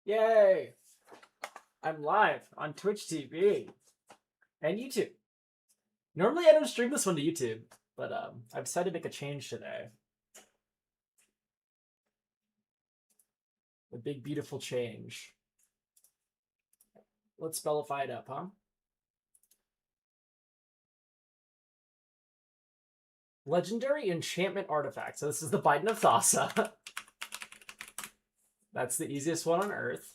Yay! I'm live on Twitch TV and YouTube. Normally I don't stream this one to YouTube, but I've decided to make a change today. A big beautiful change. Let's spellify it up, huh? Legendary enchantment artifact. So this is the Bidon of Thassa. That's the easiest one on Earth.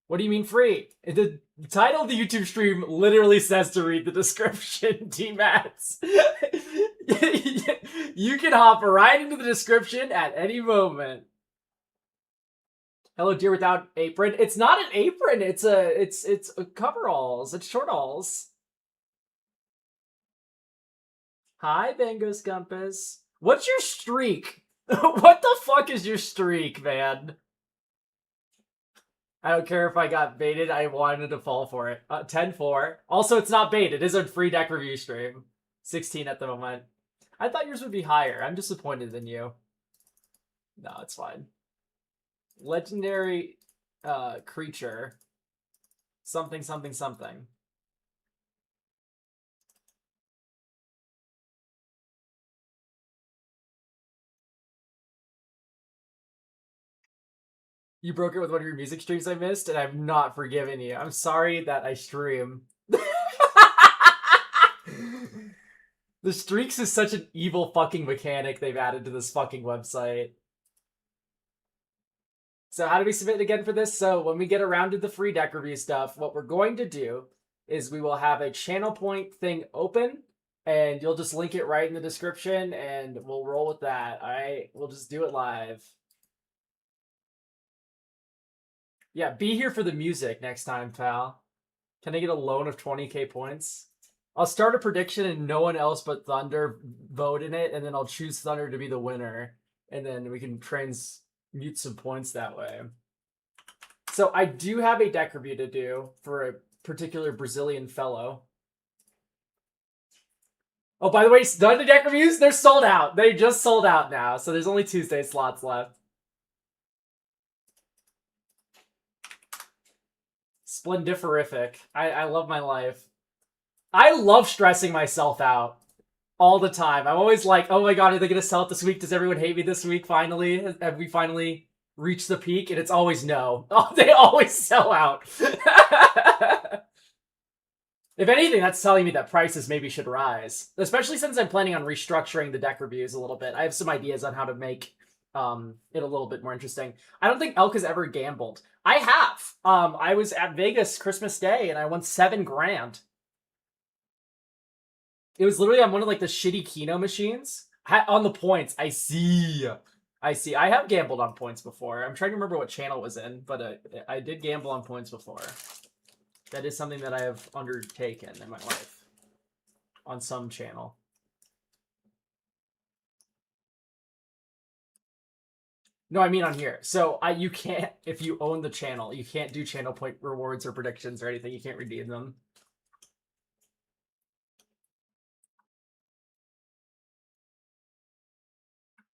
What do you mean free? The title of the YouTube stream literally says to read the description, D-Mats. You can hop right into the description at any moment. Hello, dear without apron. It's not an apron. It's a coveralls. It's shortalls. Hi, Bangos Compass. What's your streak? What the fuck is your streak, man? I don't care if I got baited. I wanted to fall for it. 10-4. Also, it's not bait. It is a free deck review stream. 16 at the moment. I thought yours would be higher. I'm disappointed in you. No, it's fine. Legendary creature. Something, something, something. You broke it with one of your music streams I missed, and I've not forgiven you. I'm sorry that I stream. The streaks is such an evil fucking mechanic they've added to this fucking website. So how do we submit again for this? So when we get around to the free deck review stuff, what we're going to do is we will have a channel point thing open, and you'll just link it right in the description, and we'll roll with that. All right, we'll just do it live. Yeah, be here for the music next time, pal. Can I get a loan of 20k points? I'll start a prediction and no one else but Thunder vote in it, and then I'll choose Thunder to be the winner, and then we can transmute some points that way. So I do have a deck review to do for a particular Brazilian fellow. Oh, by the way, done the deck reviews? They're sold out. They just sold out now, so there's only Tuesday slots left. Splendiferific. I love my life. I love stressing myself out all the time. I'm always like, oh my god, are they going to sell it this week? Does everyone hate me this week finally? Have we finally reached the peak? And it's always no. Oh, they always sell out. If anything, that's telling me that prices maybe should rise. Especially since I'm planning on restructuring the deck reviews a little bit. I have some ideas on how to make it a little bit more interesting. I don't think Elk has ever gambled. I have. I was at Vegas Christmas Day and I won $7 grand. It was literally on one of like the shitty Keno machines. On the points. I see. I have gambled on points before. I'm trying to remember what channel it was in, but I did gamble on points before. That is something that I have undertaken in my life. On some channel. No, I mean on here. So you can't, if you own the channel, you can't do channel point rewards or predictions or anything. You can't redeem them.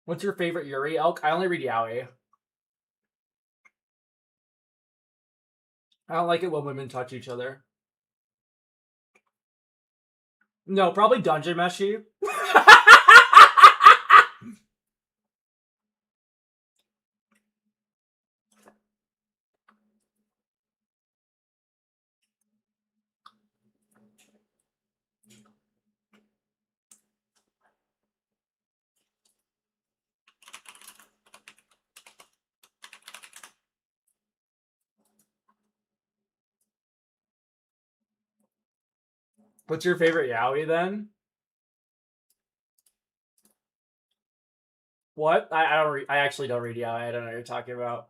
What's your favorite Yuri Elk? I only read Yaoi. I don't like it when women touch each other. No, probably Dungeon Meshi. What's your favorite Yaoi then? What? I actually don't read Yaoi. I don't know what you're talking about.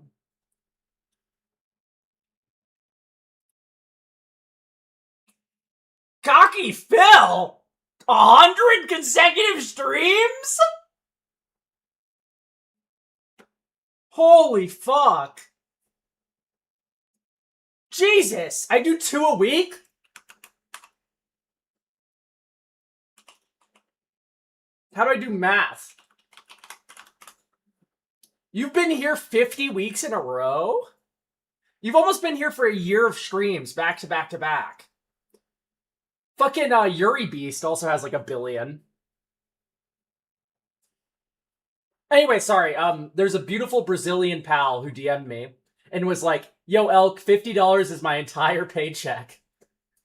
Cocky Phil! 100 consecutive streams? Holy fuck. Jesus! I do 2 a week? How do I do math? You've been here 50 weeks in a row? You've almost been here for a year of streams, back to back to back. Fucking Yuri Beast also has like 1 billion. Anyway, sorry. There's a beautiful Brazilian pal who DM'd me and was like, "Yo, Elk, $50 is my entire paycheck,"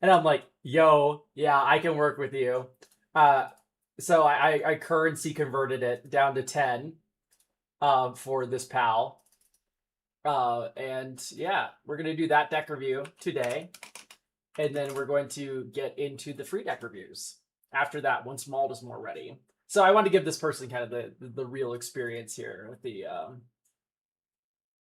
and I'm like, "Yo, yeah, I can work with you." So I currency converted it down to 10, for this pal. And yeah, we're gonna do that deck review today, and then we're going to get into the free deck reviews after that once Mauled is more ready. So I want to give this person kind of the real experience here with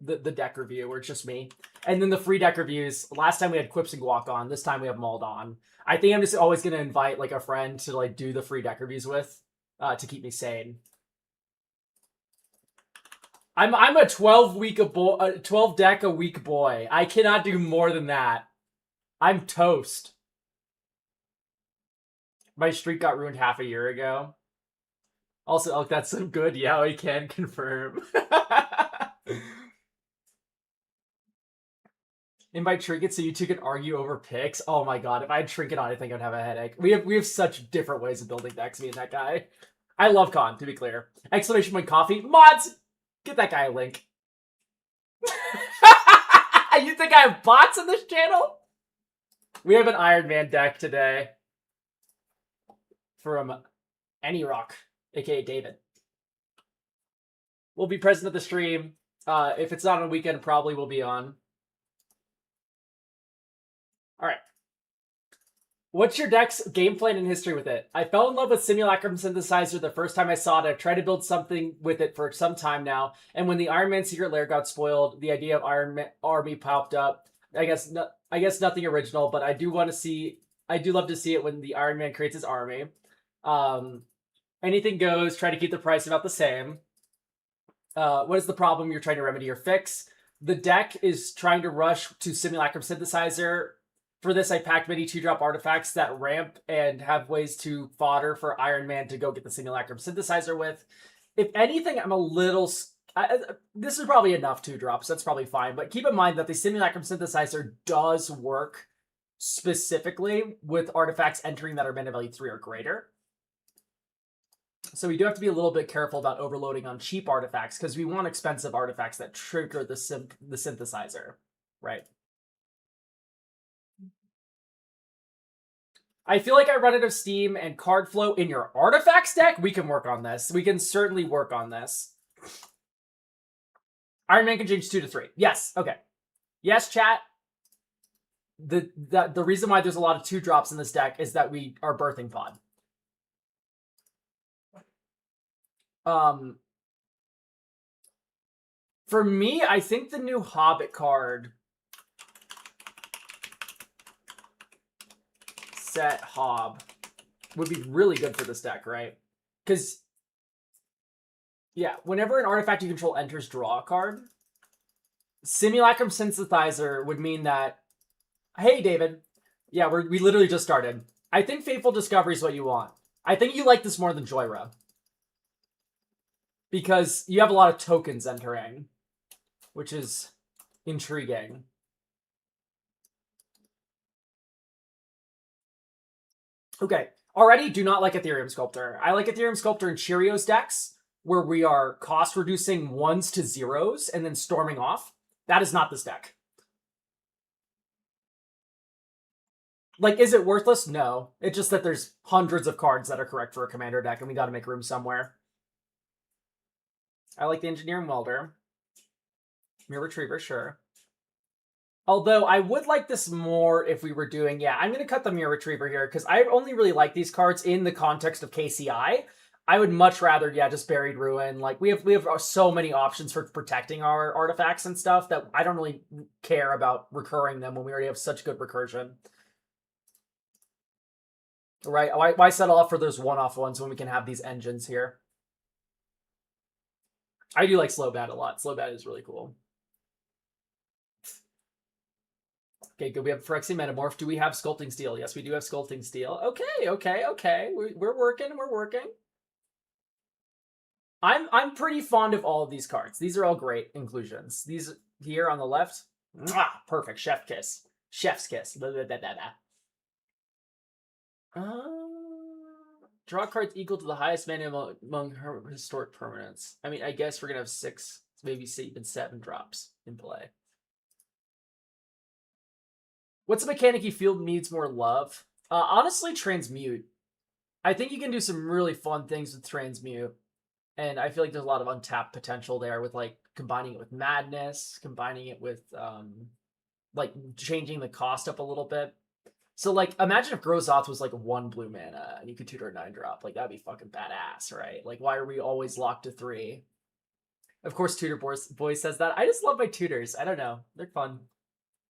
the deck review, where it's just me, and then the free deck reviews. Last time we had Quips and Guac on. This time we have Mauled on. I think I'm just always gonna invite like a friend to like do the free deck reviews with, to keep me sane. I'm a 12 deck a week boy. I cannot do more than that. I'm toast. My streak got ruined half a year ago. Also, oh, that's some good. Yeah, we can confirm. Invite Trinket so you two can argue over picks. Oh my god, if I had Trinket on, I think I'd have a headache. We have such different ways of building decks, me and that guy. I love Con, to be clear. Exclamation point coffee. Mods! Get that guy a link. You think I have bots on this channel? We have an Iron Man deck today from AnyRock, aka David. We'll be present at the stream. If it's not on a weekend, probably will be on. All right. What's your deck's game plan and history with it? I fell in love with Simulacrum Synthesizer the first time I saw it. I've tried to build something with it for some time now. And when the Iron Man Secret Lair got spoiled, the idea of Iron Man Army popped up. I guess nothing original, but I do love to see it when the Iron Man creates his army. Anything goes. Try to keep the price about the same. What is the problem you're trying to remedy or fix? The deck is trying to rush to Simulacrum Synthesizer. For this, I packed many 2-drop artifacts that ramp and have ways to fodder for Iron Man to go get the Simulacrum Synthesizer with. If anything, I'm a little... this is probably enough 2-drops. That's probably fine. But keep in mind that the Simulacrum Synthesizer does work specifically with artifacts entering that are mana value 3 or greater. So we do have to be a little bit careful about overloading on cheap artifacts, because we want expensive artifacts that trigger the synthesizer, right? I feel like I run out of steam and card flow in your artifacts deck. We can work on this. We can certainly work on this. Iron Man can change 2 to 3. Yes. Okay. Yes, chat. The reason why there's a lot of 2-drops in this deck is that we are birthing pod. For me, I think the new Hobbit card, Set Hob, would be really good for this deck, right? Because, yeah, whenever an artifact you control enters, draw a card. Simulacrum Synthesizer would mean that, hey, David. Yeah, we literally just started. I think Fateful Discovery is what you want. I think you like this more than Joyra, because you have a lot of tokens entering, which is intriguing. Okay, already do not like Ethereum Sculptor. I like Ethereum Sculptor in Cheerios decks, where we are cost reducing 1s to 0s and then storming off. That is not this deck. Like, is it worthless? No. It's just that there's hundreds of cards that are correct for a commander deck, and we gotta make room somewhere. I like the Engineering Welder. Mirror Retriever, sure. Although, I would like this more if we were doing... Yeah, I'm going to cut the Mirror Retriever here, because I only really like these cards in the context of KCI. I would much rather, yeah, just Buried Ruin. Like, we have so many options for protecting our artifacts and stuff that I don't really care about recurring them when we already have such good recursion. Right? Why settle off for those one-off ones when we can have these engines here? I do like Slowbat a lot. Slowbat is really cool. Okay, good. We have Phyrexian Metamorph. Do we have Sculpting Steel? Yes, we do have Sculpting Steel. Okay. We're working. I'm pretty fond of all of these cards. These are all great inclusions. These here on the left, Mwah! Perfect. Chef kiss. Chef's kiss. Blah, blah, blah, blah, blah. Draw cards equal to the highest mana among her historic permanents. I mean, I guess we're going to have 6, maybe even 7 drops in play. What's a mechanic you feel needs more love? Honestly, Transmute. I think you can do some really fun things with Transmute. And I feel like there's a lot of untapped potential there with like combining it with Madness, combining it with like changing the cost up a little bit. So like imagine if Grozoth was like 1 blue mana and you could tutor a 9-drop. Like that'd be fucking badass, right? Like why are we always locked to 3? Of course Tutor Boy says that. I just love my tutors. I don't know. They're fun.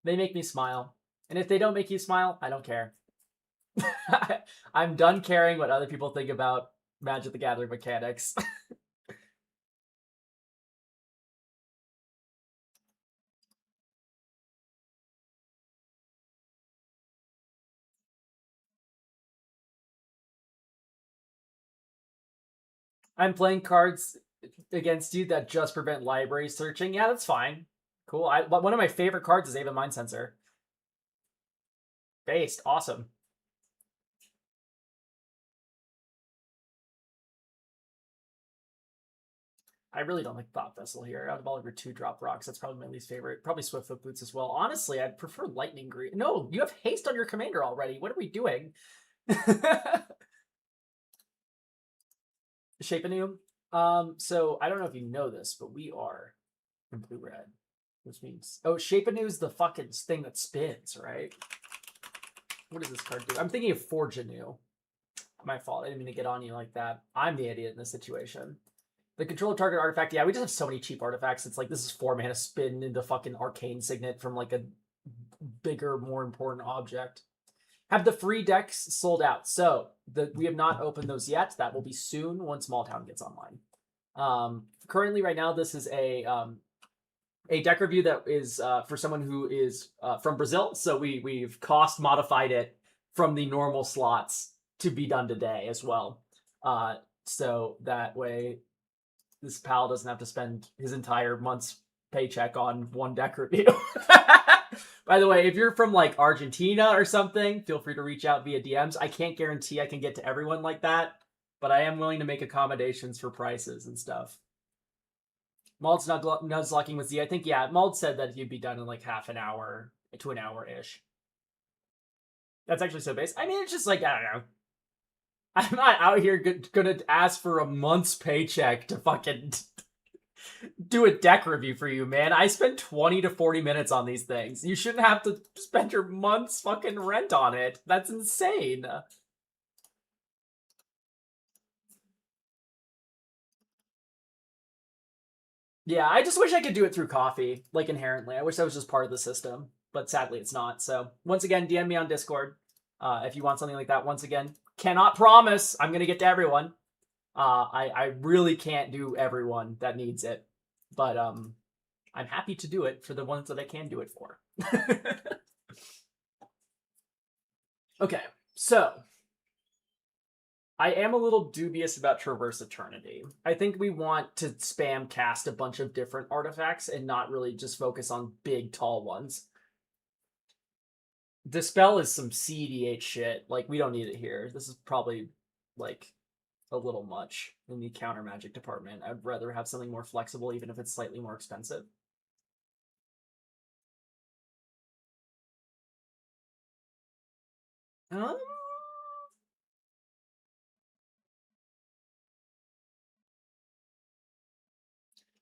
They make me smile. And if they don't make you smile, I don't care. I'm done caring what other people think about Magic the Gathering mechanics. I'm playing cards against you that just prevent library searching. Yeah, that's fine. Cool. One of my favorite cards is Ava Mind Sensor. Based. Awesome. I really don't like Thought Vessel here. Out of all of your 2-drop rocks, that's probably my least favorite. Probably Swiftfoot Boots as well. Honestly, I'd prefer Lightning Green. No, you have haste on your commander already. What are we doing? Shape Anew. So I don't know if you know this, but we are in blue-red. Which means... Oh, Shape Anew is the fucking thing that spins, right? What does this card do? I'm thinking of Forge Anew. My fault. I didn't mean to get on you like that. I'm the idiot in this situation. The control of target artifact. Yeah, we just have so many cheap artifacts. It's like this is 4 mana spin into fucking Arcane Signet from like a bigger, more important object. Have the free decks sold out. So we have not opened those yet. That will be soon once Small Town gets online. Currently, right now, this is a deck review that is for someone who is from Brazil. So we've cost modified it from the normal slots to be done today as well. So that way this pal doesn't have to spend his entire month's paycheck on one deck review. By the way, if you're from like Argentina or something, feel free to reach out via DMs. I can't guarantee I can get to everyone like that, but I am willing to make accommodations for prices and stuff. Mald's nuzlocking with Z. I think, yeah, Mald said that he'd be done in like half an hour to an hour-ish. That's actually so base. I mean, it's just like, I don't know. I'm not out here gonna ask for a month's paycheck to fucking do a deck review for you, man. I spend 20 to 40 minutes on these things. You shouldn't have to spend your month's fucking rent on it. That's insane. Yeah, I just wish I could do it through coffee, like inherently. I wish that was just part of the system, but sadly it's not. So once again, DM me on Discord if you want something like that. Once again, cannot promise I'm gonna get to everyone. I really can't do everyone that needs it, but I'm happy to do it for the ones that I can do it for. Okay, so I am a little dubious about Traverse Eternity. I think we want to spam cast a bunch of different artifacts and not really just focus on big, tall ones. Dispel is some CDH shit. Like, we don't need it here. This is probably, like, a little much in the counter magic department. I'd rather have something more flexible, even if it's slightly more expensive.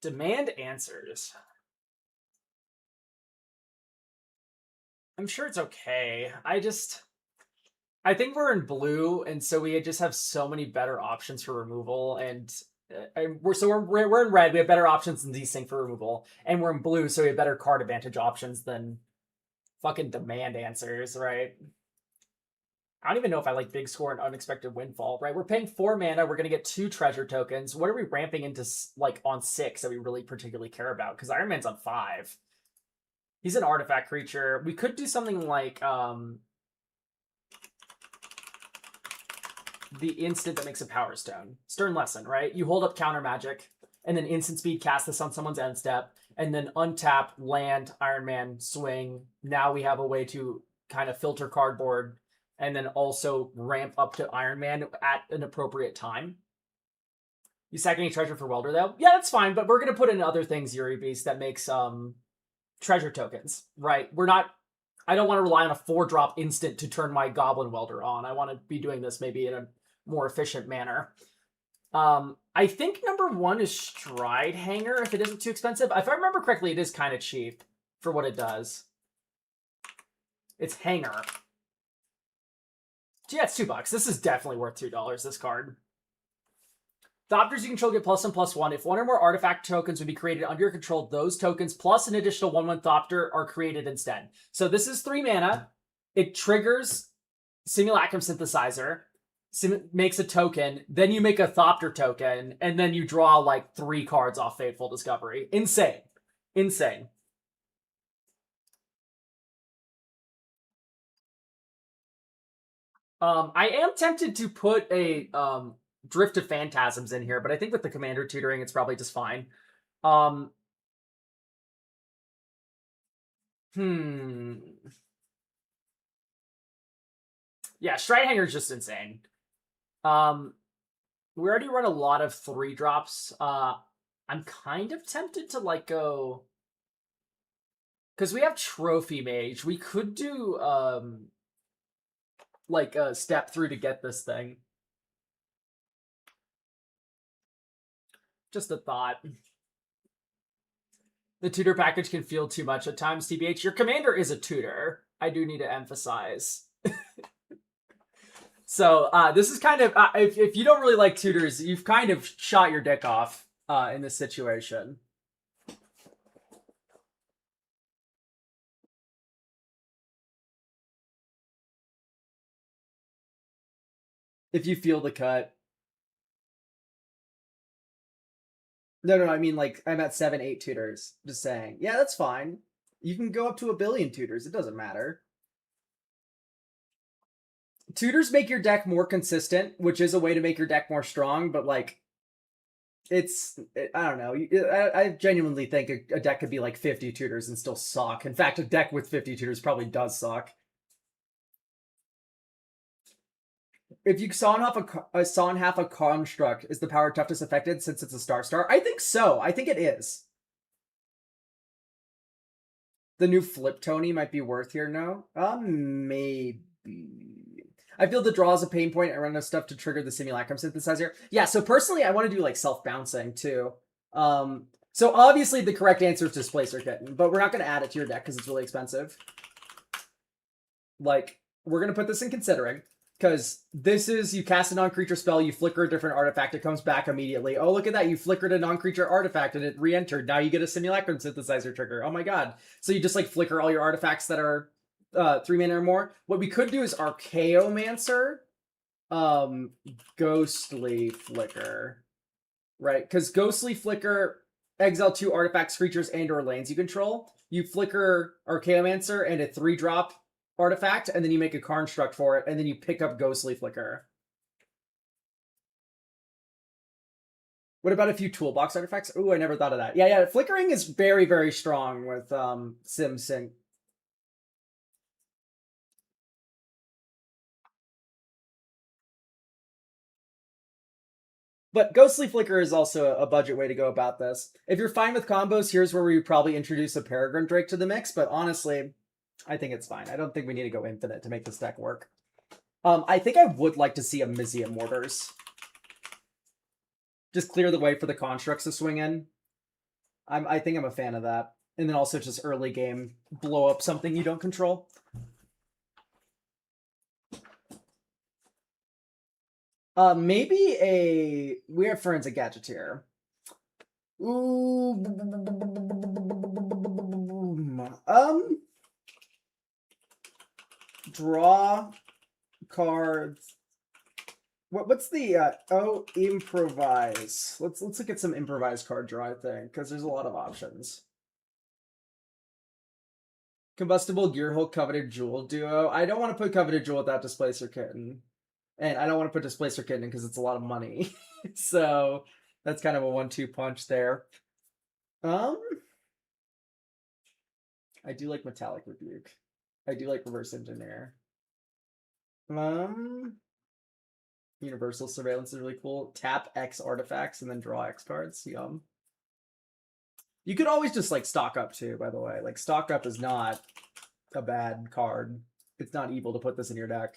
Demand answers. I'm sure it's okay. I think we're in blue, and so we just have so many better options for removal, and we're in red. We have better options than Desync for removal, and we're in blue, so we have better card advantage options than fucking Demand Answers, right? I don't even know if I like Big Score and Unexpected Windfall, right? We're paying 4 mana. We're gonna get 2 treasure tokens. What are we ramping into like on 6 that we really particularly care about? Because Iron Man's on 5. He's an artifact creature. We could do something like the instant that makes a Power Stone. Stern Lesson, right? You hold up counter magic. and then instant speed, cast this on someone's end step, and then untap, land, Iron Man, swing. Now we have a way to kind of filter cardboard and then also ramp up to Iron Man at an appropriate time. You sack any treasure for Welder, though? Yeah, that's fine, but we're going to put in other things, Yuri Beast, that makes treasure tokens, right? I don't want to rely on a 4-drop instant to turn my Goblin Welder on. I want to be doing this maybe in a more efficient manner. I think number 1 is Stride Hanger, if it isn't too expensive. If I remember correctly, it is kind of cheap for what it does. It's Hanger. Yeah, it's $2. This is definitely worth $2, this card. Thopters you control get +1/+1. If one or more artifact tokens would be created under your control, those tokens plus an additional 1/1 Thopter are created instead. So this is 3 mana. It triggers Simulacrum Synthesizer, makes a token, then you make a Thopter token, and then you draw like 3 cards off Fateful Discovery. Insane. Insane. I am tempted to put a Drift of Phantasms in here, but I think with the Commander tutoring, it's probably just fine. Yeah, Stride Hanger is just insane. We already run a lot of 3-drops. I'm kind of tempted to like go, because we have Trophy Mage. We could do like a step through to get this thing. Just a thought. The tutor package can feel too much at times, TBH. Your commander is a tutor. I do need to emphasize. So this is kind of, if you don't really like tutors, you've kind of shot your dick off in this situation. If you feel the cut. No, I mean, like, I'm at 7, 8 tutors. Just saying. Yeah, that's fine. You can go up to 1 billion tutors. It doesn't matter. Tutors make your deck more consistent, which is a way to make your deck more strong, but, like, I don't know. I genuinely think a deck could be, like, 50 tutors and still suck. In fact, a deck with 50 tutors probably does suck. If you saw in half a construct, is the power toughness affected since it's a star? I think so. I think it is. The new Flip Tony might be worth here, no? Maybe. I feel the draw is a pain point. I run enough stuff to trigger the Simulacrum Synthesizer. Yeah, so personally, I want to do like self-bouncing too. So obviously the correct answer is Displacer Kitten, but we're not going to add it to your deck because it's really expensive. Like, we're going to put this in considering. Because this is, you cast a non-creature spell, you flicker a different artifact, it comes back immediately. Oh, look at that, you flickered a non-creature artifact and it re-entered. Now you get a Simulacrum Synthesizer trigger. Oh my god. So you just like flicker all your artifacts that are 3 mana or more. What we could do is Archaeomancer, Ghostly Flicker. Right? Because Ghostly Flicker, exile 2 artifacts, creatures, and or lands you control. You flicker Archaeomancer and a 3-drop artifact, and then you make a construct for it, and then you pick up Ghostly Flicker. What about a few toolbox artifacts? Ooh, I never thought of that. Yeah, flickering is very, very strong with SimSync. But Ghostly Flicker is also a budget way to go about this. If you're fine with combos, here's where we probably introduce a Peregrine Drake to the mix, but honestly, I think it's fine. I don't think we need to go infinite to make this deck work. I think I would like to see a Mizzium Mortars. Just clear the way for the constructs to swing in. I think I'm a fan of that. And then also just early game, blow up something you don't control. Maybe we have Forensic Gadgeteer. Ooh. Draw cards. What's the improvise? Let's look at some improvised card draw, I think, because there's a lot of options. Combustible Gearhulk Coveted Jewel duo. I don't want to put Coveted Jewel without Displacer Kitten. And I don't want to put Displacer Kitten because it's a lot of money. So That's kind of a 1-2 punch there. I do like Metallic Rebuke. I do like Reverse Engineer. Universal Surveillance is really cool. Tap X artifacts and then draw X cards. Yum. You could always just like stock up too, by the way. Like stock up is not a bad card. It's not evil to put this in your deck.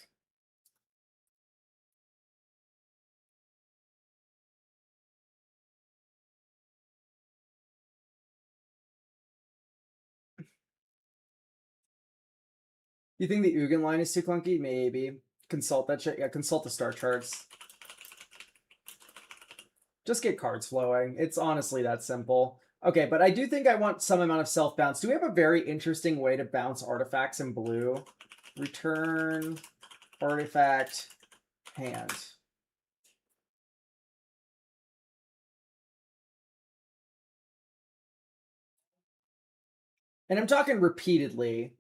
You think the Ugin line is too clunky? Maybe. Consult that shit. Yeah, consult the star charts. Just get cards flowing. It's honestly that simple. Okay, but I do think I want some amount of self-bounce. Do we have a very interesting way to bounce artifacts in blue? Return artifact hand. And I'm talking repeatedly.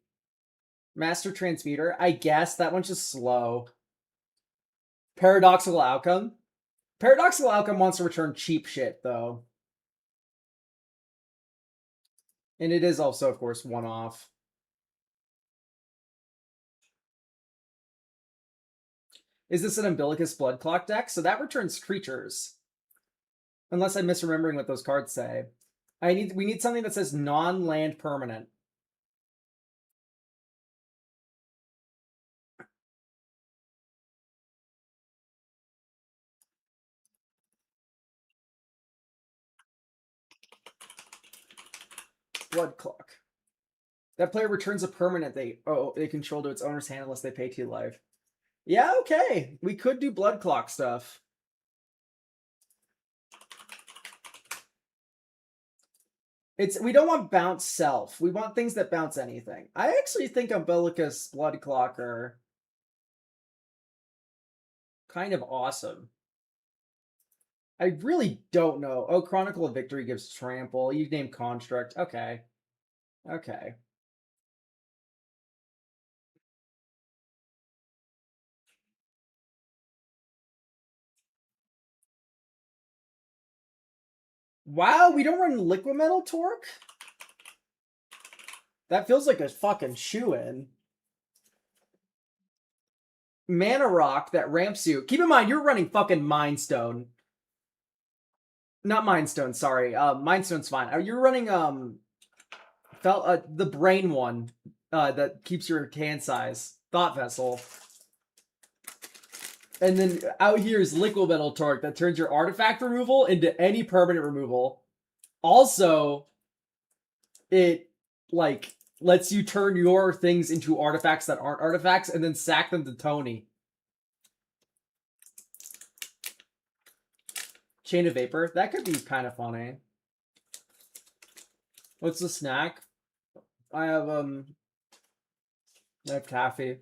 Master Transmuter. I guess that one's just slow. Paradoxical Outcome. Paradoxical Outcome wants to return cheap shit, though. And it is also, of course, one-off. Is this an Umbilicus Blood Clock deck? So that returns creatures. Unless I'm misremembering what those cards say. We need something that says non-land permanent. Blood Clock. That player returns a permanent they control to its owner's hand unless they pay 2 life. Yeah, okay. We could do Blood Clock stuff. We don't want bounce self. We want things that bounce anything. I actually think Umbilicus Blood Clock are kind of awesome. I really don't know. Oh, Chronicle of Victory gives trample. You name Construct. Okay. Okay. Wow, we don't run Liquid Metal Torque? That feels like a fucking shoe-in. Mana Rock that ramps you. Keep in mind, you're running fucking Mind Stone. Not Mind Stone, sorry. Mind Stone's fine. You're running the brain one that keeps your hand size. Thought Vessel. And then out here is Liquid Metal Torque that turns your artifact removal into any permanent removal. Also, it like lets you turn your things into artifacts that aren't artifacts and then sack them to Tony. Chain of Vapor. That could be kind of funny. What's the snack? I have taffy.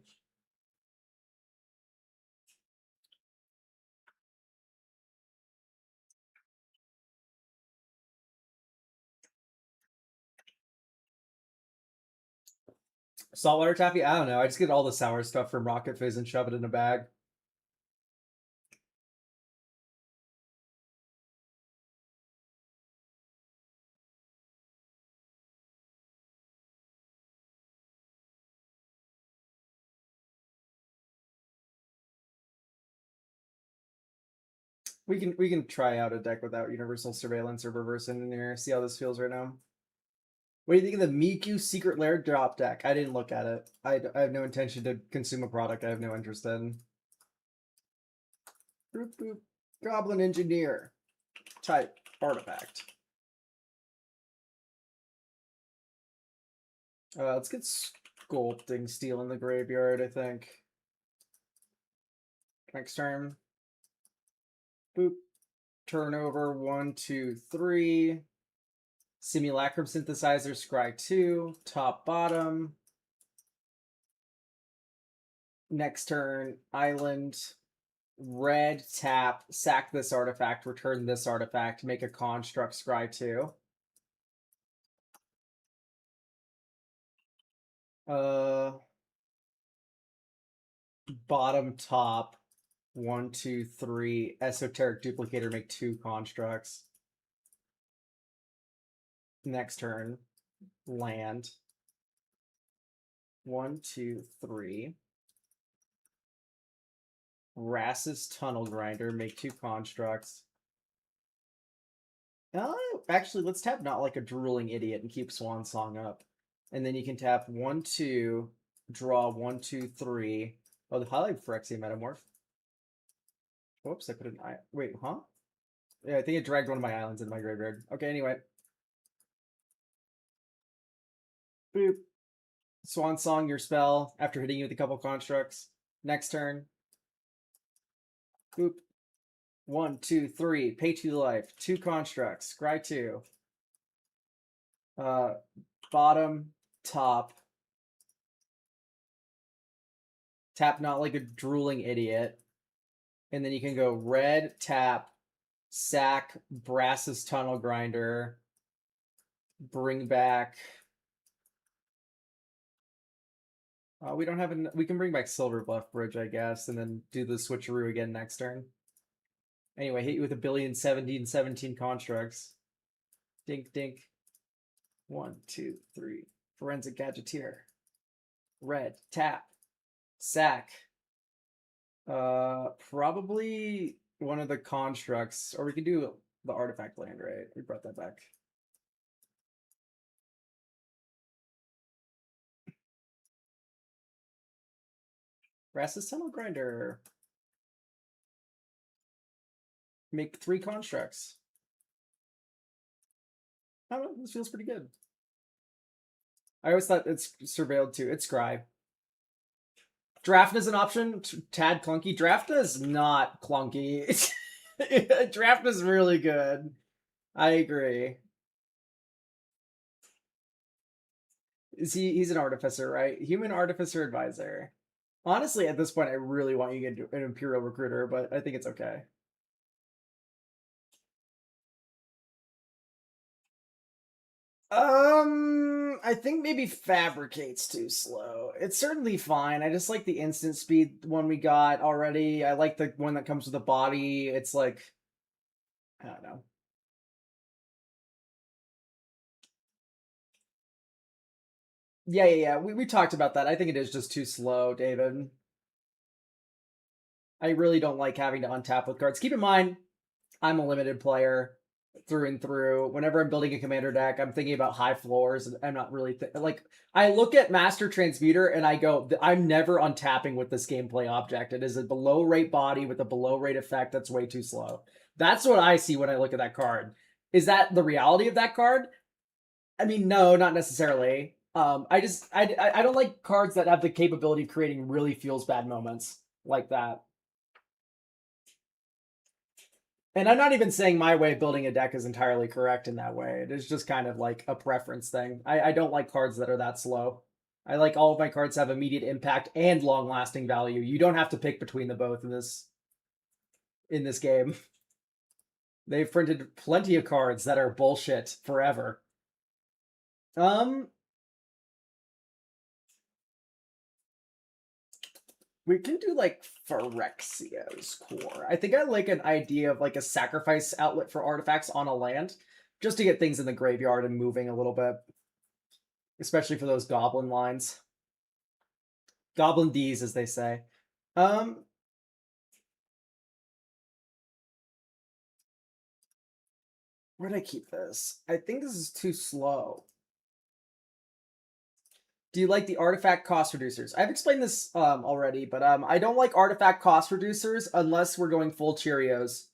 Saltwater taffy? I don't know. I just get all the sour stuff from Rocket Fizz and shove it in a bag. We can try out a deck without Universal Surveillance or Reverse Engineer. See how this feels right now. What do you think of the Miku Secret Lair drop deck? I didn't look at it. I have no intention to consume a product I have no interest in. Boop, boop. Goblin Engineer. Type. Artifact. Let's get Sculpting Steel in the graveyard, I think. Next turn. Boop. Turnover 1, 2, 3. Simulacrum Synthesizer, Scry 2. Top, bottom. Next turn, Island. Red, tap, sack this artifact, return this artifact, make a construct, scry 2. Bottom, top. 1, 2, 3. Esoteric Duplicator, make 2 constructs. Next turn, land. 1, 2, 3. Rass's Tunnel Grinder, make 2 constructs. Actually, let's tap Not Like a Drooling Idiot and keep Swan Song up. And then you can tap 1, 2, draw 1, 2, 3. Oh, the highlight Phyrexia Metamorph. Whoops, I put an eye. Wait, huh? Yeah, I think it dragged one of my islands into my graveyard. Okay, anyway. Boop. Swan Song your spell after hitting you with a couple constructs. Next turn. Boop. 1, 2, 3. Pay 2 life. 2 constructs. Scry 2. Bottom, top. Tap Not Like a Drooling Idiot. And then you can go red, tap, sack, Brass's Tunnel Grinder, bring back. We don't have we can bring back Silver Bluff Bridge, I guess, and then do the switcheroo again next turn. Anyway, hit you with 1,017,17 constructs. Dink, dink. 1, 2, 3. Forensic Gadgeteer. Red, tap, sack. Probably one of the constructs, or we could do the artifact land, right? We brought that back. Rass's Tunnel Grinder. Make 3 constructs. I don't know, this feels pretty good. I always thought it's surveilled too. It's Scry. Draft is an option. Tad clunky. Draft is not clunky. Draft is really good. I agree. He's an artificer, right? Human artificer advisor. Honestly, at this point, I really want you to get an Imperial Recruiter, but I think it's okay. I think maybe Fabricate's too slow. It's certainly fine. I just like the instant speed one we got already. I like the one that comes with a body. It's like, I don't know. Yeah. We talked about that. I think it is just too slow, David. I really don't like having to untap with cards. Keep in mind, I'm a limited player through and through. Whenever I'm building a commander deck, I'm thinking about high floors. And I'm not really like, I look at Master Transmuter and I go, I'm never untapping with this gameplay object. It is a below rate body with a below rate effect that's way too slow. That's what I see when I look at that card. Is that the reality of that card? I mean, no, not necessarily. I don't like cards that have the capability of creating really feels bad moments like that. And I'm not even saying my way of building a deck is entirely correct in that way. It is just kind of like a preference thing. I don't like cards that are that slow. I like all of my cards to have immediate impact and long-lasting value. You don't have to pick between the both in this game. They've printed plenty of cards that are bullshit forever. We can do like Phyrexia's Core. I think I like an idea of like a sacrifice outlet for artifacts on a land, just to get things in the graveyard and moving a little bit. Especially for those goblin lines. Goblin D's, as they say. Where did I keep this? I think this is too slow. Do you like the artifact cost reducers? I've explained this already, but I don't like artifact cost reducers unless we're going full Cheerios.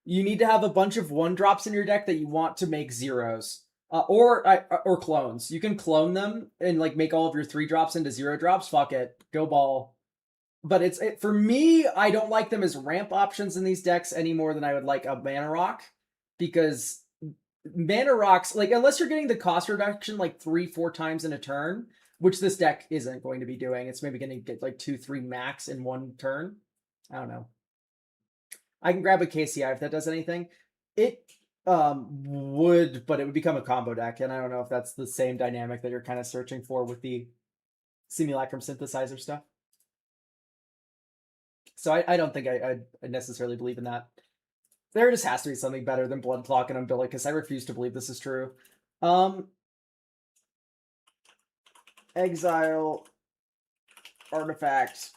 You need to have a bunch of 1-drops in your deck that you want to make zeros. Or clones. You can clone them and like make all of your 3-drops into 0-drops. Fuck it. Go ball. But for me, I don't like them as ramp options in these decks any more than I would like a Mana Rock. Because Mana Rocks, like, unless you're getting the cost reduction like 3-4 times in a turn, which this deck isn't going to be doing. It's maybe going to get like 2-3 max in one turn. I don't know. I can grab a KCI if that does anything. It would, but it would become a combo deck, and I don't know if that's the same dynamic that you're kind of searching for with the Simulacrum Synthesizer stuff. So I don't think I necessarily believe in that. There just has to be something better than Blood Clock and Umbilicus. I refuse to believe this is true. Exile, artifact,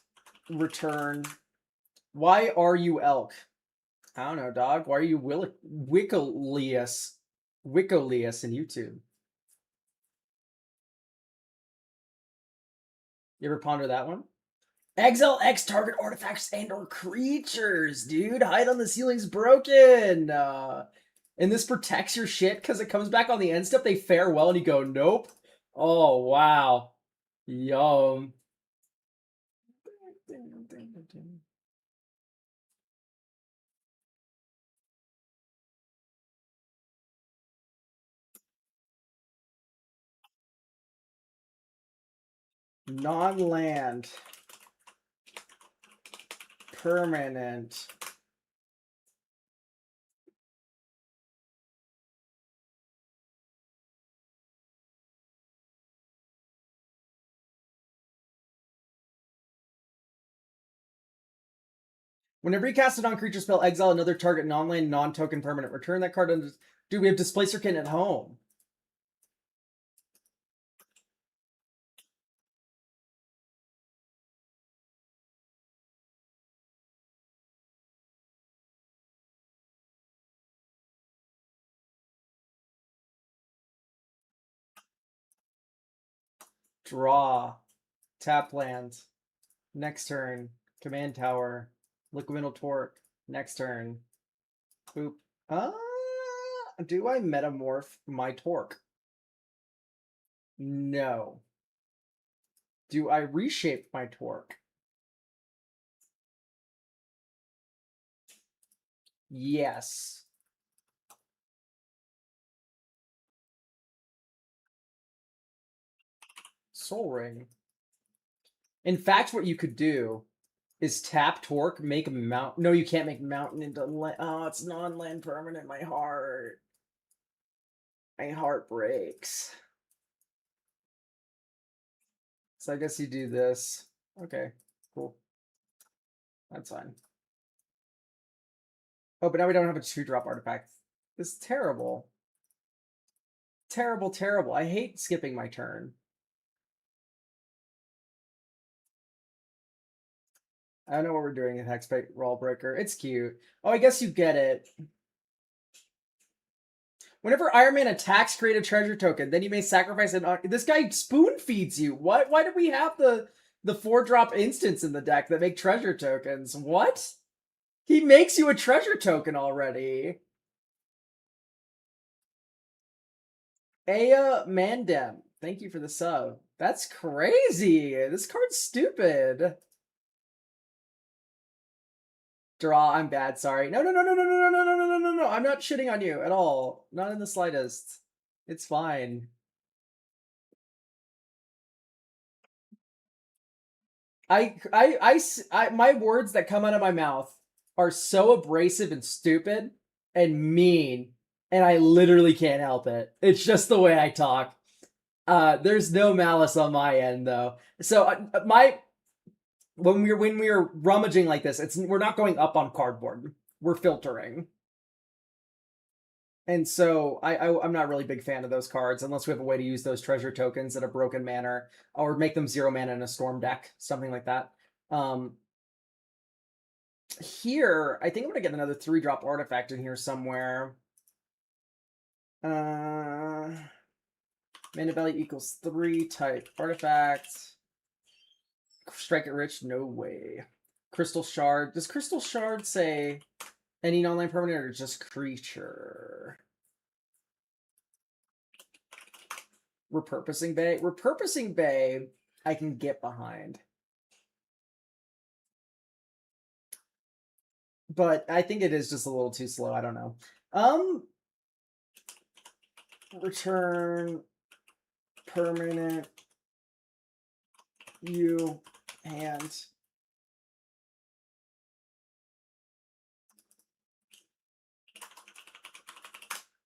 return. Why are you Elk? I don't know, dog. Why are you Wickolius in YouTube? You ever ponder that one? Exile X target artifacts and or creatures, dude. Hide on the ceiling's broken. And this protects your shit because it comes back on the end step. They fare well and you go, nope. Oh, wow. Yum. Non-land. Permanent. Whenever you cast a non-creature spell, exile another target non-land, non-token permanent. Return that card under... Dude, we have Displacer Kitten at home. Draw. Tap land. Next turn. Command Tower. Liquimental Torque. Next turn. Boop. Do I metamorph my Torque? No. Do I reshape my Torque? Yes. Soul Ring. In fact, what you could do is tap Torque, make a mountain. No, you can't make mountain into land. Oh, it's non-land permanent. My heart. My heart breaks. So I guess you do this. Okay, cool. That's fine. Oh, but now we don't have a 2-drop artifact. This is terrible. Terrible, terrible. I hate skipping my turn. I don't know what we're doing in Hexbait Roll Breaker. It's cute. Oh, I guess you get it. Whenever Iron Man attacks, create a treasure token. Then you may sacrifice an... This guy spoon feeds you. Why do we have the 4-drop instants in the deck that make treasure tokens? What? He makes you a treasure token already. Aya Mandem. Thank you for the sub. That's crazy. This card's stupid. Draw, I'm bad, sorry. No. I'm not shitting on you at all. Not in the slightest. It's fine. My words that come out of my mouth are so abrasive and stupid and mean, and I literally can't help it. It's just the way I talk. There's no malice on my end though. So when we're rummaging like this, we're not going up on cardboard. We're filtering. And so I'm not really a big fan of those cards unless we have a way to use those treasure tokens in a broken manner or make them 0 mana in a storm deck, something like that. Here, I think I'm gonna get another 3-drop artifact in here somewhere. Mana value equals 3 type artifact. Strike it rich? No way. Crystal Shard. Does Crystal Shard say any non-land permanent or just creature? Repurposing Bay. Repurposing Bay, I can get behind. But I think it is just a little too slow. I don't know. Return permanent you hand.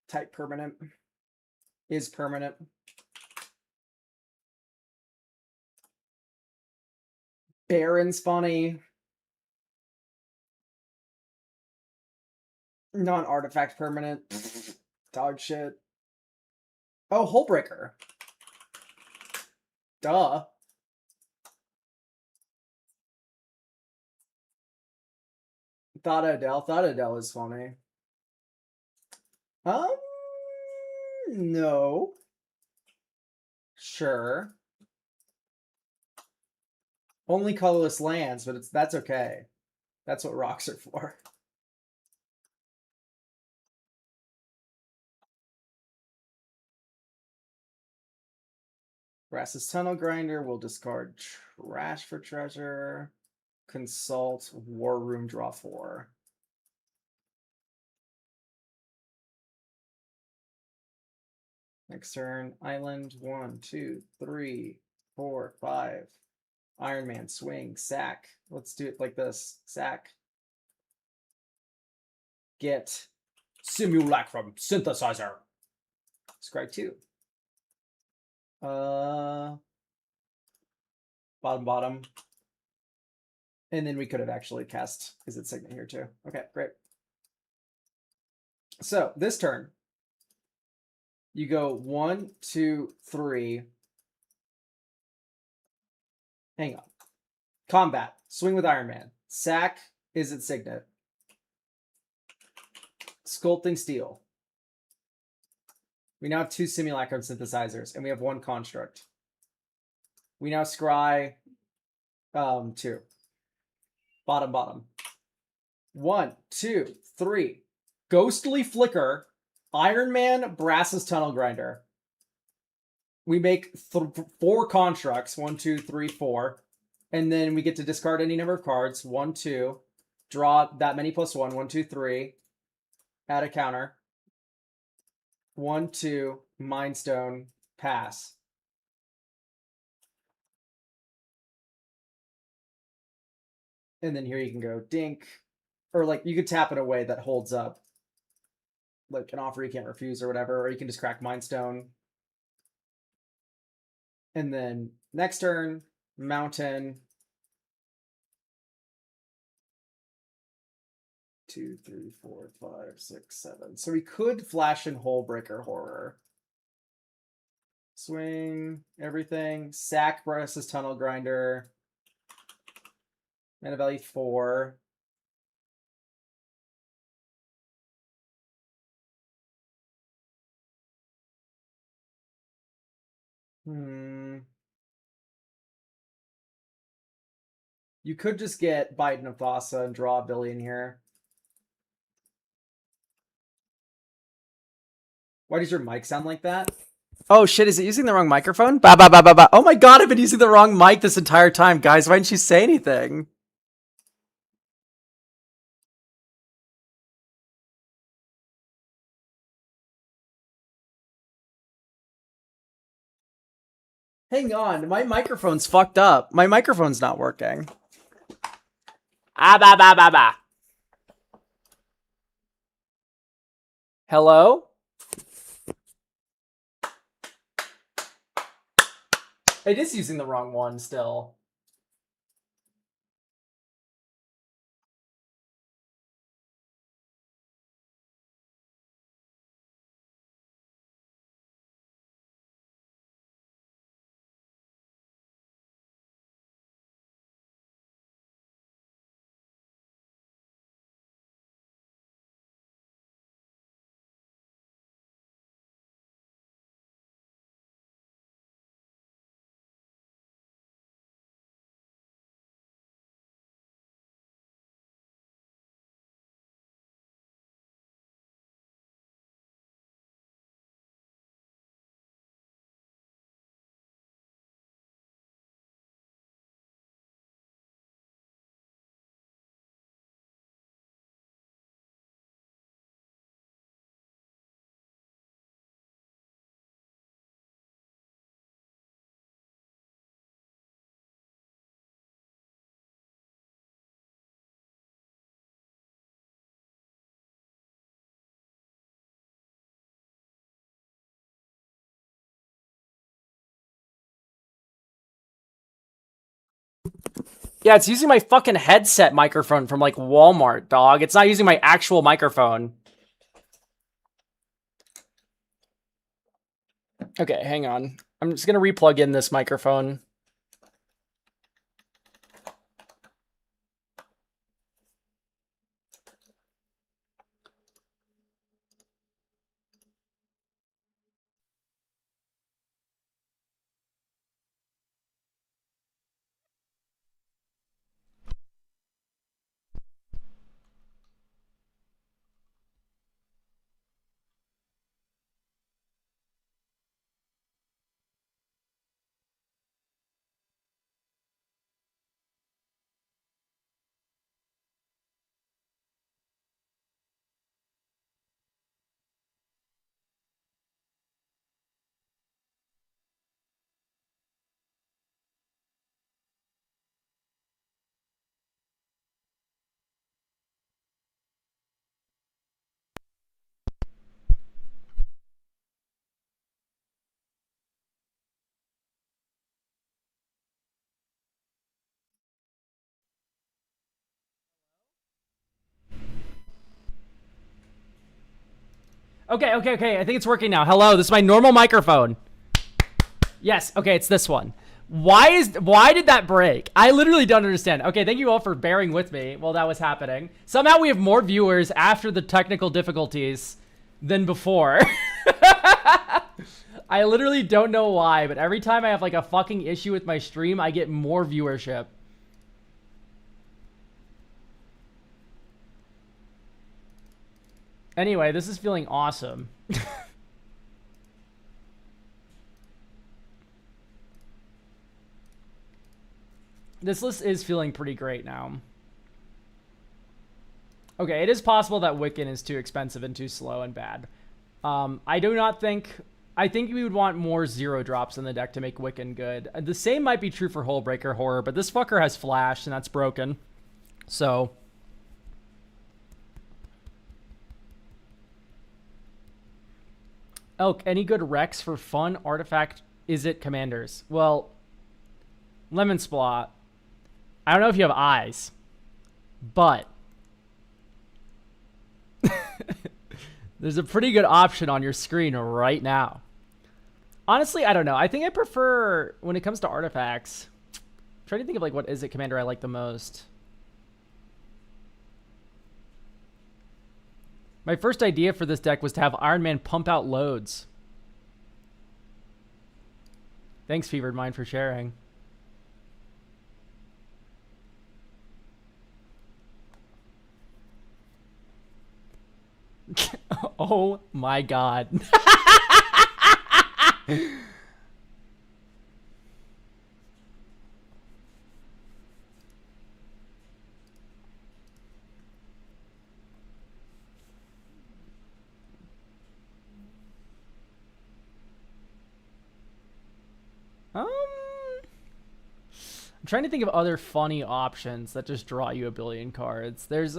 Type permanent is permanent. Baron's funny. Non-artifact permanent. Dog shit. Oh, Hullbreaker. Duh. Thought Odell is funny. No. Sure. Only colorless lands, but that's okay. That's what rocks are for. Brass's Tunnel Grinder will discard trash for treasure. Consult War Room, draw 4. Next turn, Island 1, 2, 3, 4, 5. Iron Man, swing, sack. Let's do it like this. Sack. Get Simulacrum Synthesizer. Scry 2. Bottom. And then we could have actually cast Izzet Signet here too. Okay, great. So this turn, you go 1, 2, 3. Hang on. Combat. Swing with Iron Man. Sack Izzet Signet. Sculpting Steel. We now have 2 Simulacrum Synthesizers, and we have 1 Construct. We now scry 2. Bottom. 1, 2, 3. Ghostly Flicker. Iron Man, Brass's Tunnel Grinder. We make 4 constructs. 1, 2, 3, 4. And then we get to discard any number of cards. 1, 2. Draw that many plus 1. 1, 2, 3. Add a counter. 1, 2. Mind Stone. Pass. And then here you can go dink. Or like you could tap in a way that holds up. Like an offer you can't refuse or whatever. Or you can just crack Mind Stone. And then next turn, Mountain. 2, 3, 4, 5, 6, 7. So we could flash in Hullbreaker Horror. Swing everything. Sack Brass's Tunnel Grinder. Mana value 4. You could just get Biden of Thassa and draw a billion here. Why does your mic sound like that? Oh shit, is it using the wrong microphone? Ba ba ba ba ba. Oh my god, I've been using the wrong mic this entire time, guys. Why didn't you say anything? Hang on, my microphone's fucked up. My microphone's not working. Ah ba ba ba ba. Hello? It is using the wrong one still. Yeah, it's using my fucking headset microphone from like Walmart, dog. It's not using my actual microphone. Okay, hang on. I'm just gonna replug in this microphone. Okay. I think it's working now. Hello, this is my normal microphone. Yes, okay, it's this one. Why did that break? I literally don't understand. Okay, thank you all for bearing with me while that was happening. Somehow we have more viewers after the technical difficulties than before. I literally don't know why, but every time I have like a fucking issue with my stream, I get more viewership. Anyway, this is feeling awesome. This list is feeling pretty great now. Okay, it is possible that Wiccan is too expensive and too slow and bad. I do not think... I think we would want more 0 drops in the deck to make Wiccan good. The same might be true for Hullbreaker Horror, but this fucker has Flash, and that's broken. So... Elk, any good Rex for fun artifact? Is it commanders? Well, Lemon Splot. I don't know if you have eyes, but there's a pretty good option on your screen right now. Honestly, I don't know. I think I prefer, when it comes to artifacts, I'm trying to think of like what is it commander I like the most. My first idea for this deck was to have Iron Man pump out loads. Thanks, Fevered Mind, for sharing. Oh my god. I'm trying to think of other funny options that just draw you a billion cards. There's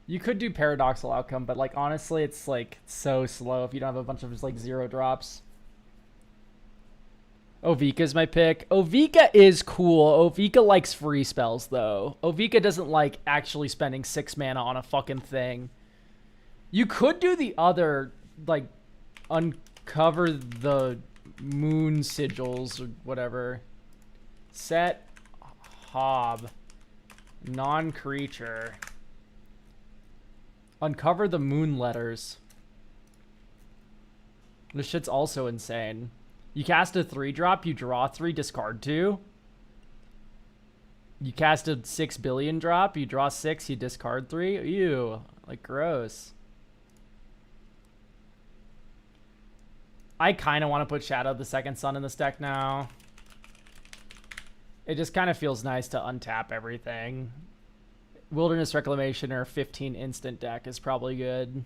you could do Paradoxical Outcome, but like honestly it's like so slow if you don't have a bunch of just like 0 drops. Ovika's my pick. Ovika is cool. Ovika likes free spells though. Ovika doesn't like actually spending 6 mana on a fucking thing. You could do the other, like, uncover the moon sigils or whatever. Set Hob. Non-creature. Uncover the moon letters. This shit's also insane. You cast a 3-drop, you draw 3, discard 2. You cast a 6 billion drop, you draw 6, you discard 3. Ew, like gross. I kind of want to put Shadow of the Second Sun in this deck now. It just kind of feels nice to untap everything. Wilderness Reclamation or 15 instant deck is probably good.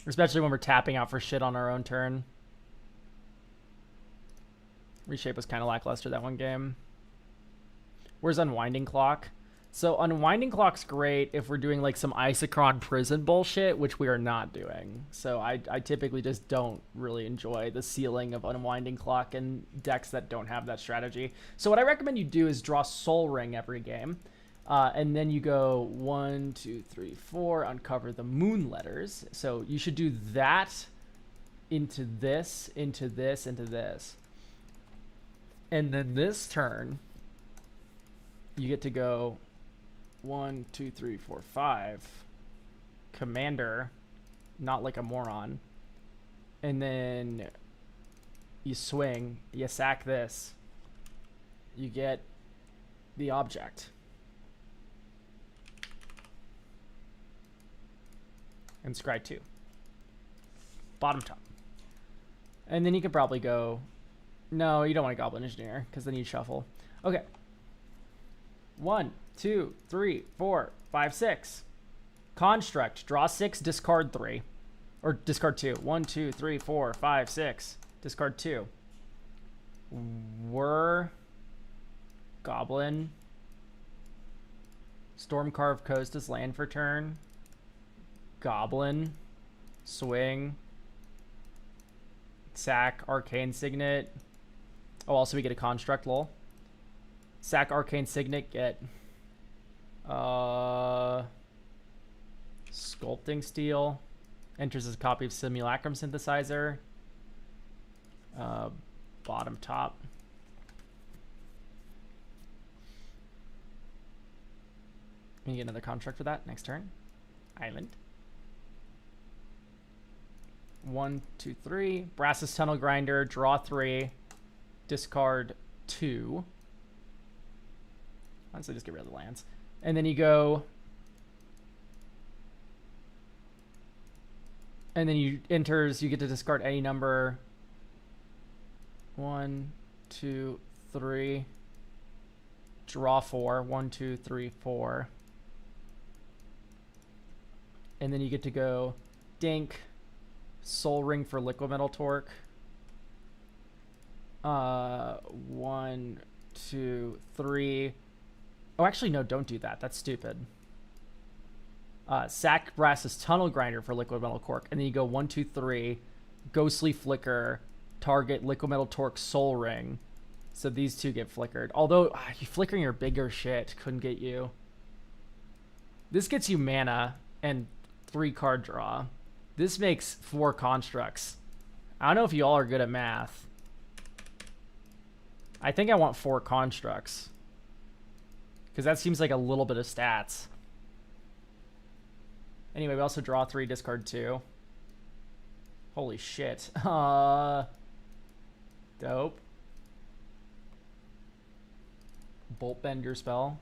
Especially when we're tapping out for shit on our own turn. Reshape was kind of lackluster that one game. Where's Unwinding Clock? So Unwinding Clock's great if we're doing like some Isochron prison bullshit, which we are not doing. So I typically just don't really enjoy the ceiling of Unwinding Clock in decks that don't have that strategy. So what I recommend you do is draw Soul Ring every game. And then you go 1, 2, 3, 4, uncover the moon letters. So you should do that into this, into this, into this. And then this turn, you get to go 1, 2, 3, 4, 5. Commander, not like a moron. And then you swing, you sack this. You get the object. And scry 2. Bottom top. And then you could probably go... No, you don't want a Goblin Engineer, because then you shuffle. Okay. 1, 2, 3, 4, 5, 6. Construct. Draw 6, discard 3. Or discard 2. 1, 2, 3, 4, 5, 6. Discard 2. Whir. Goblin. Stormcarved Coast as land for turn. Goblin. Swing. Sack. Arcane Signet. Oh, also we get a construct, lol. Sack Arcane Signet, get Sculpting Steel. Enters as a copy of Simulacrum Synthesizer. Bottom top. You get another construct for that next turn. Island. 1, 2, 3. Brass's Tunnel Grinder. Draw 3. Discard 2. Honestly, just get rid of the lands. And then you go... And then you enters, you get to discard any number. 1, 2, 3. Draw 4. 1, 2, 3, 4. And then you get to go Dink, Soul Ring for Liquid Metal Torque. 1, 2, 3. Oh, actually, no, don't do that. That's stupid. Sack Brass's Tunnel Grinder for Liquid Metal Torque. And then you go 1, 2, 3. Ghostly Flicker. Target Liquid Metal Torque Soul Ring. So these two get flickered. Although, you flickering your bigger shit couldn't get you. This gets you mana and 3 card draw. This makes 4 constructs. I don't know if you all are good at math. I think I want 4 constructs. Because that seems like a little bit of stats. Anyway, we also draw 3, discard 2. Holy shit. Dope. Bolt Bender spell.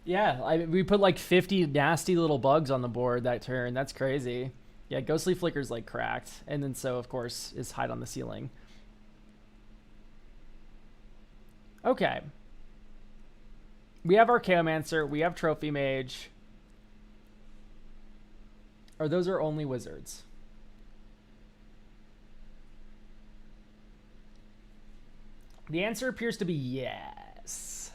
Yeah, we put like 50 nasty little bugs on the board that turn. That's crazy. Yeah, Ghostly Flicker's like cracked. And then so, of course, is Hide on the Ceiling. Okay. We have Archaeomancer. We have Trophy Mage. Or those are only wizards? The answer appears to be yes.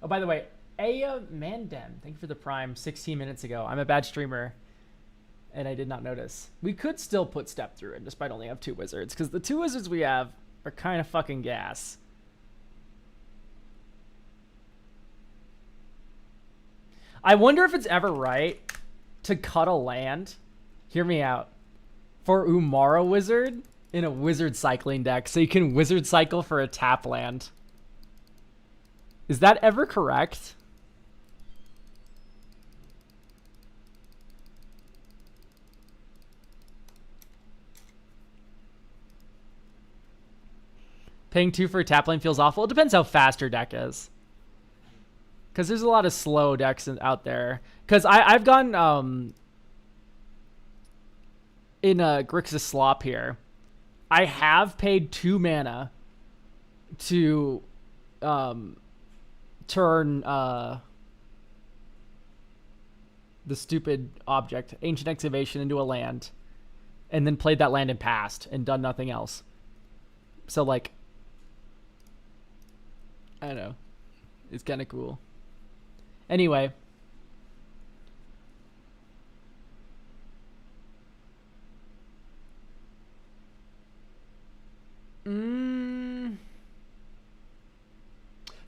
Oh, by the way, Aya Mandem, thank you for the prime 16 minutes ago. I'm a bad streamer, and I did not notice. We could still put Step Through in, despite only have 2 wizards, because the 2 wizards we have are kind of fucking gas. I wonder if it's ever right to cut a land, hear me out, for Umara Wizard in a wizard cycling deck, so you can wizard cycle for a tap land. Is that ever correct? Paying 2 for a tap lane feels awful. It depends how fast your deck is. Because there's a lot of slow decks out there. Because I've gone in Grixis Slop here. I have paid 2 mana to turn the stupid object, Ancient Excavation, into a land. And then played that land and passed and done nothing else. So, like, I don't know. It's kind of cool. Anyway.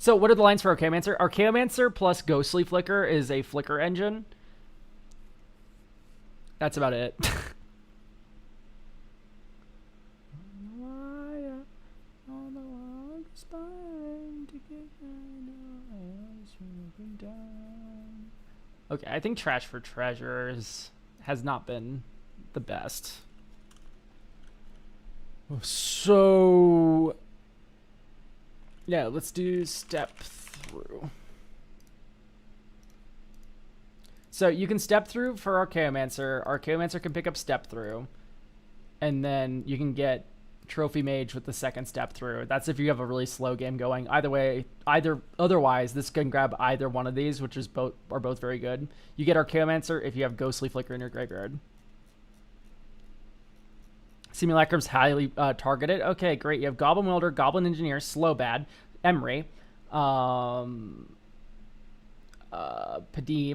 So what are the lines for Archaeomancer? Archaeomancer plus Ghostly Flicker is a flicker engine. That's about it. Okay, I think Trash for Treasures has not been the best. So, yeah, let's do step through. So you can step through for Archaeomancer. Archaeomancer can pick up step through. And then you can get Trophy Mage with the second step through. That's if you have a really slow game going. Either way, otherwise, this can grab either one of these, which is both very good. You get Archaeomancer if you have Ghostly Flicker in your graveyard. Simulacrum's highly targeted. Okay, great. You have Goblin Welder, Goblin Engineer, Slowbad, Emery, Padim,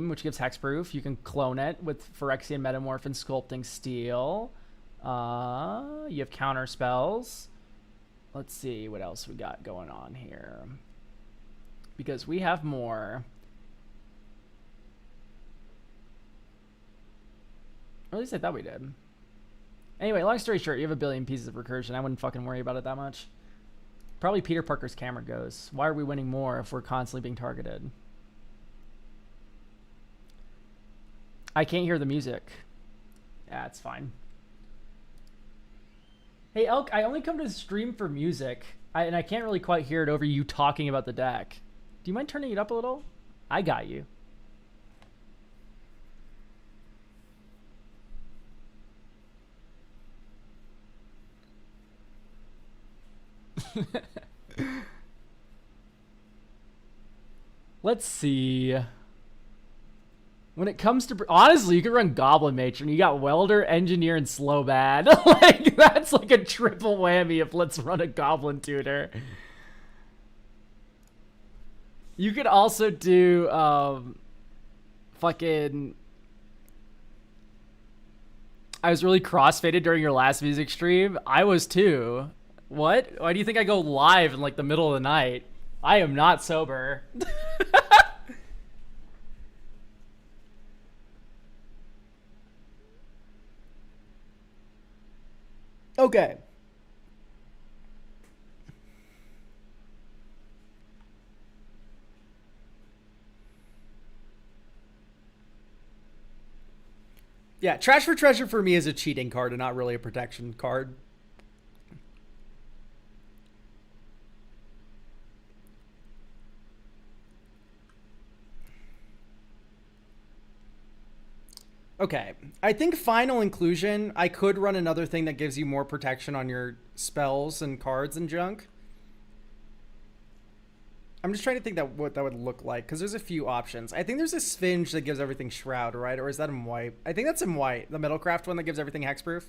which gives Hexproof. You can clone it with Phyrexian Metamorph and Sculpting Steel. You have counter spells. Let's see what else we got going on here, because we have more. Or at least I thought we did. Anyway, long story short, you have a billion pieces of recursion. I wouldn't fucking worry about it that much. Probably Peter Parker's camera goes. Why are we winning more if we're constantly being targeted? I can't hear the music. Yeah, it's fine. Hey, Elk, I only come to stream for music, and I can't really quite hear it over you talking about the deck. Do you mind turning it up a little? I got you. Let's see. When it comes to... Honestly, you can run Goblin Matron. You got Welder, Engineer, and Slowbad. Like, that's like a triple whammy if let's run a Goblin Tutor. You could also do... fucking... I was really crossfaded during your last music stream. I was too. What? Why do you think I go live in like the middle of the night? I am not sober. Okay. Yeah, Trash for Treasure for me is a cheating card and not really a protection card. Okay, I think Final Inclusion, I could run another thing that gives you more protection on your spells and cards and junk. I'm just trying to think that what that would look like, because there's a few options. I think there's a Sphinge that gives everything Shroud, right? Or is that in white? I think that's in white. The Metalcraft one that gives everything Hexproof.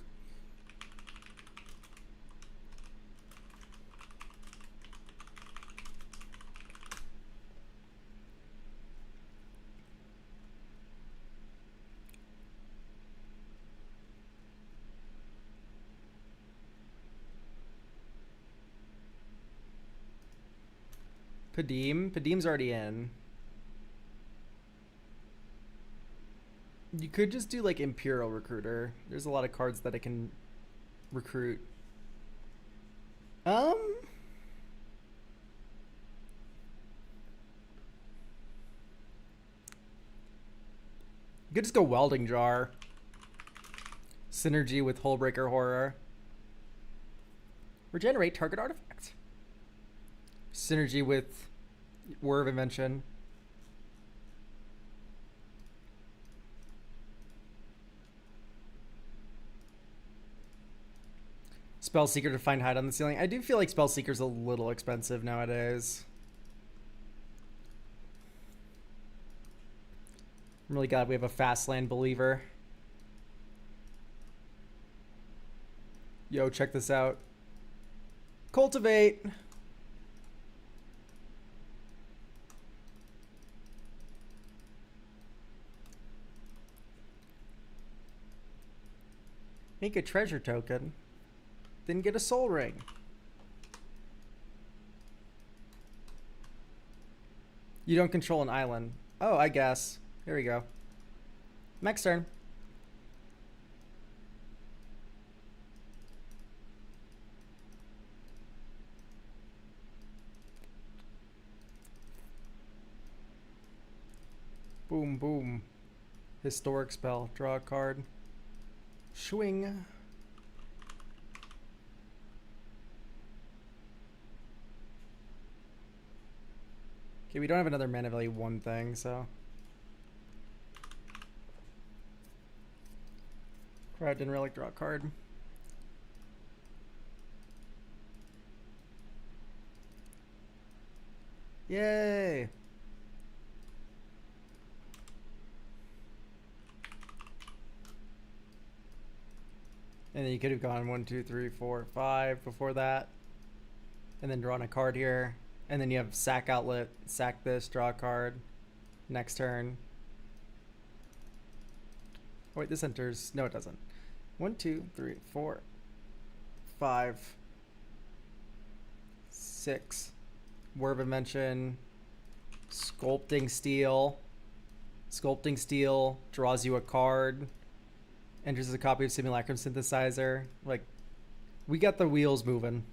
Padim's already in. You could just do like Imperial Recruiter. There's a lot of cards that I can recruit. You could just go Welding Jar. Synergy with Hullbreaker Horror. Regenerate target artifact. Synergy with Whir of Invention. Spellseeker to find hide on the ceiling. I do feel like Spellseeker's a little expensive nowadays. I'm really glad we have a fast land believer. Yo, check this out. Cultivate. Make a treasure token. Then get a soul ring. You don't control an island. Oh, I guess. Here we go. Next turn. Boom, boom. Historic spell. Draw a card. Swing. Okay, we don't have another mana value 1 thing, so. Crowd didn't really draw a card. Yay! And then you could have gone 1, 2, 3, 4, 5 before that. And then drawn a card here. And then you have sack outlet, sack this, draw a card. Next turn. Oh, wait, this enters. No, it doesn't. 1, 2, 3, 4, 5, 6. Word of Invention. Sculpting Steel. Sculpting Steel draws you a card. Enters a copy of Simulacrum Synthesizer. Like, we got the wheels moving.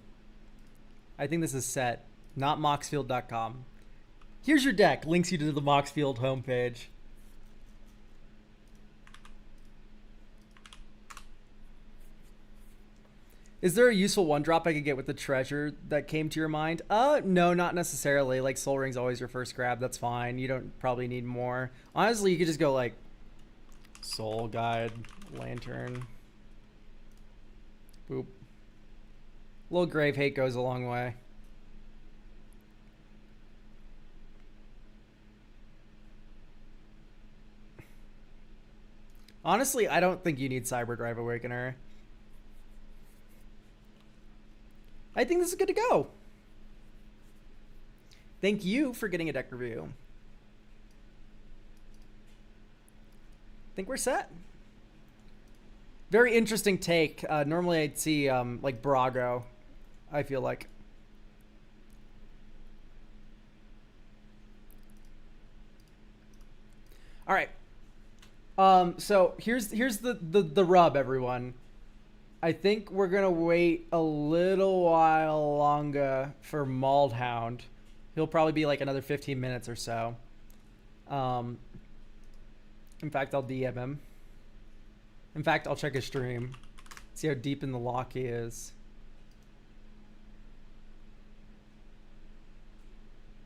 I think this is set. Not Moxfield.com. Here's your deck. Links you to the Moxfield homepage. Is there a useful 1-drop I could get with the treasure that came to your mind? No, not necessarily. Like, Soul Ring's always your first grab. That's fine. You don't probably need more. Honestly, you could just go, like, Soul Guide, Lantern. Boop. A little Grave Hate goes a long way. Honestly, I don't think you need Cyberdrive Awakener. I think this is good to go. Thank you for getting a deck review. I think we're set. Very interesting take. Normally I'd see like Brago, I feel like. All right. So here's the rub, everyone. I think we're gonna wait a little while longer for Maldhound. He'll probably be like another 15 minutes or so. In fact, I'll DM him. In fact, I'll check his stream. See how deep in the lock he is.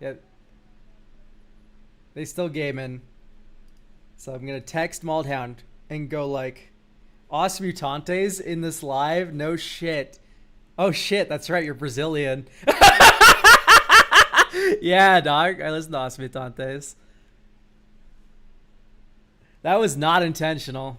Yeah. They still gaming. So I'm gonna text Maldhound and go like, Os Mutantes in this live? No shit. Oh shit, that's right, you're Brazilian. Yeah, dog. I listen to Os Mutantes. That was not intentional.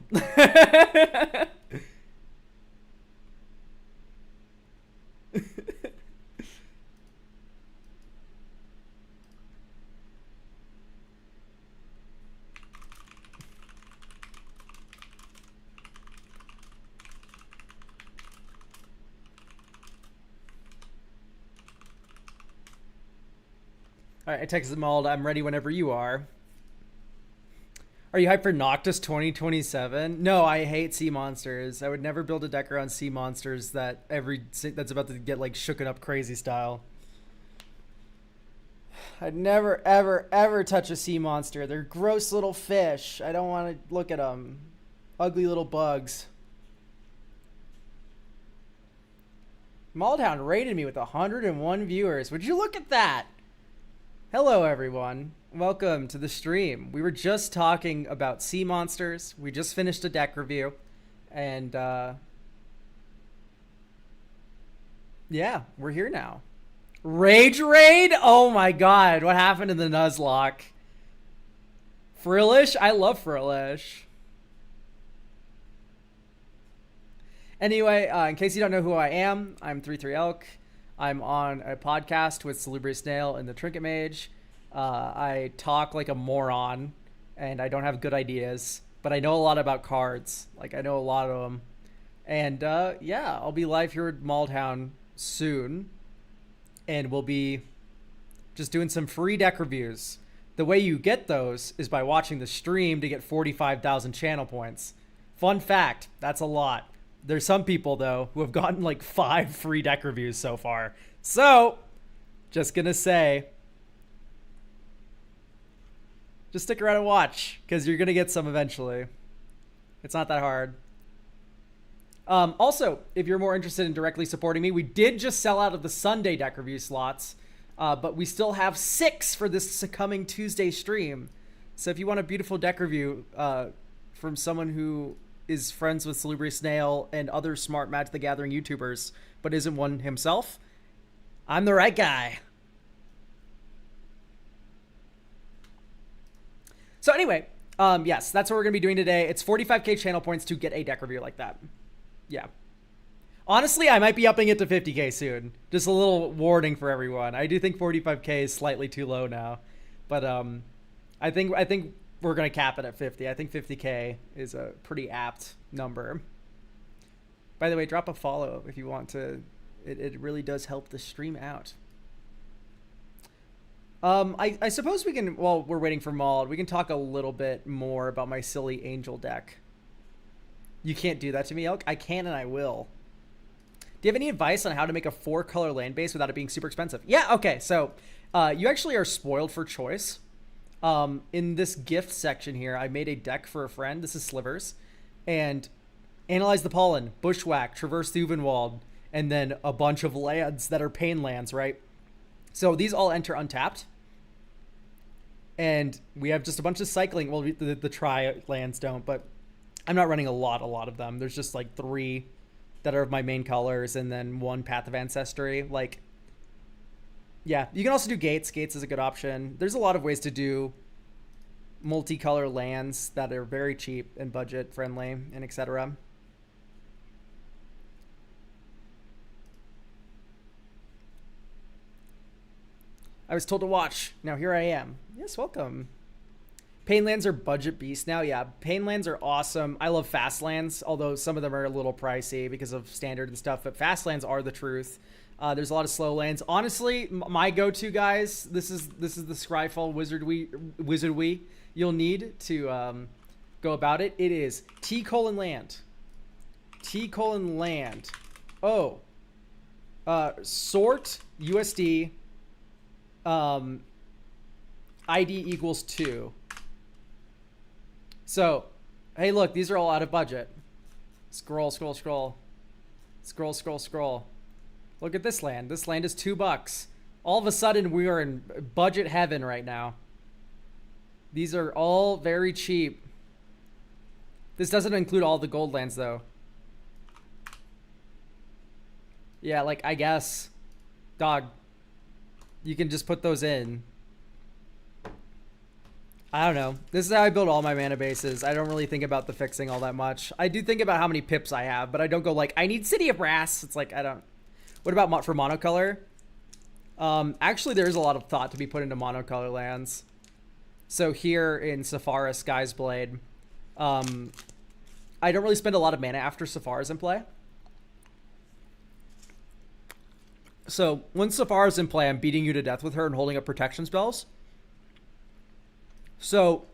Alright, I texted Mald. I'm ready whenever you are. Are you hyped for Noctis 2027? No, I hate sea monsters. I would never build a deck around sea monsters that's about to get like shooken up crazy style. I'd never, ever, ever touch a sea monster. They're gross little fish. I don't want to look at them. Ugly little bugs. Maldhound rated me with 101 viewers. Would you look at that? Hello, everyone. Welcome to the stream. We were just talking about sea monsters. We just finished a deck review. And, yeah, we're here now. Rage Raid? Oh my god, what happened to the Nuzlocke? Frillish? I love Frillish. Anyway, in case you don't know who I am, I'm 33elk. I'm on a podcast with Salubrious Snail and the Trinket Mage. I talk like a moron, and I don't have good ideas, but I know a lot about cards. Like, I know a lot of them. And, yeah, I'll be live here at Maldhound soon, and we'll be just doing some free deck reviews. The way you get those is by watching the stream to get 45,000 channel points. Fun fact, that's a lot. There's some people, though, who have gotten like 5 free deck reviews so far. So, just gonna say, just stick around and watch, because you're gonna get some eventually. It's not that hard. Also, if you're more interested in directly supporting me, we did just sell out of the Sunday deck review slots, but we still have 6 for this coming Tuesday stream. So if you want a beautiful deck review from someone who is friends with Salubrious Snail and other smart Magic the Gathering YouTubers, but isn't one himself, I'm the right guy. So anyway, yes, that's what we're going to be doing today. It's 45k channel points to get a deck review like that. Yeah. Honestly, I might be upping it to 50k soon. Just a little warning for everyone. I do think 45k is slightly too low now. But I think we're going to cap it at 50. I think 50k is a pretty apt number. By the way, drop a follow if you want to. It really does help the stream out. I suppose we can, while we're waiting for Maud, we can talk a little bit more about my silly angel deck. You can't do that to me, Elk? I can and I will. Do you have any advice on how to make a 4-color land base without it being super expensive? Yeah, okay, so you actually are spoiled for choice. In this gift section here, I made a deck for a friend. This is Slivers. And Analyze the Pollen, Bushwhack, Traverse the Uvenwald, and then a bunch of lands that are pain lands, right? So these all enter untapped. And we have just a bunch of cycling. Well, the tri lands don't, but I'm not running a lot of them. There's just like 3 that are of my main colors and then 1 Path of Ancestry. Like, yeah, you can also do Gates. Gates is a good option. There's a lot of ways to do multicolor lands that are very cheap and budget friendly and etc. I was told to watch. Now here I am. Yes, welcome. Painlands are budget beasts now. Yeah, Painlands are awesome. I love Fastlands, although some of them are a little pricey because of standard and stuff. But Fastlands are the truth. There's a lot of slow lands. Honestly, my go-to guys. This is the Scryfall Wizardry you'll need to go about it. It is T:land. T:land. Oh. Sort USD. ID equals 2. So, hey, look, these are all out of budget. Scroll. Look at this land. This land is $2. All of a sudden, we are in budget heaven right now. These are all very cheap. This doesn't include all the gold lands, though. Yeah, like, I guess. Dog. You can just put those in. I don't know. This is how I build all my mana bases. I don't really think about the fixing all that much. I do think about how many pips I have, but I don't go like, I need City of Brass. It's like, I don't. What about for monocolor? Actually, there is a lot of thought to be put into monocolor lands. So here in Safaris Sky's Blade, I don't really spend a lot of mana after Safaris in play. So when Safaris in play, I'm beating you to death with her and holding up protection spells. So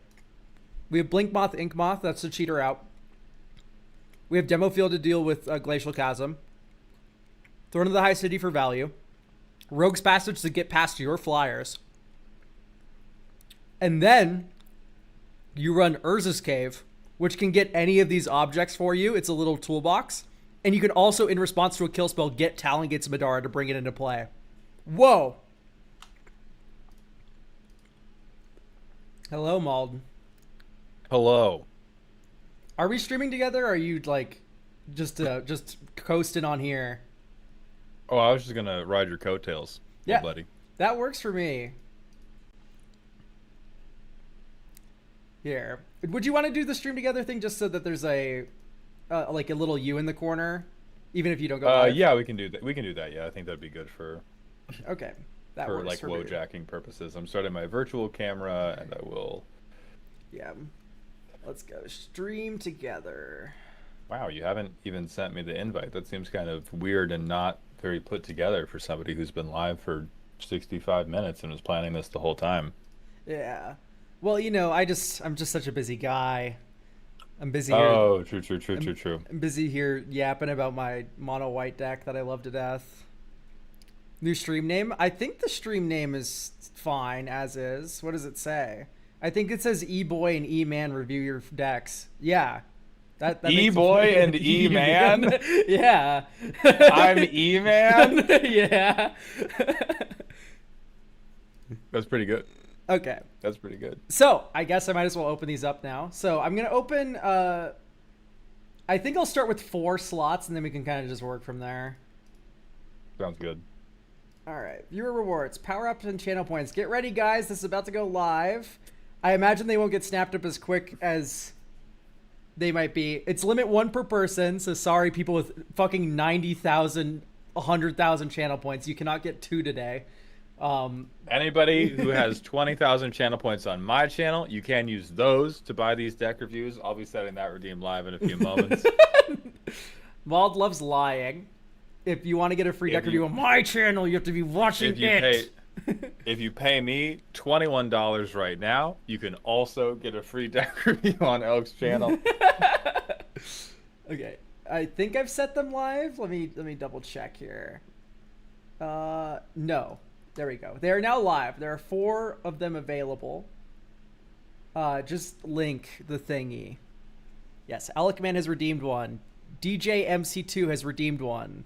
we have Blink Moth, Ink Moth. That's the cheater out. We have Demo Field to deal with Glacial Chasm. Throne of the High City for value. Rogue's Passage to get past your flyers. And then you run Urza's Cave, which can get any of these objects for you. It's a little toolbox. And you can also, in response to a kill spell, get Talongate's Madara to bring it into play. Whoa. Hello, Malden. Hello. Are we streaming together, or are you, like, just coasting on here? Oh, I was just gonna ride your coattails, Yeah, buddy. that works for me. Here. Would you want to do the stream together thing just so that there's a like a little U in the corner, even if you don't go live? Yeah, we can do that. We can do that. Yeah, I think that'd be good for Okay. That for works like for me. wojacking purposes. I'm starting my virtual camera, and I will. Yeah. Let's go stream together. Wow, you haven't even sent me the invite. That seems kind of weird and not very put together for somebody who's been live for 65 minutes and was planning this the whole time. Yeah. Well, I'm just such a busy guy. I'm busy here. Oh, true. I'm busy here yapping about my mono white deck that I love to death. New stream name? I think the stream name is fine as is. What does it say? I think it says E-Boy and E-Man review your decks. Yeah. That makes E-Boy and E-Man? Yeah. I'm E-Man? Yeah. That's pretty good. Okay. That's pretty good. So, I guess I might as well open these up now. So, I'm going to open... I think I'll start with 4 slots, and then we can kind of just work from there. Sounds good. All right. Viewer rewards, power ups, and channel points. Get ready, guys. This is about to go live. I imagine they won't get snapped up as quick as they might be. It's limit 1 per person, so sorry, people with fucking 90,000, 100,000 channel points. You cannot get 2 today. Anybody who has 20,000 channel points on my channel, you can use those to buy these deck reviews. I'll be setting that redeem live in a few moments. Mauled loves lying. If you want to get a free deck review on my channel, you have to be watching If you pay me $21 right now, you can also get a free deck review on Elk's channel. Okay, I think I've set them live. Let me double check here. No, there we go. They are now live. There are 4 of them available. Just link the thingy. Yes, Alecman has redeemed 1. DJ MC2 has redeemed 1.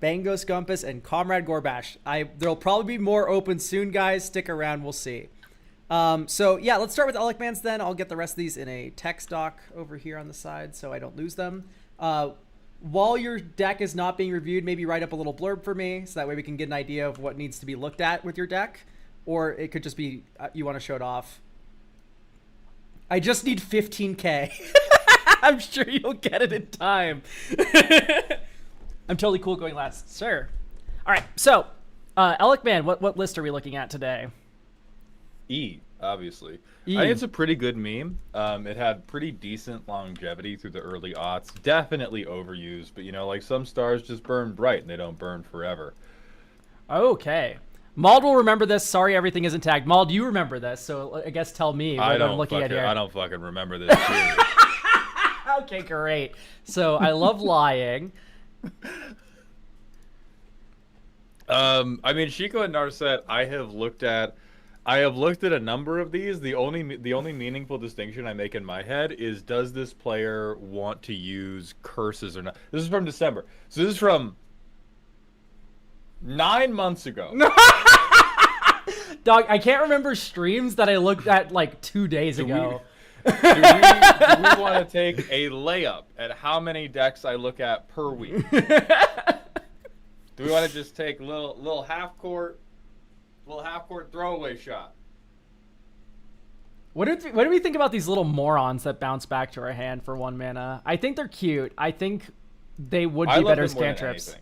Bangos Gumpus and Comrade Gorbash. There'll probably be more open soon, guys. Stick around. We'll see. So, yeah, let's start with Alecmans then. I'll get the rest of these in a text doc over here on the side so I don't lose them. While your deck is not being reviewed, maybe write up a little blurb for me so that way we can get an idea of what needs to be looked at with your deck. Or it could just be you want to show it off. I just need 15K. I'm sure you'll get it in time. I'm totally cool going last. Sure. All right. So, Alecman, what list are we looking at today? E, obviously. E. I think it's a pretty good meme. It had pretty decent longevity through the early aughts. Definitely overused, but like some stars just burn bright and they don't burn forever. Okay. Mauled will remember this. Sorry, everything isn't tagged. Mauled, you remember this, so I guess tell me what I'm looking at here. I don't fucking remember this. Okay, great. So I love lying. I mean, Shiko and Narset, I have looked at a number of these. The only meaningful distinction I make in my head is, does this player want to use curses or not? This is from December. So this is from 9 months ago. Dog, I can't remember streams that I looked at like 2 days ago. Do we want to take a layup at how many decks I look at per week? Do we want to just take little half court throwaway shot? What do we think about these little morons that bounce back to our hand for 1 mana? I think they're cute. I think they would be better as cantrips.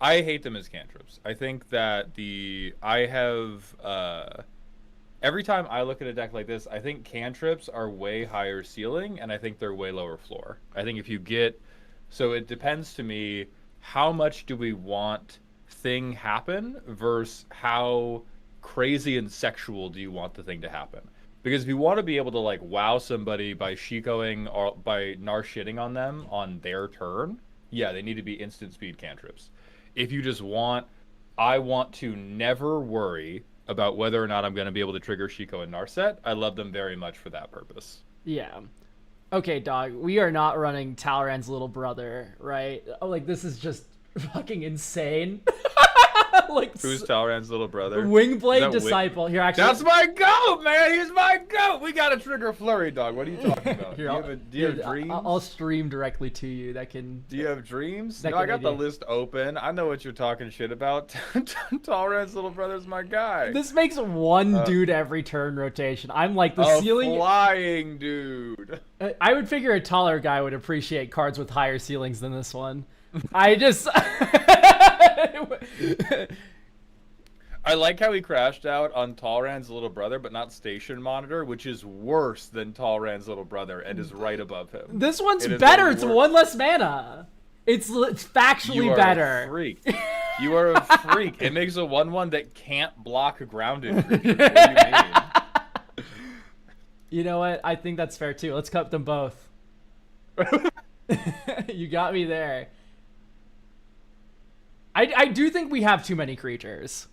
I hate them as cantrips. I think that every time I look at a deck like this, I think cantrips are way higher ceiling, and I think they're way lower floor. I think so it depends to me, how much do we want thing happen versus how crazy and sexual do you want the thing to happen? Because if you want to be able to wow somebody by Shikoing or by Nar shitting on them on their turn, yeah, they need to be instant speed cantrips. If you just I want to never worry about whether or not I'm going to be able to trigger Shiko and Narset, I love them very much for that purpose. Yeah. Okay, dog. We are not running Talrand's little brother, right? Oh, this is just fucking insane. Who's Talrand's little brother? Wingblade Disciple. Here, actually. That's my goat, man. He's my goat. We got to trigger Flurry, dog. What are you talking about? Here, do you have dreams? I'll stream directly to you. Do you have dreams? No, I got the list open. I know what you're talking shit about. Talrand's little brother's my guy. This makes 1 dude every turn rotation. I'm like the ceiling. Flying dude. I would figure a taller guy would appreciate cards with higher ceilings than this one. I just. I like how he crashed out on Talrand's little brother, but not Station Monitor, which is worse than Talrand's little brother and is right above him. This one's better. It's 1 less mana. It's You factually are a better. freak. You are a freak. It makes a 1/1 that can't block a grounded creature. What do you mean? You know what? I think that's fair too. Let's cut them both. You got me there. I do think we have too many creatures.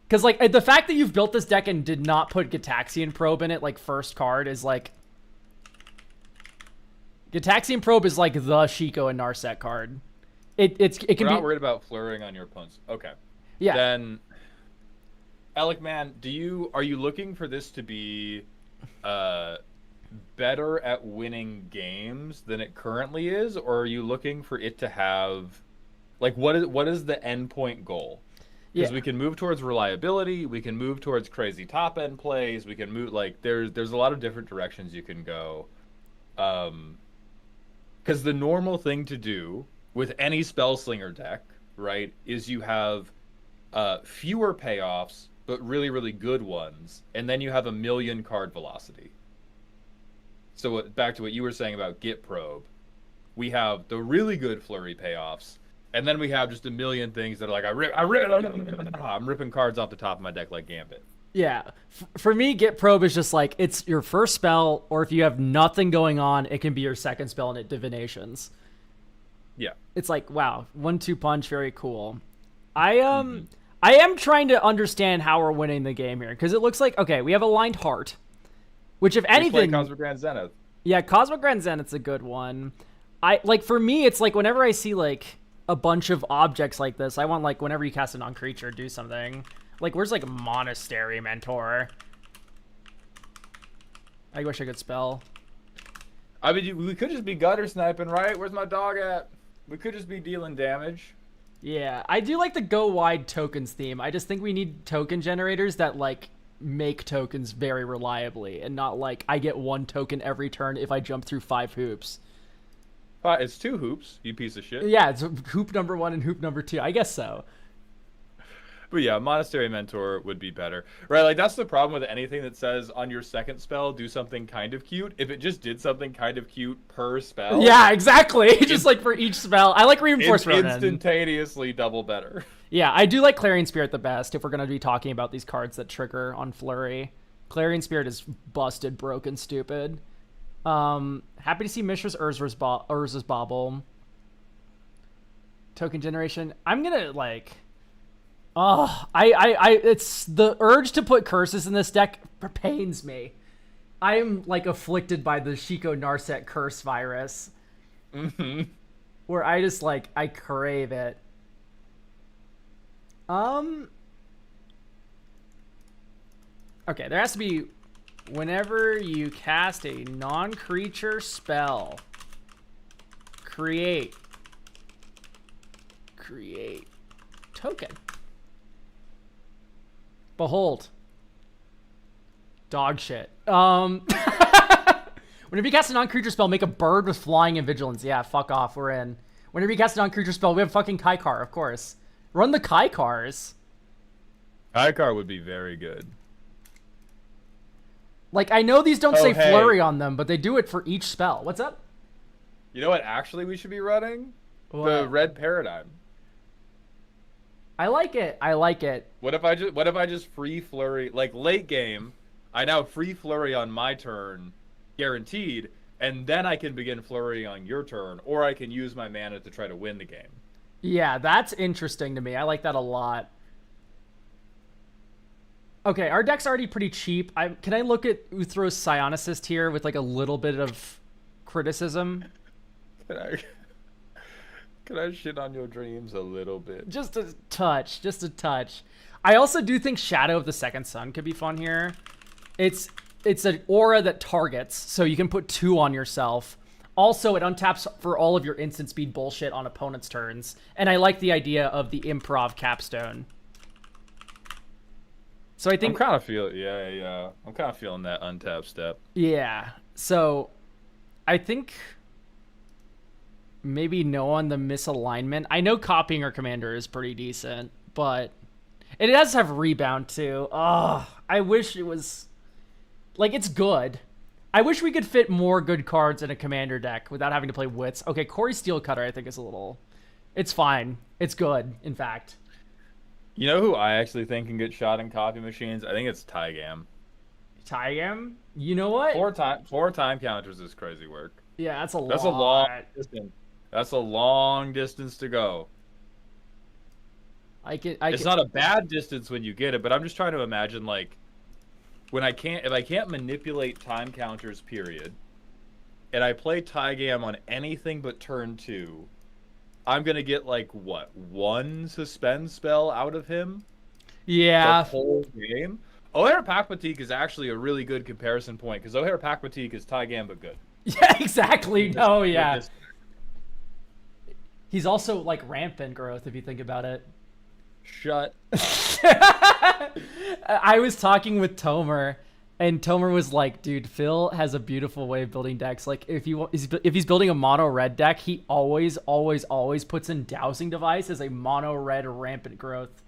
Because, like, the fact that you've built this deck and did not put Gitaxian Probe in it, like, first card is, like... Gitaxian Probe is, like, the Shiko and Narset card. It can We're be... not worried about flurrying on your opponents. Okay. Yeah. Then, Alec, man, are you looking for this to be better at winning games than it currently is, or are you looking for it to have, like, what is the endpoint goal? Because we can move towards reliability, we can move towards crazy top end plays, we can move, like, there's a lot of different directions you can go. Because the normal thing to do with any Spellslinger deck, right, is you have fewer payoffs, but really, really good ones, and then you have a million card velocity. So back to what you were saying about Git Probe, we have the really good flurry payoffs, and then we have just a million things that are like, I'm ripping cards off the top of my deck like Gambit. Yeah. For me, Git Probe is just like, it's your first spell, or if you have nothing going on, it can be your second spell and it divinations. Yeah. It's like, wow, 1-2 punch, very cool. I am trying to understand how we're winning the game here, because it looks like, okay, we have Aligned Heart, which if anything... Cosmic Grand Zenith. Yeah, Cosmic Grand Zenith's a good one. For me, it's like whenever I see, like, a bunch of objects like this, I want, like, whenever you cast a non-creature, do something. Like, where's, like, Monastery Mentor? I wish I could spell. I mean, we could just be gutter sniping, right? Where's my dog at? We could just be dealing damage. Yeah, I do like the go wide tokens theme. I just think we need token generators that, like, make tokens very reliably, and not like I get 1 token every turn if I jump through 5 hoops. It's 2 hoops, you piece of shit. Yeah, it's hoop number 1 and hoop number 2. I guess so. But yeah, Monastery Mentor would be better. Right, like, that's the problem with anything that says on your second spell, do something kind of cute. If it just did something kind of cute per spell... Yeah, exactly. Just, like, for each spell. I like Reinforced it's Ronin. instantaneously double better. Yeah, I do like Clarion Spirit the best if we're going to be talking about these cards that trigger on Flurry. Clarion Spirit is busted, broken, stupid. Happy to see Mishra's Urza's Bauble. Token generation. I'm going to, like... Oh, it's the urge to put curses in this deck pains me. I'm, like, afflicted by the Shiko Narset curse virus. Mm-hmm. Where I just, like, I crave it. Okay, there has to be whenever you cast a non-creature spell, create token. Behold. Dog shit. Whenever you cast a non-creature spell, make a bird with flying and vigilance. Yeah, fuck off, we're in. Whenever you cast a non-creature spell, we have fucking Kaikar, of course. Run the Kaikars. Kaikar would be very good. Like, I know these don't say hey. flurry on them, but they do it for each spell. What's up? You know what actually we should be running? What? The Red Paradigm. I like it. I like it. What if I just free flurry, like late game, I now free flurry on my turn, guaranteed, and then I can begin flurry on your turn, or I can use my mana to try to win the game. Yeah, that's interesting to me. I like that a lot. Okay, our deck's already pretty cheap. Can I look at Uthro's Psionicist here with like a little bit of criticism? Can I shit on your dreams a little bit? Just a touch. Just a touch. I also do think Shadow of the Second Sun could be fun here. It's an aura that targets, so you can put 2 on yourself. Also, it untaps for all of your instant speed bullshit on opponent's turns. And I like the idea of the improv capstone. So I think... I'm kind of feeling... Yeah. I'm kind of feeling that untap step. Yeah. So, I think... maybe no on the misalignment. I know copying our commander is pretty decent, but... it does have rebound, too. Oh, I wish it was... like, it's good. I wish we could fit more good cards in a commander deck without having to play Wits. Okay, Corey Steelcutter, I think, is a little It's fine. It's good, in fact. You know who I actually think can get shot in copy machines? I think it's Tygam. Tygam? You know what? Four time counters is crazy work. Yeah, that's a lot. That's a long distance. That's a long distance to go. It's not a bad distance when you get it, but I'm just trying to imagine like when if I can't manipulate time counters, period, and I play Tygam on anything but turn 2, I'm gonna get like what, 1 suspend spell out of him? Yeah. The whole game. O'Hare Pakmatik is actually a really good comparison point because O'Hare Pakmatik is Tygam but good. Yeah, exactly. No, yeah. He's also like rampant growth if you think about it. Shut. I was talking with Tomer, and Tomer was like, "Dude, Phil has a beautiful way of building decks. Like, if he's building a mono red deck, he always puts in Dowsing Device as a mono red rampant growth.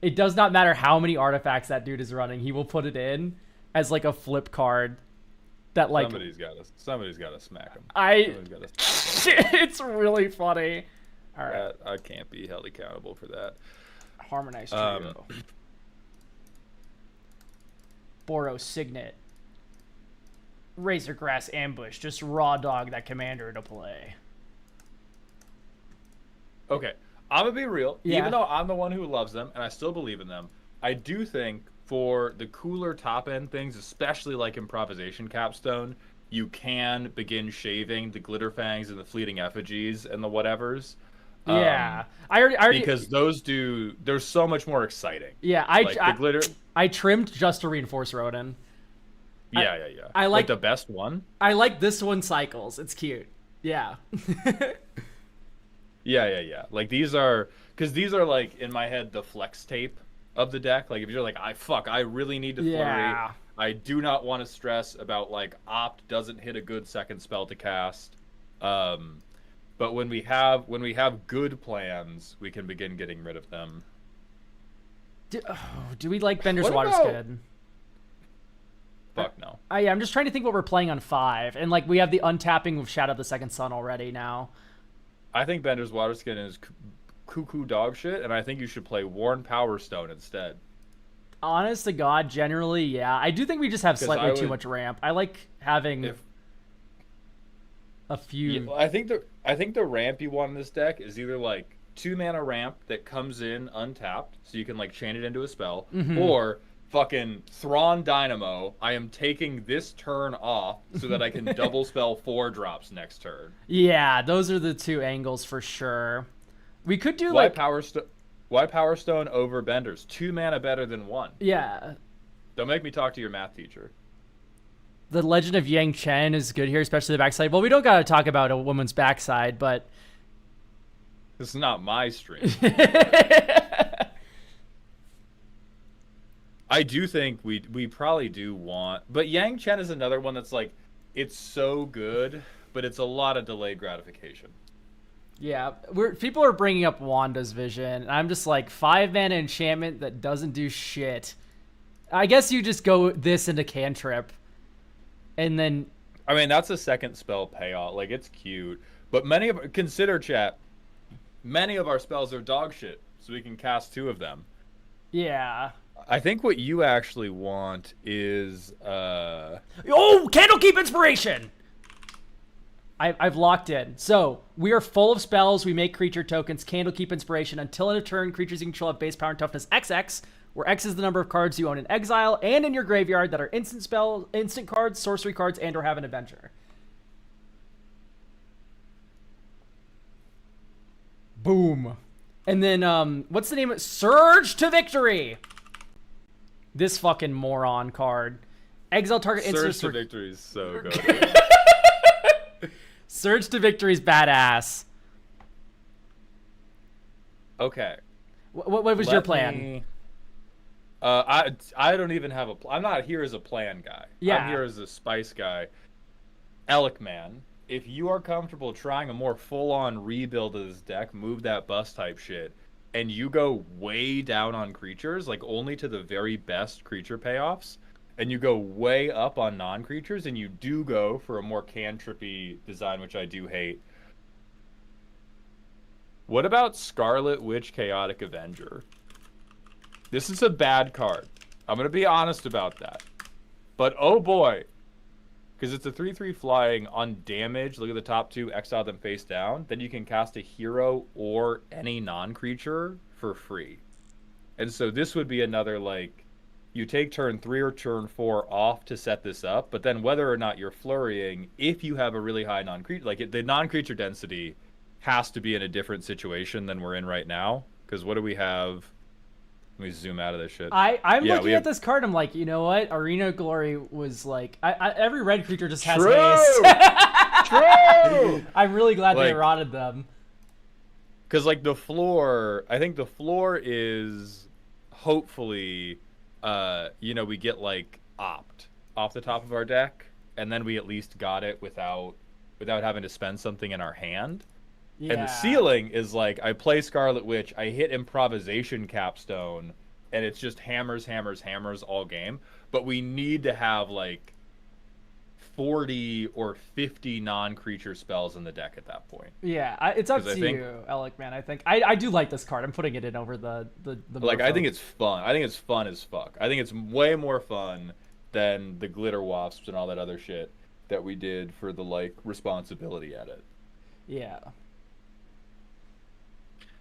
It does not matter how many artifacts that dude is running; he will put it in as like a flip card. That like somebody's got to smack him. It's really funny. All right, I can't be held accountable for that. Harmonized Trio. Boros Signet. Razorgrass Ambush. Just raw dog that commander to play. Okay, I'm gonna be real. Yeah. Even though I'm the one who loves them and I still believe in them, I do think for the cooler top end things, especially like Improvisation Capstone, you can begin shaving the Glitterfangs and the Fleeting Effigies and the whatevers. Yeah, I already because they're so much more exciting. Yeah, the glitter. I trimmed just to reinforce Rodin. Yeah. I like the best one. I like this one cycles. It's cute. Yeah. Yeah. Like these are like in my head the flex tape of the deck. Like if you're like, I really need to flurry. Yeah. I do not want to stress about like Opt doesn't hit a good second spell to cast. But when we have good plans, we can begin getting rid of them. Do we like Bender's Water Skid? Fuck no. I'm just trying to think what we're playing on 5, and like we have the untapping of Shadow of the Second Sun already now. I think Bender's Waterskin is cuckoo dog shit, and I think you should play Worn Power Stone instead. Honest to God, generally, yeah. I do think we just have slightly too much ramp. I like having a few. Yeah, I think the ramp you want in this deck is either like 2 mana ramp that comes in untapped, so you can like chain it into a spell, or fucking Thrawn Dynamo. I am taking this turn off so that I can double spell 4 drops next turn. Yeah, those are the 2 angles for sure. We could do why Power Stone over Benders? 2 mana better than 1. Yeah. Don't make me talk to your math teacher. The Legend of Yang Chen is good here, especially the backside. Well, we don't got to talk about a woman's backside, but this is not my stream. I do think we probably do want, but Yang Chen is another one that's like, it's so good, but it's a lot of delayed gratification. Yeah, people are bringing up Wanda's Vision, and I'm just like, 5 mana enchantment that doesn't do shit. I guess you just go this into cantrip, and then. I mean, that's a second spell payoff. Like, it's cute, but consider chat. Many of our spells are dog shit, so we can cast 2 of them. Yeah. I think what you actually want is Candlekeep Inspiration. I've locked in. So we are full of spells. We make creature tokens. Candlekeep Inspiration. Until end of turn, creatures you control have base power and toughness XX, where X is the number of cards you own in exile and in your graveyard that are instant cards, sorcery cards, and/or have an adventure. Boom. And then what's the name of Surge to Victory? This fucking moron card. Exile target instant. Surge to Victory is so good. Surge to Victory is badass. Okay. What was your plan? I don't even have I'm not here as a plan guy. Yeah. I'm here as a spice guy. Elikman, if you are comfortable trying a more full-on rebuild of this deck, move that bust type shit, and you go way down on creatures, like only to the very best creature payoffs, and you go way up on non-creatures, and you do go for a more cantrippy design, which I do hate, What about Scarlet Witch Chaotic Avenger? This is a bad card. I'm going to be honest about that. But oh boy. Because it's a 3/3 flying on damage. Look at the top two, exile them face down. Then you can cast a hero or any non-creature for free. And so this would be another, like, you take turn 3 or turn 4 off to set this up. But then whether or not you're flurrying, if you have a really high non-creature, like the non-creature density has to be in a different situation than we're in right now. Because what do we have? Let me zoom out of this shit. I'm Yeah, looking we at have- this card. I'm like, you know what? Arena Glory was like, every red creature just has True! haste. True! I'm really glad they Like- eroded them. Because, like, the floor, I think the floor is hopefully, we get, like, opt off the top of our deck, and then we at least got it without having to spend something in our hand. Yeah. And the ceiling is, like, I play Scarlet Witch, I hit Improvisation Capstone, and it's just hammers, hammers, hammers all game. But we need to have, like, 40 or 50 non-creature spells in the deck at that point. Yeah, it's up 'Cause I to think- you, Alec, man. I think I do like this card. I'm putting it in over the Like, I think Merfolk. it's fun. I think it's fun as fuck. I think it's way more fun than the glitter wasps and all that other shit that we did for the, like, responsibility edit. Yeah.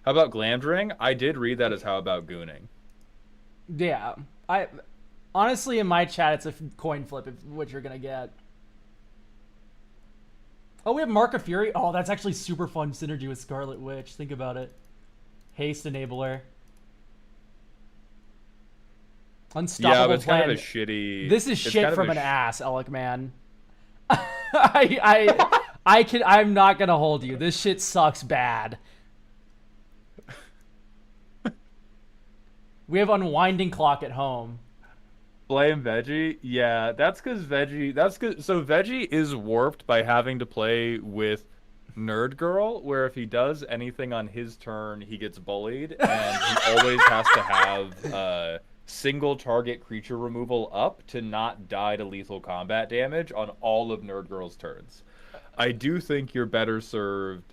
How about Glamdring? I did read that as how about gooning. Yeah. I honestly, in my chat, it's a coin flip of what you're gonna get. Oh, we have Mark of Fury. Oh, that's actually super fun synergy with Scarlet Witch. Think about it. Haste enabler. Unstoppable Yeah, but it's plan. kind of a shitty. This is it's shit kind of from a an ass, Alec, man. I'm not gonna hold you. This shit sucks bad. We have Unwinding Clock at home. Blame Veggie? Yeah, that's because Veggie. So Veggie is warped by having to play with Nerd Girl, where if he does anything on his turn, he gets bullied, and he always has to have single target creature removal up to not die to lethal combat damage on all of Nerd Girl's turns. I do think you're better served.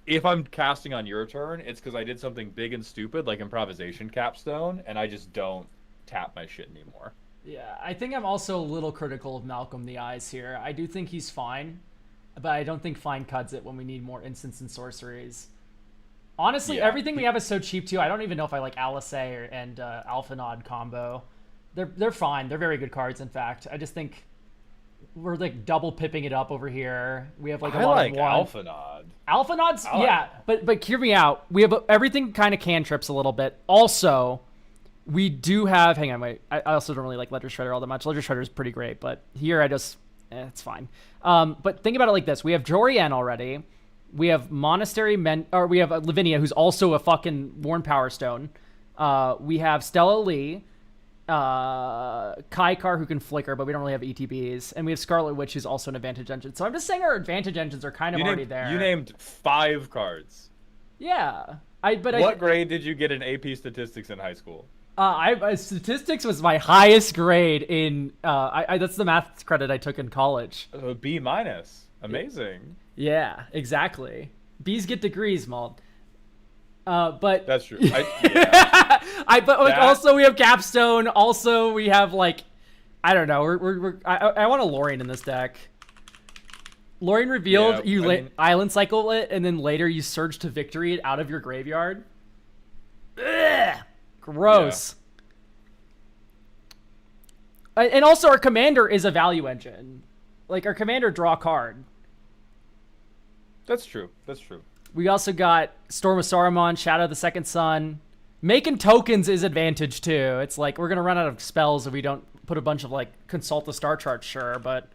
If I'm casting on your turn, it's because I did something big and stupid like Improvisation Capstone, and I just don't tap my shit anymore. Yeah, I think I'm also a little critical of Malcolm the Eyes here. I do think he's fine, but I don't think fine cuts it when we need more instants and sorceries. Honestly, Yeah. everything we have is so cheap too. I don't even know if I like Alisei and Alphanod combo. They're fine. They're very good cards, in fact. I just think we're like double pipping it up over here. We have like a I lot like of one. Alphanod. Alphanod's I like yeah, but hear me out. We have everything kind of cantrips a little bit. Also, we do have. Hang on, wait. I also don't really like Ledger Shredder all that much. Ledger Shredder is pretty great, but here I just it's fine. But think about it like this: we have Jorian already. We have Monastery or we have Lavinia, who's also a fucking Worn Power Stone. We have Stella Lee, Kaikar, who can flicker, but we don't really have ETBs, and we have Scarlet Witch, who's also an advantage engine. So I'm just saying our advantage engines are kind of already there. You named 5 cards. Yeah, What grade did you get in AP Statistics in high school? Statistics was my highest grade in. That's the math credit I took in college. B-. Amazing. Yeah, exactly. B's get degrees, Malt. But That's true. Yeah. but like That- also we have Capstone. Also we have like, I don't know. I want a Lorien in this deck. Lorien revealed Yeah, island cycle it, and then later you surge to victory it out of your graveyard. Ugh, gross. And also our commander is a value engine. Like our commander draw a card. That's true. That's true. We also got Storm of Saruman, Shadow of the Second Sun. Making tokens is advantage too. It's like we're gonna run out of spells if we don't put a bunch of like consult the star chart, sure, but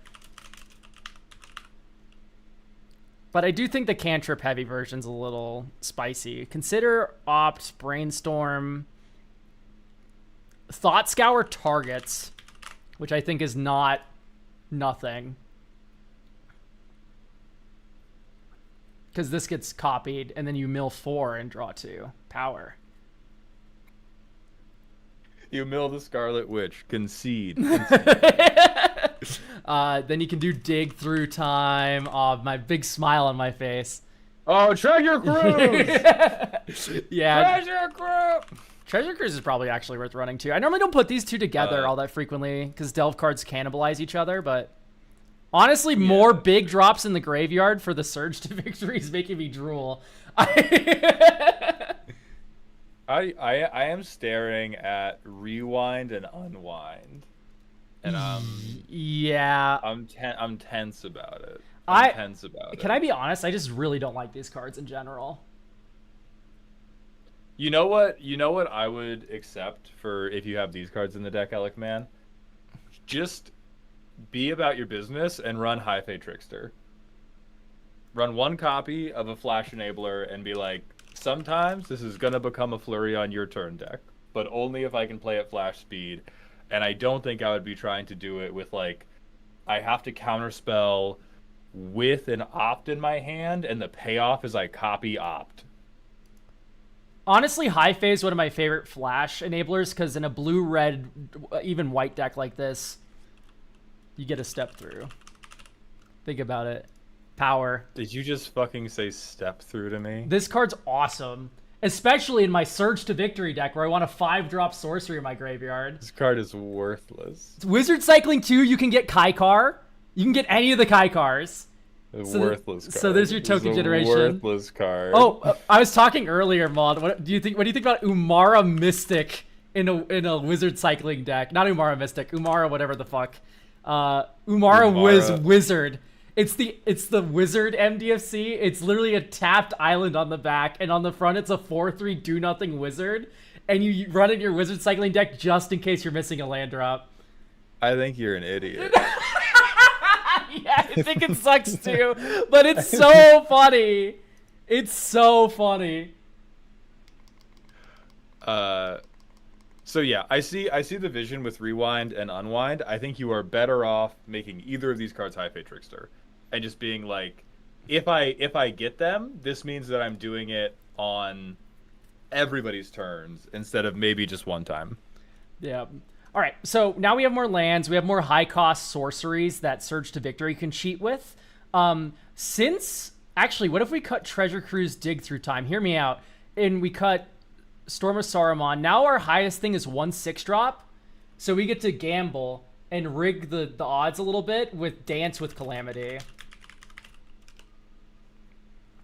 I do think the cantrip heavy version's a little spicy. Consider opt, brainstorm, thought scour targets, which I think is not nothing. Because this gets copied, and then you mill 4 and draw 2. Power. You mill the Scarlet Witch. Concede. Then you can do dig through time. Oh, my big smile on my face. Oh, Treasure Cruise! Yeah, Treasure Cruise! Treasure Cruise is probably actually worth running too. I normally don't put these two together all that frequently because delve cards cannibalize each other, but honestly, more big drops in the graveyard for the Surge to Victory is making me drool. I am staring at Rewind and Unwind, and Yeah. I'm tense about it. I- tense about it. Can I be honest? I just really don't like these cards in general. You know what? You know what I would accept for if you have these cards in the deck, Alec Man? Just be about your business and run High Fate Trickster. Run one copy of a Flash Enabler and be like, sometimes this is gonna become a Flurry on your turn deck, but only if I can play at Flash speed. And I don't think I would be trying to do it with like, I have to counterspell with an opt in my hand, and the payoff is I copy opt. Honestly, High Phase is one of my favorite Flash enablers because in a blue-red, even white deck like this, you get a step through. Think about it. Power. Did you just fucking say step through to me? This card's awesome. Especially in my Surge to Victory deck where I want a 5-drop sorcery in my graveyard. This card is worthless. Wizard Cycling 2, you can get Kaikar. You can get any of the Kaikars. Worthless card. So there's your token This is a generation. Worthless card. Oh, I was talking earlier, Maud. What do you think about Umara Mystic in a Wizard Cycling deck? Not Umara Mystic, Umara whatever the fuck. Umara Wizard. It's the Wizard MDFC. It's literally a tapped island on the back, and on the front it's a 4/3 do nothing wizard, and you run in your Wizard Cycling deck just in case you're missing a land drop. I think you're an idiot. Yeah, I think it sucks too, but it's so funny. It's so funny. So yeah, I see the vision with Rewind and Unwind. I think you are better off making either of these cards High Fate Trickster, and just being like, if I get them, this means that I'm doing it on everybody's turns instead of maybe just one time. Yeah. All right, so now we have more lands. We have more high-cost sorceries that Surge to Victory can cheat with. Actually, what if we cut Treasure Cruise Dig Through Time? Hear me out. And we cut Storm of Saruman. Now our highest thing is 1 6-drop. So we get to gamble and rig the odds a little bit with Dance with Calamity.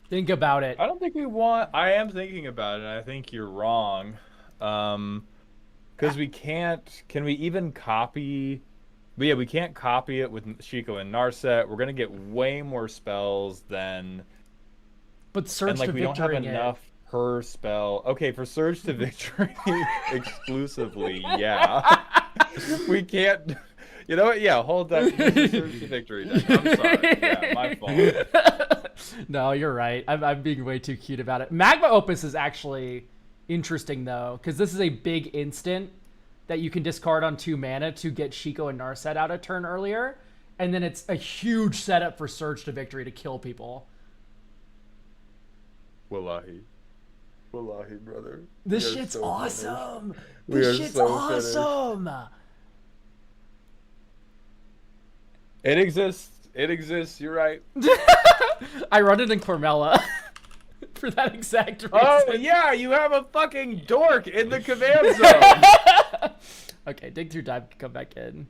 Think about it. I don't think we want... I am thinking about it, and I think you're wrong. Because we can't... Can we even copy... But yeah, we can't copy it with Shiko and Narset. We're going to get way more spells than... But Surge to we don't have Victory enough per spell. Okay, for Surge to Victory exclusively, yeah. We can't... You know what? Yeah, hold that. Surge to Victory deck. I'm sorry. Yeah, my fault. No, you're right. I'm being way too cute about it. Magma Opus is actually interesting, though, because this is a big instant that you can discard on 2 mana to get Shiko and Narset out a turn earlier. And then it's a huge setup for Surge to Victory to kill people. Wallahi. Wallahi, brother. This shit's so awesome. We This are shit's so awesome. It exists. It exists. You're right. I run it in Cormella for that exact reason. Oh, yeah. You have a fucking dork in the command zone. Okay, Dig Through Time can come back in.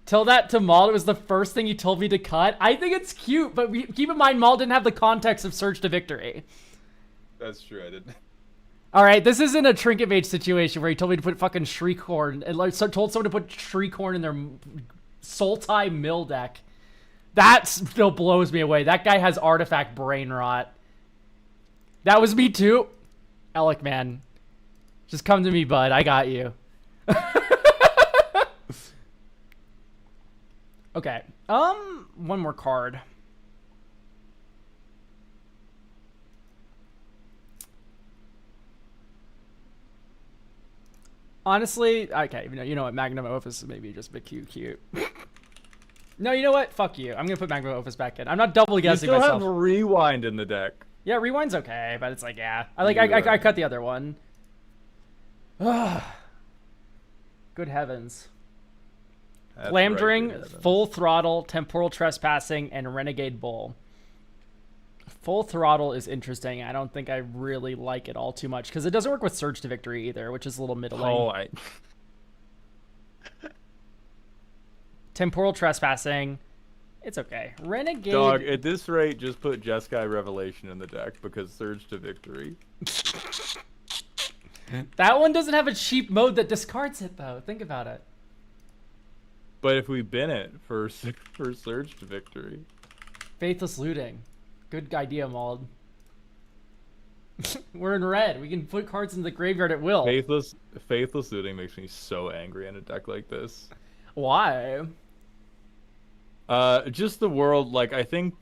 Tell that to Maul. It was the first thing he told me to cut. I think it's cute, but keep in mind Maul didn't have the context of Surge to Victory. That's true. I didn't. All right, this isn't a Trinket Mage situation where he told me to put fucking Shriekhorn and like told someone to put Shriekhorn in their Sultai Mill deck. That still blows me away. That guy has Artifact Brain Rot. That was me too. Alec, man. Just come to me, bud. I got you. Okay. One more card. Honestly, okay, you know what? Magnum Opus is maybe just a bit cute. No, you know what? Fuck you. I'm gonna put Magnum Opus back in. I'm not double guessing You still myself. have Rewind in the deck. Yeah, Rewind's okay, but it's like, yeah. I cut the other one. Good heavens. That's Flamdring, right, good heavens. Full Throttle, Temporal Trespassing, and Renegade Bull. Full Throttle is interesting. I don't think I really like it all too much because it doesn't work with Surge to Victory either, which is a little middling. Oh, Temporal Trespassing. It's okay. Renegade. dog, at this rate, just put Jeskai Revelation in the deck because Surge to Victory. That one doesn't have a cheap mode that discards it, though. Think about it. But if we bin it for Surge to Victory. Faithless Looting. Good idea, Mauled. We're in red. We can put cards in the graveyard at will. Faithless Looting makes me so angry in a deck like this. Why? Just the world, like, I think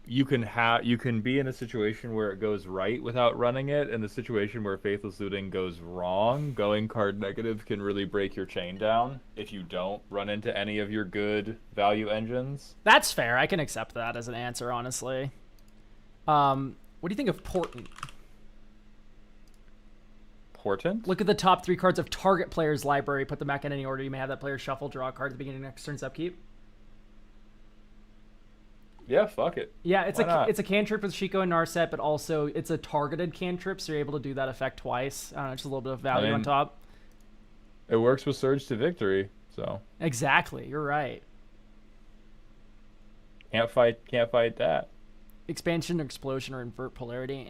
you can be in a situation where it goes right without running it, and the situation where Faithless Looting goes wrong, going card negative can really break your chain down if you don't run into any of your good value engines. That's fair. I can accept that as an answer, honestly. What do you think of Portent? Portent? Look at the top 3 cards of target player's library. Put them back in any order. You may have that player shuffle, draw a card at the beginning of next turn's upkeep. Yeah, fuck it. Yeah, it's Why not? it's a cantrip with Shiko and Narset, but also it's a targeted cantrip, so you're able to do that effect twice. I don't know, just a little bit of value on top. It works with Surge to Victory, so Exactly, you're right. can't fight that. Expansion, Explosion, or Invert Polarity.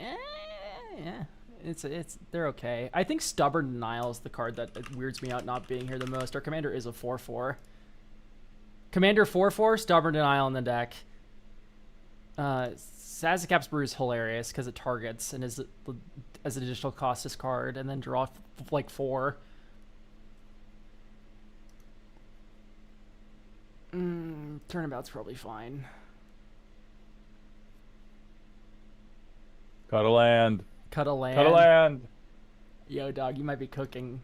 Yeah, it's they're okay. I think Stubborn Denial is the card that weirds me out not being here the most. Our commander is a 4/4. Commander 4/4, Stubborn Denial in the deck. Sazakap's Brew is hilarious because it targets and is as an additional cost discard and then draw like 4. Turnabout's probably fine. Cut a land. Cut a land. Cut a land. Yo, dog, you might be cooking.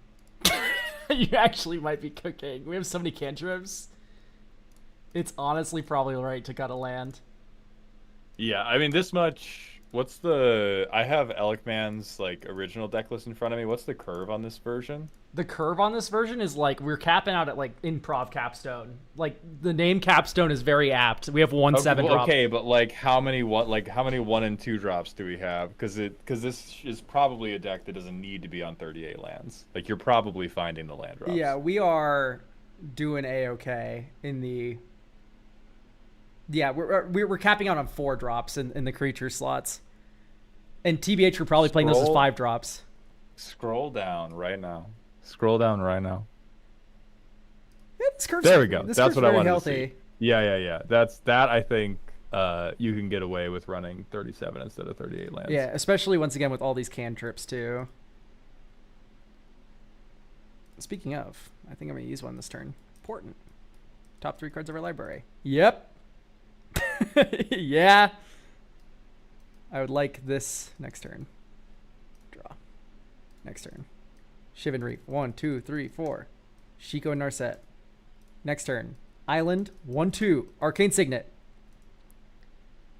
You actually might be cooking. We have so many cantrips. It's honestly probably right to cut a land. Yeah, I mean, this much. What's the? I have Elkman's like original deck list in front of me. What's the curve on this version? The curve on this version is like we're capping out at like improv capstone. Like the name capstone is very apt. We have 1/7 drop. Okay, but like how many 1 and 2 drops do we have? Because this is probably a deck that doesn't need to be on 38 lands. Like you're probably finding the land drops. Yeah, we are doing a-okay in the. Yeah, we're capping out on 4 drops in the creature slots. And TBH, we're probably playing those as 5 drops. Scroll down right now. Scroll down right now. Yeah, this curve's, There we go. This That's curve's what I very wanted healthy. to see. Yeah. That I think you can get away with running 37 instead of 38 lands. Yeah, especially once again with all these cantrips too. Speaking of, I think I'm going to use one this turn. Portent. Top 3 cards of our library. Yep. Yeah. I would like this next turn. Draw. Next turn. Shivan Reef. 1, 2, 3, 4. Shiko and Narset. Next turn. Island. 1, 2. Arcane Signet.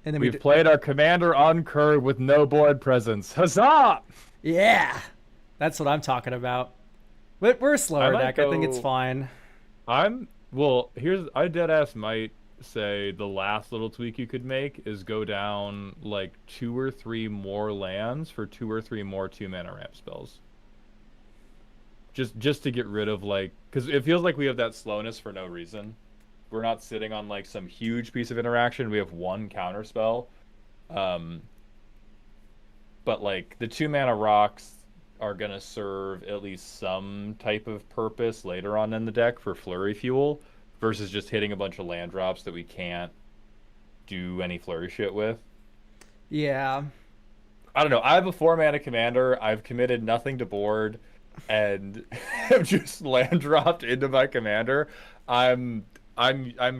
And then We've played our commander on curve with no board presence. Huzzah! Yeah. That's what I'm talking about. But we're a slower might deck. I think it's go- fine. I deadass might say the last little tweak you could make is go down like 2 or 3 more lands for 2 or 3 more 2-mana ramp spells. Just to get rid of like, because it feels like we have that slowness for no reason. We're not sitting on like some huge piece of interaction. We have 1 counter spell. But like the 2-mana rocks are gonna serve at least some type of purpose later on in the deck for flurry fuel, versus just hitting a bunch of land drops that we can't do any flurry shit with. Yeah. I don't know. I have a 4-mana commander. I've committed nothing to board, and have just land dropped into my commander. I'm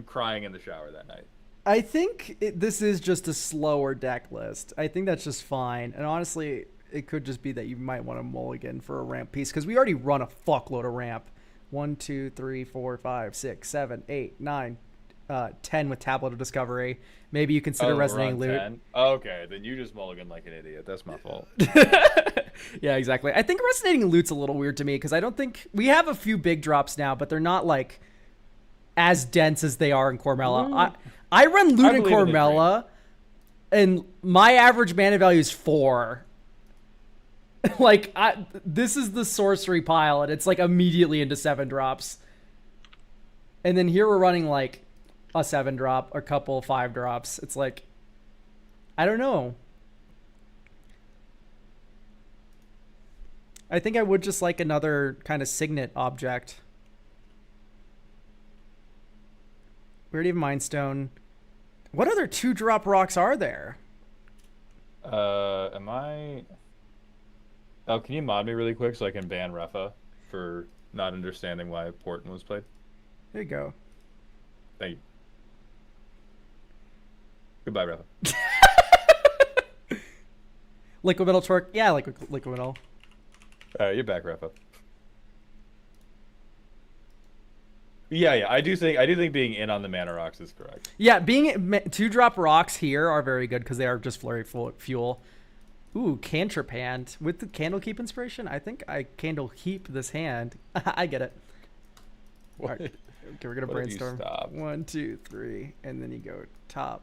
crying in the shower that night. I think this is just a slower deck list. I think that's just fine. And honestly, it could just be that you might want to mulligan for a ramp piece because we already run a fuckload of ramp. 1, 2, 3, 4, 5, 6, 7, 8, 9, 10 with Tablet of Discovery. Maybe you consider Resonating Loot. 10? Okay, then you just mulligan like an idiot. That's my fault. Yeah, exactly. I think Resonating Loot's a little weird to me because I don't think we have a few big drops now, but they're not like as dense as they are in Cormella. I run Loot in believe in the Cormella, and my average mana value is 4. Like, this is the sorcery pile, and it's like immediately into 7 drops. And then here we're running like a 7 drop, a couple 5 drops. It's like, I don't know. I think I would just like another kind of signet object. We already have Mind Stone. What other 2-drop rocks are there? Am I? Oh, can you mod me really quick so I can ban Refa for not understanding why Porton was played? There you go. Thank you. Goodbye, Refa. Liquid Metal Torque. Yeah, Liquid Metal. You're back, Refa. Yeah. I do think being in on the mana rocks is correct. Yeah, being 2-drop rocks here are very good because they are just flurry fuel. Ooh, Cantrip Hand with the Candlekeep inspiration. I think I Candlekeep this hand. I get it. What? All right. Okay, we're gonna What if you brainstorm. stop? 1, 2, 3, and then you go top.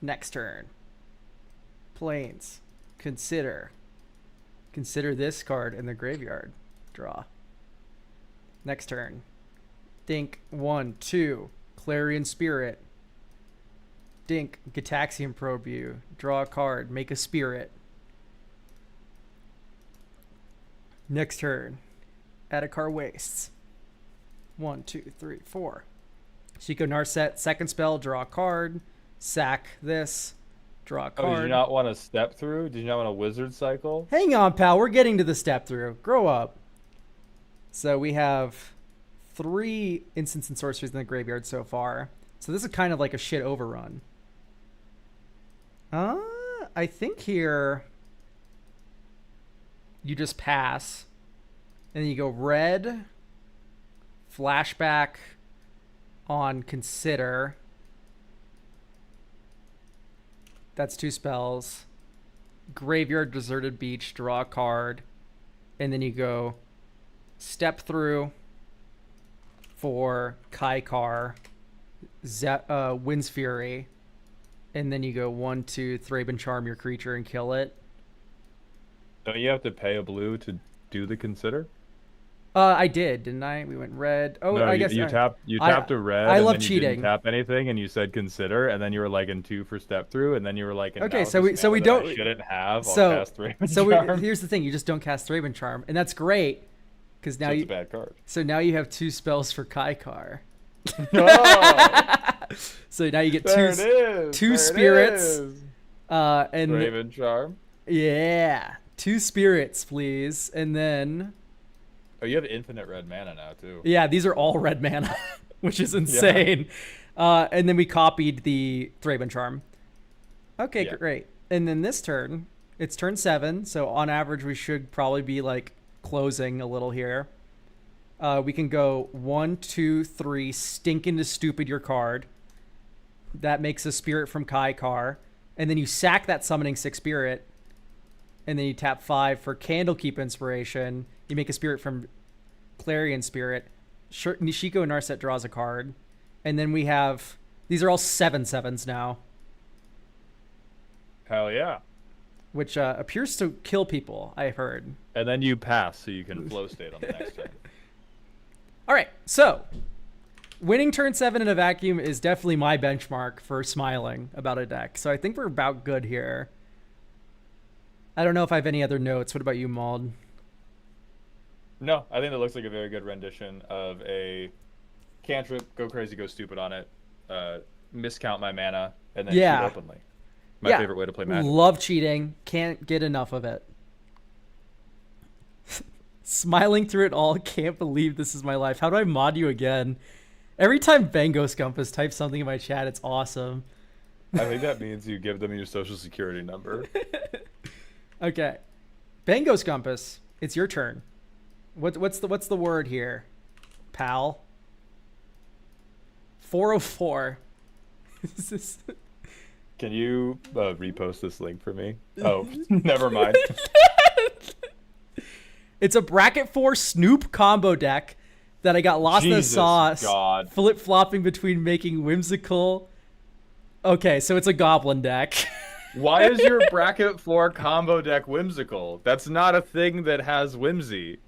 Next turn. Plains. Consider this card in the graveyard. Draw. Next turn. Think 1, 2. Clarion Spirit. Dink, Gitaxian Probe you. Draw a card. Make a spirit. Next turn. Adhikar Wastes. 1, 2, 3, 4. Shiko Narset. Second spell. Draw a card. Sack this. Draw a Oh, card. did you not want to step through? Did you not want a wizard cycle? Hang on, pal. We're getting to the step through. Grow up. So we have 3 instants and sorceries in the graveyard so far. So this is kind of like a shit overrun. I think here you just pass. And then you go red, flashback on Consider. That's 2 spells. Graveyard Deserted Beach, draw a card. And then you go step through for Kaikar, Wind's Fury. And then you go 1, 2, Thraben Charm your creature and kill it. Don't you have to pay a blue to do the consider? I did, didn't I? We went red. Oh, No, I guess you tapped a red. I and love then you cheating. Didn't tap anything, and you said consider, and then you were like in 2 for step through, and then you were like, in Okay, now so this we mana don't- that I shouldn't have. so- I'll cast Thraben So Charm. here's the thing: you just don't cast Thraben Charm, and that's great because now So it's you. a bad card. So now you have 2 spells for Kaikar. Oh, So now you get there it two is. two there it spirits. is. And Thraben Charm. yeah, 2 spirits, please, and then Oh, you have infinite red mana now too. yeah, these are all red mana, which is insane. And then we copied the Thraben Charm. Okay, Yeah. great. And then this turn, it's turn 7, so on average we should probably be like closing a little here. We can go 1, 2, 3, stink into stupid your card. That makes a spirit from Kaikar. And then you sack that summoning 6 spirit. And then you tap 5 for Candlekeep Inspiration. You make a spirit from Clarion Spirit. Nishiko Narset draws a card. And then we have... These are all 7/7s now. Hell yeah. Which appears to kill people, I heard. And then you pass, so you can flow state on the next turn. All right, so winning turn 7 in a vacuum is definitely my benchmark for smiling about a deck. So I think we're about good here. I don't know if I have any other notes. What about you, Maud? No, I think that looks like a very good rendition of a cantrip, go crazy, go stupid on it, miscount my mana, and then Yeah. cheat openly. My favorite way to play Magic. Love cheating. Can't get enough of it. Smiling through it all. Can't believe this is my life. How do I mod you again? Every time Bangos Compass types something in my chat, it's awesome. I think that means you give them your social security number. Okay. Bangos Compass, it's your turn. What's the word here? Pal. 404. Is this... Can you repost this link for me? Oh, never mind. It's a bracket 4 Snoop combo deck that I got lost in the Jesus sauce. God. Flip-flopping between making whimsical Okay, so it's a goblin deck. Why is your bracket 4 combo deck whimsical? That's not a thing that has whimsy.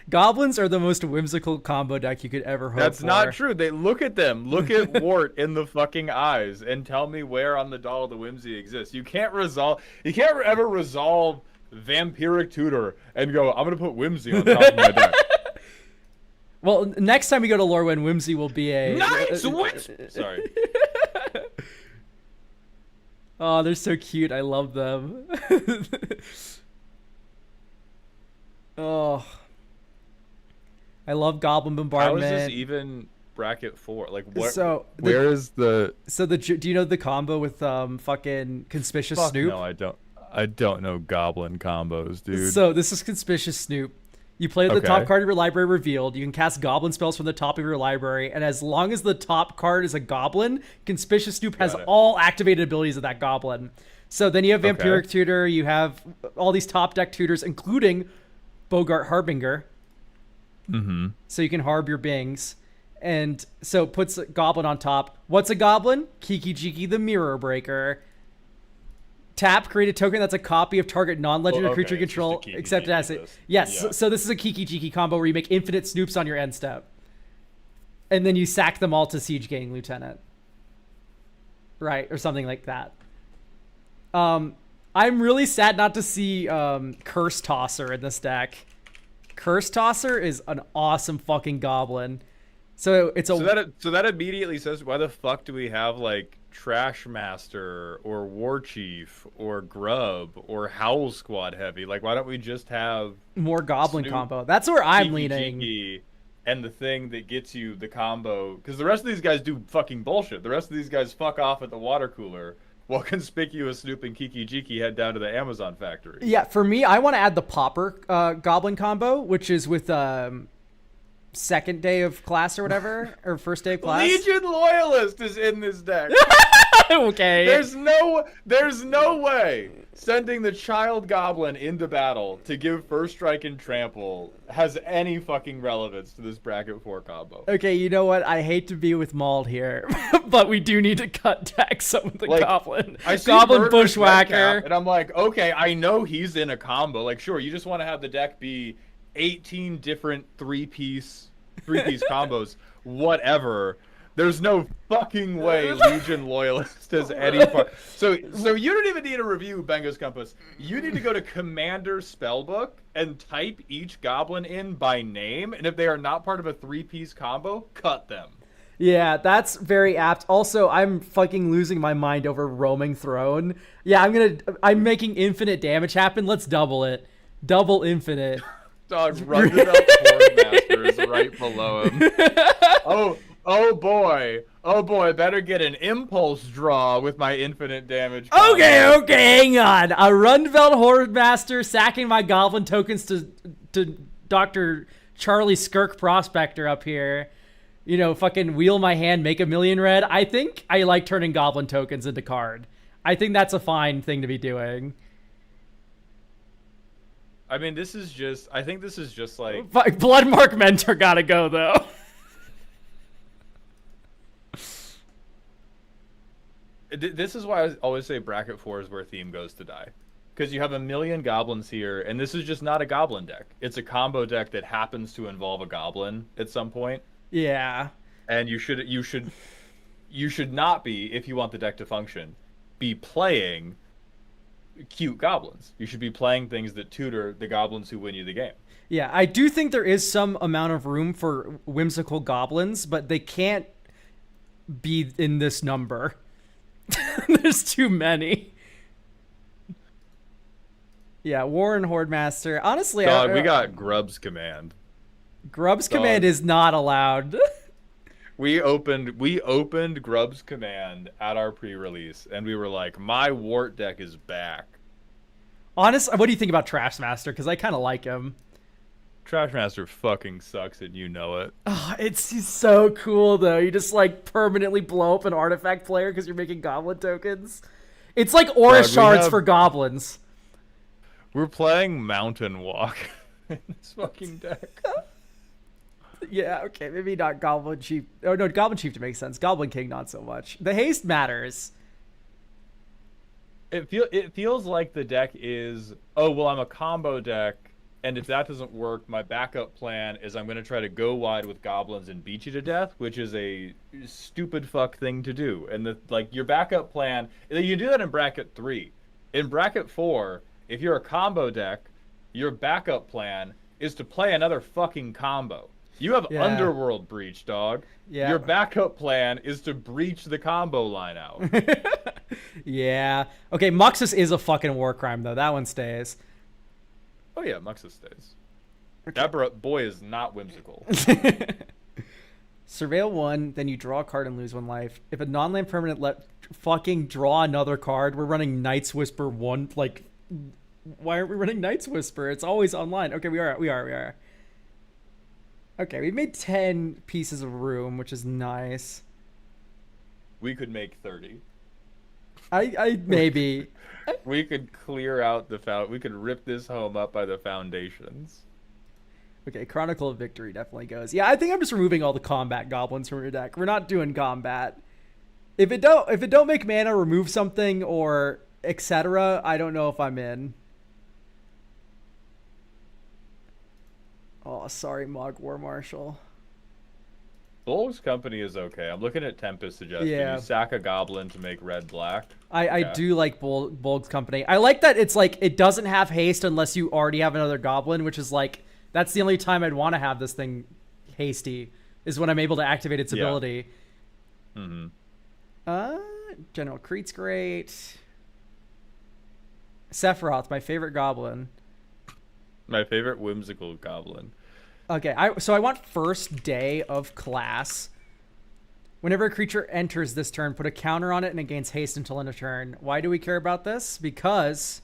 Goblins are the most whimsical combo deck you could ever hope That's for. not true. They look at them. Look at Wart in the fucking eyes and tell me where on the doll the whimsy exists. You can't ever resolve Vampiric Tutor and go, I'm gonna put whimsy on top of my deck. Well, next time we go to Lorwyn, whimsy will be a Nice whimsy. Sorry. Oh, they're so cute. I love them. Oh. I love Goblin How Bombardment. is this even bracket 4? Like what? So where is the? do you know the combo with fucking Conspicuous Fuck Snoop? no, I don't. I don't know goblin combos, dude. So this is Conspicuous Snoop. You play the Okay. top card of your library revealed. You can cast goblin spells from the top of your library, and as long as the top card is a goblin, Conspicuous Snoop has Got it. all activated abilities of that goblin. So then you have Vampiric Okay. Tutor, you have all these top deck tutors, including Bogart Harbinger. Mm-hmm. So you can harb your bings. And so it puts a goblin on top. What's a goblin? Kiki Jiki the Mirror Breaker. Tap, create a token that's a copy of target non-legendary Well, okay, creature you it's just a control, Kiki except it Jiki has it. list. Yes, Yeah. so this is a Kiki Jiki combo where you make infinite snoops on your end step. And then you sack them all to Siege Gang Lieutenant. Right, or something like that. I'm really sad not to see Curse Tosser in this deck. Curse Tosser is an awesome fucking goblin. So it's a So that immediately says, why the fuck do we have like Trash Master or War Chief or Grub or Howl Squad Heavy? Like, why don't we just have more goblin Snoop, combo? That's where I'm Kiki leaning. Jiki and the thing that gets you the combo? Because the rest of these guys do fucking bullshit. The rest of these guys fuck off at the water cooler while Conspicuous Snoop and Kiki Jiki head down to the Amazon factory. Yeah, for me, I want to add the Popper goblin combo, which is with second day of class or whatever, or first day of class. Legion Loyalist is in this deck. Okay. There's no way sending the child goblin into battle to give first strike and trample has any fucking relevance to this bracket 4 combo. Okay, you know what? I hate to be with Mauled here, but we do need to cut deck some of the Like, goblin. I see Goblin Murderous Bushwhacker. Redcap, and I'm like, okay, I know he's in a combo. Like, sure, you just want to have the deck be 18 different three-piece combos, whatever. There's no fucking way Legion Loyalist has any part. So you don't even need a review, Bengo's Compass. You need to go to Commander Spellbook and type each goblin in by name, and if they are not part of a three-piece combo, cut them. Yeah, that's very apt. Also, I'm fucking losing my mind over Roaming Throne. Yeah, I'm making infinite damage happen. Let's double it. Double infinite. Dog, Roosevelt Master is right below him. Oh boy, better get an impulse draw with my infinite damage. Okay, hang on. A Rundveld Hordemaster sacking my goblin tokens to Dr. Charlie Skirk Prospector up here. You know, fucking wheel my hand, make a million red. I think I like turning goblin tokens into card. I think that's a fine thing to be doing. I mean, I think this is just like, Bloodmark Mentor gotta go, though. this is why I always say bracket 4 is where theme goes to die. Because you have a million goblins here, and this is just not a goblin deck. It's a combo deck that happens to involve a goblin at some point. Yeah. And you should not be, if you want the deck to function, be playing cute goblins. You should be playing things that tutor the goblins who win you the game. Yeah, I do think there is some amount of room for whimsical goblins, but they can't be in this number. There's too many. Yeah, Warren Hordemaster. Honestly, Dog, we got Grub's Command. Grub's Dog. Command is not allowed. We opened Grub's Command at our pre-release, and we were like, my Wart deck is back. Honestly, what do you think about Trashmaster? Because I kind of like him. Trashmaster fucking sucks, and you know it. Oh, he's so cool, though. You just, like, permanently blow up an artifact player because you're making goblin tokens. It's like aura Dog, we shards have- for goblins. We're playing Mountain Walk in this fucking deck. Yeah, okay, maybe not Goblin Chief. Oh, no, Goblin Chief to make sense. Goblin King, not so much. The haste matters. it feels like the deck is, oh well, I'm a combo deck, and if that doesn't work, my backup plan is I'm gonna try to go wide with goblins and beat you to death, which is a stupid fuck thing to do. And your backup plan, you do that in bracket 3. In bracket 4, if you're a combo deck, your backup plan is to play another fucking combo. You have Yeah. Underworld Breach, dog. Yeah. Your backup plan is to breach the combo line out. Yeah. Okay, Muxus is a fucking war crime though. That one stays. Oh yeah, Muxus stays. That boy is not whimsical. Surveil 1, then you draw a card and lose 1 life. If a non-land permanent fucking draw another card, we're running Night's Whisper 1. Like, why aren't we running Night's Whisper? It's always online. Okay, we are. Okay, we made 10 pieces of room, which is nice. We could make 30. I maybe. We could clear out we could rip this home up by the foundations. Okay, Chronicle of Victory definitely goes. Yeah, I think I'm just removing all the combat goblins from your deck. We're not doing combat. If it don't make mana, remove something or etc. I don't know if I'm in. Oh, sorry, Mog War Marshal. Bolg's Company is okay. I'm looking at Tempest suggestion. Yeah. You sack a goblin to make red black. I Yeah. do like Bolg's Company. I like that it's like it doesn't have haste unless you already have another goblin, which is like that's the only time I'd want to have this thing hasty is when I'm able to activate its Yeah. ability. Mm-hmm. General Crete's great. Sephiroth, my favorite goblin. My favorite whimsical goblin. Okay, so I want first day of class. Whenever a creature enters this turn, put a counter on it and it gains haste until end of turn. Why do we care about this? Because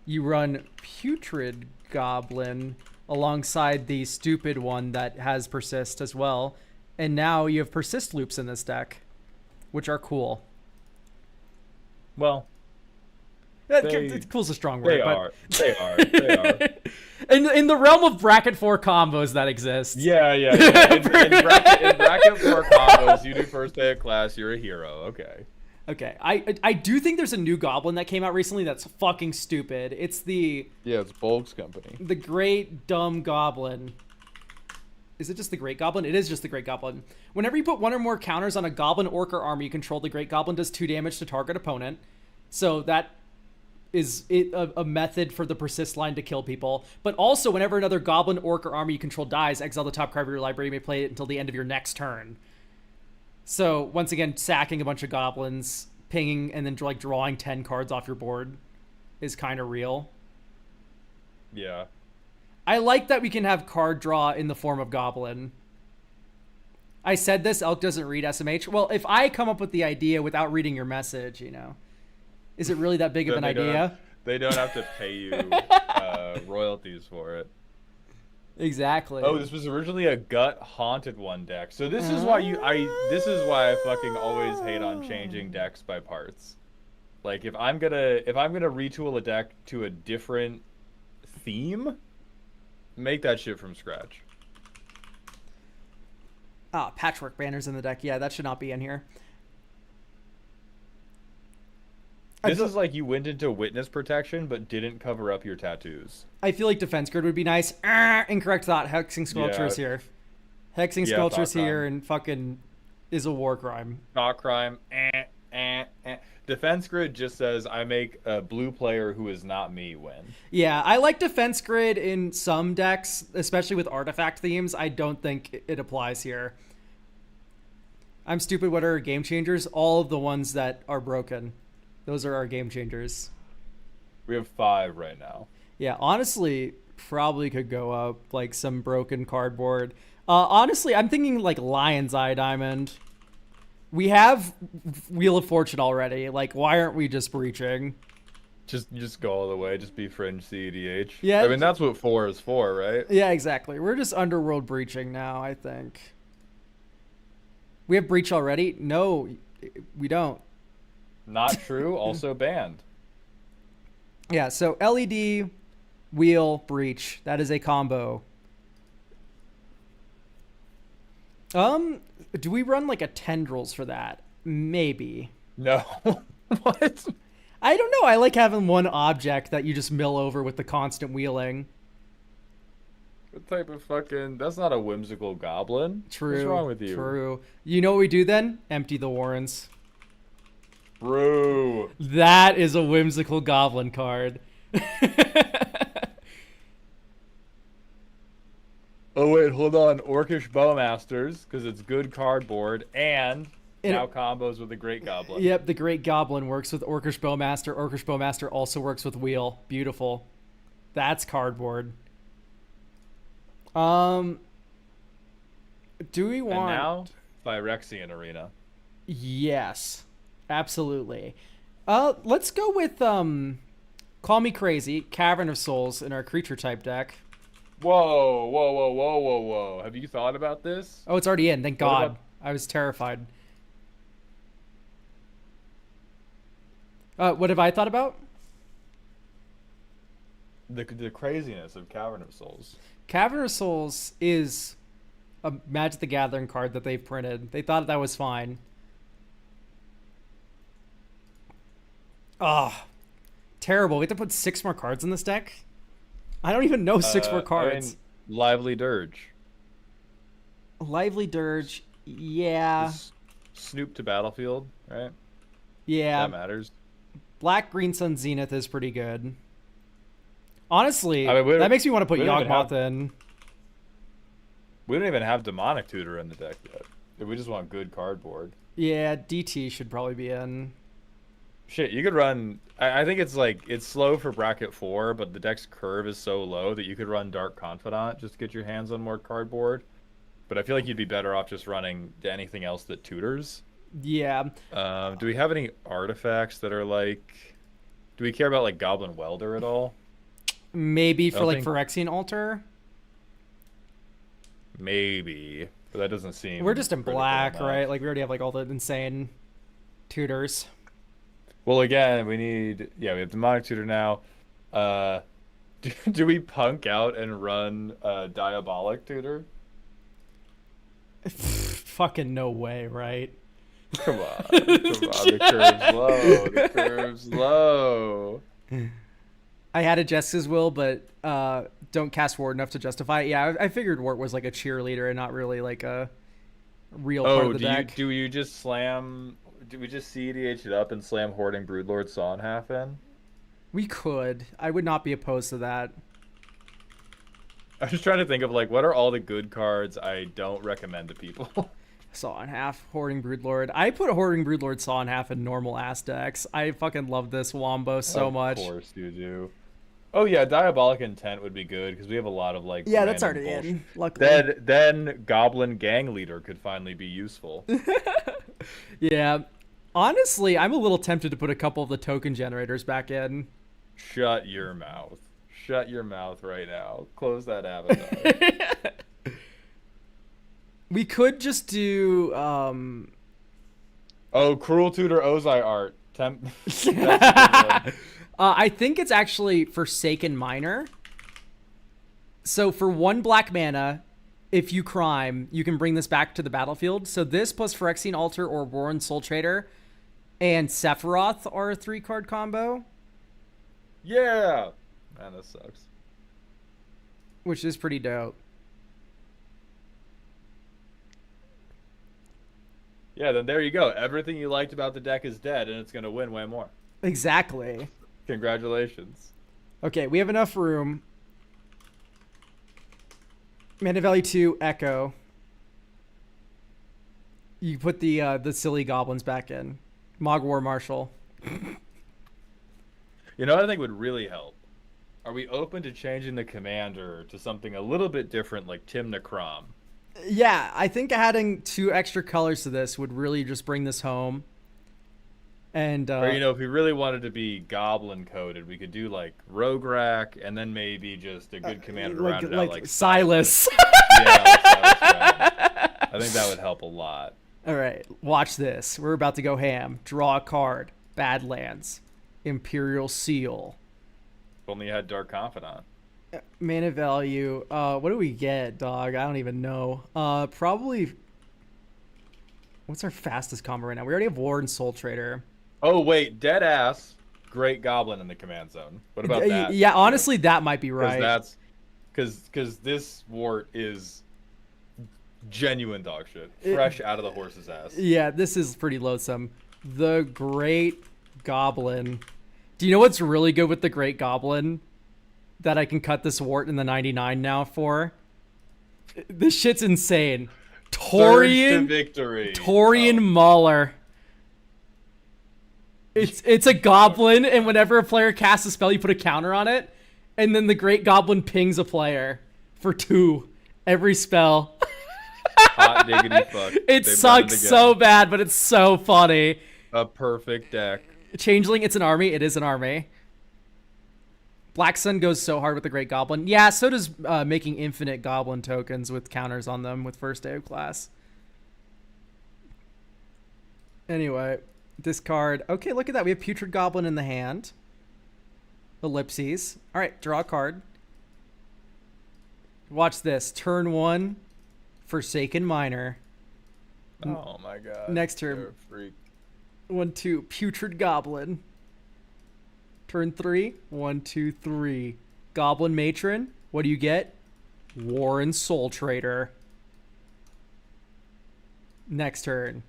you run Putrid Goblin alongside the stupid one that has Persist as well. And now you have Persist loops in this deck, which are cool. Well, Cool's a strong word. they but are. They are. in the realm of bracket 4 combos that exist. Yeah. In bracket 4 combos, you do first day of class, you're a hero. Okay. Okay, I do think there's a new goblin that came out recently that's fucking stupid. It's Yeah, it's Bolg's Company. the Great Dumb Goblin. Is it just the Great Goblin? It is just the Great Goblin. Whenever you put 1 or more counters on a goblin, orc, or army you control, the Great Goblin does 2 damage to target opponent. So that is a method for the persist line to kill people. But also, whenever another goblin, orc, or army you control dies, exile the top card of your library. You may play it until the end of your next turn. So once again, sacking a bunch of goblins, pinging, and then like drawing 10 cards off your board is kind of real. Yeah. I like that we can have card draw in the form of goblin. I said this, Elk doesn't read SMH. Well, if I come up with the idea without reading your message, is it really that big of an idea? They don't have to pay you royalties for it. Exactly. Oh, this was originally a gut haunted one deck. So this is why this is why I fucking always hate on changing decks by parts. Like if I'm gonna retool a deck to a different theme, make that shit from scratch. Patchwork banners in the deck. Yeah, that should not be in here. This is like you went into witness protection but didn't cover up your tattoos. I feel like Defense Grid would be nice. Incorrect thought. Hexing Sculpture is here. Hexing Sculpture is here and fucking is a war crime. Thought crime. Defense Grid just says I make a blue player who is not me win. Yeah, I like Defense Grid in some decks, especially with artifact themes. I don't think it applies here. I'm stupid. What are game changers? All of the ones that are broken. Those are our game changers. We have 5 right now. Yeah, honestly, probably could go up like some broken cardboard. Honestly, I'm thinking like Lion's Eye Diamond. We have Wheel of Fortune already. Like, why aren't we just breaching? Just go all the way. Just be fringe CEDH. Yeah. I mean, that's what 4 is for, right? Yeah, exactly. We're just underworld breaching now, I think. We have breach already? No, we don't. Not true. Also banned. Yeah, so LED, wheel, breach. That is a combo. Do we run like a tendrils for that? Maybe. No. What? I don't know. I like having one object that you just mill over with the constant wheeling. What type of fucking? That's not a whimsical goblin. True. What's wrong with you? True. You know what we do then? Empty the warrens. Bro. That is a whimsical goblin card. Oh wait, hold on. Orcish Bowmasters, because it's good cardboard, and And- now combos with the Great Goblin. Yep, the Great Goblin works with Orcish Bowmaster. Orcish Bowmaster also works with Wheel. Beautiful. That's cardboard. Do we And want... now, Phyrexian Arena. Yes, absolutely. Let's go with Call Me Crazy, Cavern of Souls in our creature type deck. Whoa, whoa, whoa, whoa, whoa, whoa. Have you thought about this? Oh, it's already in. Thank What God. about- I was terrified. What have I thought about? The craziness of Cavern of Souls. Cavern of Souls is a Magic the Gathering card that they've printed. They thought that was fine. Ah, terrible. We have to put 6 more cards in this deck? I don't even know 6 more cards. Lively Dirge. Lively Dirge. Yeah. Snoop to battlefield, right? Yeah. That matters. Black Green Sun Zenith is pretty good. Honestly, I mean, we don't- that makes me want to put we don't even Yawgmoth have- in. We don't even have Demonic Tutor in the deck yet. We just want good cardboard. Yeah, DT should probably be in. Shit, you could run. I think it's like it's slow for bracket 4, but the deck's curve is so low that you could run Dark Confidant just to get your hands on more cardboard. But I feel like you'd be better off just running anything else that tutors. Yeah. Do we have any artifacts that are like? Do we care about like Goblin Welder at all? Maybe for don't like think- Phyrexian Altar. Maybe, but that doesn't seem. We're just in critical black, enough. right? Like we already have like all the insane tutors. Well, again, we need. Yeah, we have Demonic Tutor now. Do we punk out and run Diabolic Tutor? Fucking no way, right? Come on, come on. The curve's low. The curve's low. I had a Jessica's Will, but don't cast Ward enough to justify it. Yeah, I figured Ward was like a cheerleader and not really like a real part Oh, of the deck. do you just slam? Do we just CDH it up and slam Hoarding Broodlord Saw in half in? We could. I would not be opposed to that. I'm just trying to think of like what are all the good cards I don't recommend to people. Saw in half, Hoarding Broodlord. I put Hoarding Broodlord Saw in half in normal ass decks. I fucking love this Wombo so much. Of course you do. Oh yeah, Diabolic Intent would be good because we have a lot of like. Yeah, that's random already bullshit. in. Luckily. Then Goblin Gang Leader could finally be useful. Yeah. Honestly, I'm a little tempted to put a couple of the token generators back in. Shut your mouth. Shut your mouth right now. Close that avatar. We could just do Oh, Cruel Tutor Ozai art. That's a good one. I think it's actually Forsaken Miner. So for 1 black mana, if you crime, you can bring this back to the battlefield. So this plus Phyrexian Altar or Warren Soul Trader and Sephiroth are a 3-card combo, Yeah. Man, that sucks. which is pretty dope. Yeah, then there you go. Everything you liked about the deck is dead, and it's going to win way more. Exactly. Congratulations. Okay, we have enough room. Mana Valley 2, Echo. You put the silly goblins back in. Mogwar Marshal. You know what I think would really help? Are we open to changing the commander to something a little bit different like Tim Necrom? Yeah, I think adding 2 extra colors to this would really just bring this home. And Or, you know, if we really wanted to be goblin coded, we could do like Rogue Rack and then maybe just a good commander like, rounded like out like Silas. Yeah, like Silas Rand. I think that would help a lot. All right, watch this. We're about to go ham. Draw a card. Badlands. Imperial Seal. If only you had Dark Confidant. Mana value. What do we get, dog? I don't even know. Probably. What's our fastest combo right now? We already have War and Soul Trader. Oh wait, dead ass. Great Goblin in the command zone. What about that? Yeah, honestly, that might be right. That's because this wart is genuine dog shit, fresh out of the horse's ass. Yeah, this is pretty loathsome. The Great Goblin. Do you know what's really good with the Great Goblin that I can cut this wart in the 99 now for? This shit's insane. Surge to Torian victory. Torian Mauler. It's a goblin, and whenever a player casts a spell, you put a counter on it, and then the Great Goblin pings a player for 2 every spell. Hot diggity fuck. It They've done sucks again. so bad, but it's so funny. A perfect deck. Changeling, it's an army. It is an army. Black Sun goes so hard with the Great Goblin. Yeah, so does making infinite Goblin tokens with counters on them with first day of class. Anyway, discard. Okay, look at that. We have Putrid Goblin in the hand. Ellipses. All right, draw a card. Watch this. Turn 1, Forsaken Miner. Oh my god. Next You're turn. a freak. 1, 2, Putrid Goblin. Turn 3, 1, 2, 3. Goblin Matron. What do you get? Warren Soul Trader. Next turn.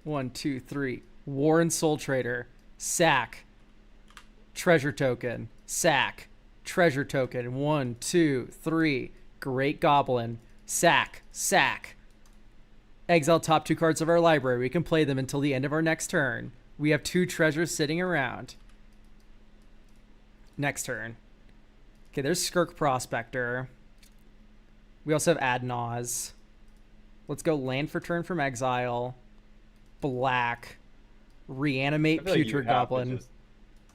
1, 2, 3. Warren Soul Trader. Sack. Treasure token. Sack. Treasure token. 1, 2, 3. Great Goblin. Sack. Sack. Exile top 2 cards of our library. We can play them until the end of our next turn. We have 2 treasures sitting around. Next turn. Okay, there's Skirk Prospector. We also have Adnaz. Let's go land for turn from exile. Black. Reanimate I feel like you Putrid have to Goblin. just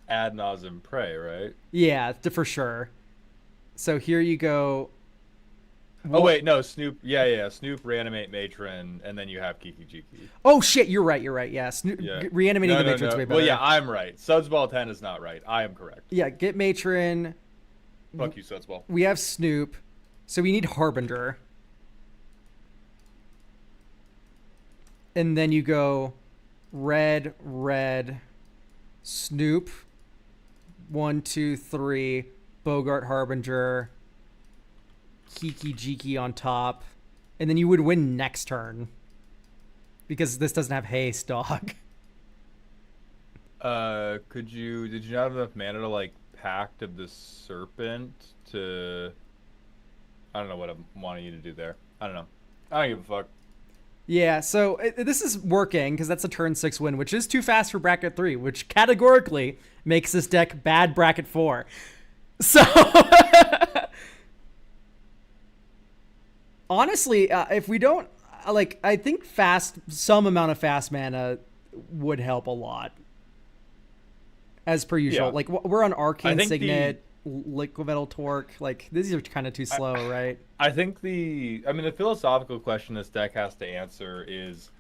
ad nauseam prey, right? Yeah, for sure. So here you go. Oh wait, no, Snoop. Yeah. Snoop, reanimate matron, and then you have Kiki Jiki. Oh shit, you're right. Yeah, Yeah. reanimating the matron's way better. Well, yeah, I'm right. Sudsball 10 is not right. I am correct. Yeah, get matron. Fuck you, Sudsball. We have Snoop. So we need Harbinger. And then you go red, Snoop. 1, 2, 3. Bogart Harbinger. Kiki Jiki on top. And then you would win next turn. Because this doesn't have haste, dog. Did you not have enough mana to like Pact of the Serpent to? I don't know what I'm wanting you to do there. I don't know. I don't give a fuck. Yeah, so this is working because that's a turn 6 win, which is too fast for bracket 3, which categorically makes this deck bad bracket 4. So, honestly, if we don't, I think some amount of fast mana would help a lot. As per usual. Yeah. Like, we're on Arcane think Signet, Liquid Metal Torque. Like, these are kind of too slow, right? I think the philosophical question this deck has to answer is,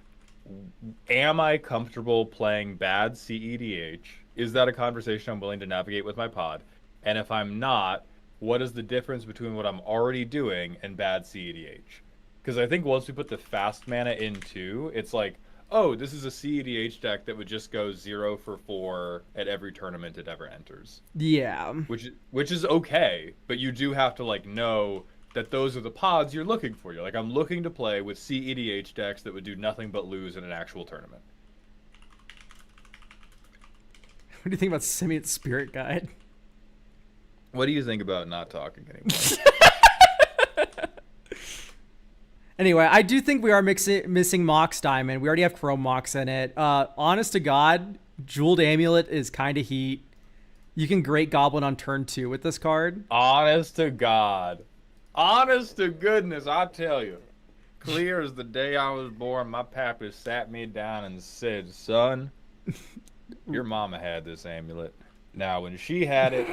am I comfortable playing bad CEDH? Is that a conversation I'm willing to navigate with my pod? And if I'm not, what is the difference between what I'm already doing and bad CEDH? Because I think once we put the fast mana in too, it's like, oh, this is a CEDH deck that would just go 0 for 4 at every tournament it ever enters. Yeah. Which is okay, but you do have to like know that those are the pods you're looking for. You're like, I'm looking to play with CEDH decks that would do nothing but lose in an actual tournament. What do you think about Simian Spirit Guide? What do you think about not talking anymore? Anyway, I do think we are missing Mox Diamond. We already have Chrome Mox in it. Honest to God, Jeweled Amulet is kind of heat. You can Great Goblin on turn 2 with this card. Honest to God. Honest to goodness, I tell you. Clear as the day I was born, my pappy sat me down and said, son, your mama had this amulet. Now, when she had it,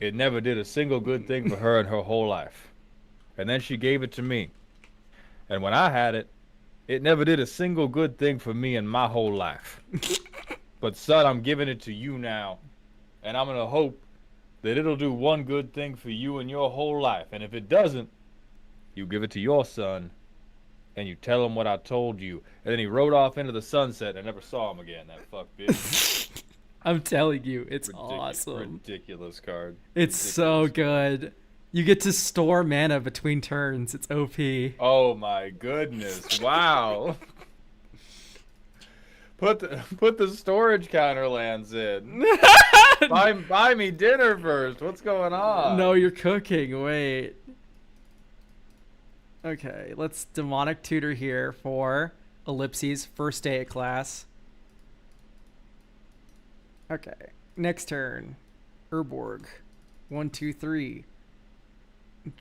it never did a single good thing for her in her whole life. And then she gave it to me. And when I had it, it never did a single good thing for me in my whole life. But son, I'm giving it to you now. And I'm going to hope that it'll do one good thing for you in your whole life. And if it doesn't, you give it to your son. And you tell him what I told you. And then he rode off into the sunset and I never saw him again, that fuck bitch. I'm telling you, it's Ridiculous, awesome. ridiculous card. It's so Ridiculous. good. You get to store mana between turns. It's OP. Oh my goodness! Wow. Put the storage counter lands in. buy me dinner first. What's going on? No, you're cooking. Wait. Okay, let's Demonic Tutor here for Ellipses, first day at class. Okay, next turn. Urborg. 1, 2, 3.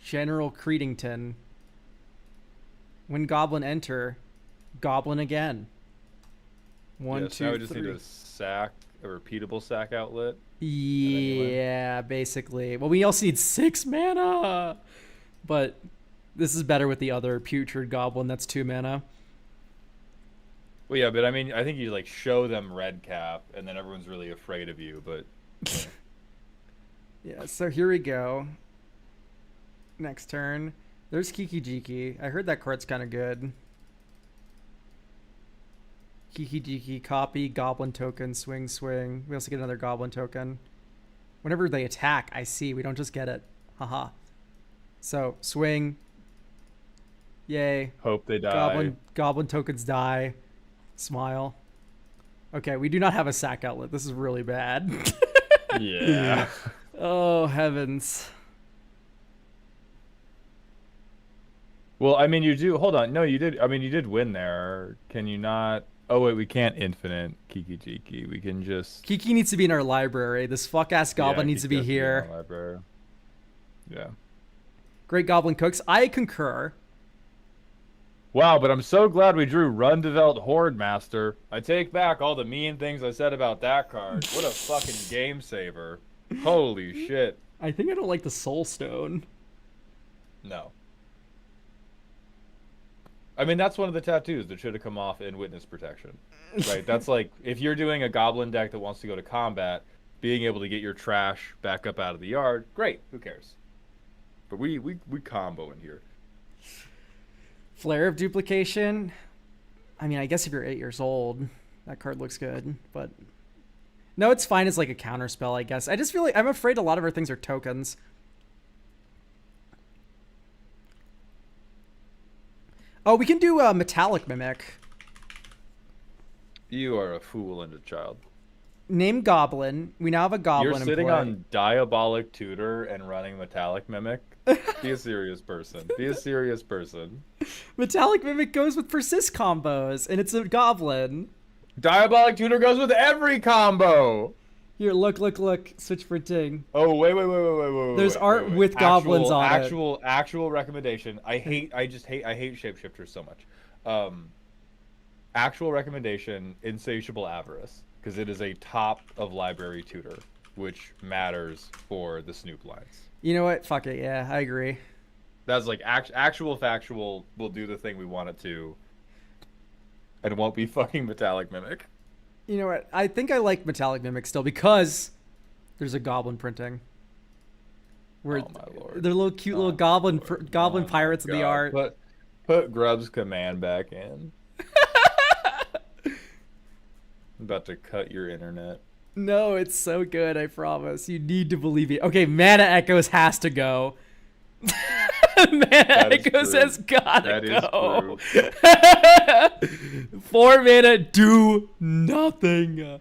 General Creedington. When Goblin enter, Goblin again. 1, Yes, 2, now we just 3. need a sack, a repeatable sack outlet. Yeah, basically. Well, we also need 6 mana. But this is better with the other Putrid Goblin. That's 2 mana. Well, yeah, but I mean, I think you like show them red cap, and then everyone's really afraid of you. But Yeah, so here we go. Next turn. There's Kiki Jiki. I heard that card's kind of good. Kiki Jiki, copy, Goblin token, swing, swing. We also get another Goblin token. Whenever they attack, I see. We don't just get it. Haha. So, swing. Yay. hope they die. Goblin tokens die. Smile. Okay, we do not have a sack outlet. This is really bad. Yeah. Oh, heavens. Well, I mean, you do. Hold on. No, you did. I mean, you did win there. Can you not? Oh wait, we can't infinite Kiki Jiki. We can just. Kiki needs to be in our library. This fuck-ass goblin Yeah, needs to Kiki be has in here. our library. Yeah. Great Goblin Cooks. I concur. Wow, but I'm so glad we drew Run Developed Horde Master. I take back all the mean things I said about that card. What a fucking game saver. Holy shit. I think I don't like the Soul Stone. No. I mean, that's one of the tattoos that should have come off in Witness Protection. Right? That's like, if you're doing a goblin deck that wants to go to combat, being able to get your trash back up out of the yard, great. Who cares? But we combo in here. Flare of Duplication. I mean, I guess if you're 8 years old, that card looks good. But no, it's fine as like a counter spell, I guess. I just feel like I'm afraid a lot of our things are tokens. Oh, we can do a Metallic Mimic. You are a fool and a child. Name Goblin. We now have a Goblin You're in sitting play. on Diabolic Tutor and running Metallic Mimic. Be a serious person. Be a serious person. Metallic Mimic goes with Persist combos, and it's a Goblin. Diabolic Tutor goes with every combo. Here, look. Switch printing. Oh, wait. There's wait, art wait. with goblins on it. Actual recommendation. I hate shapeshifters so much. Actual recommendation, Insatiable Avarice, because it is a top of library tutor, which matters for the Snoop lines. You know what? Fuck it. Yeah, I agree. That's like actual factual will do the thing we want it to. And it won't be fucking Metallic Mimic. You know what? I think I like Metallic Mimic still because there's a goblin printing. Where Oh my lord. they're little cute little Oh, goblin Lord. goblin Oh my pirates in the God. art. Put Grub's command back in. I'm about to cut your internet. No, it's so good, I promise. You need to believe it. Okay, Mana Echoes has to go. Mana is Echoes true. has gotta That is go. 4 mana, do nothing.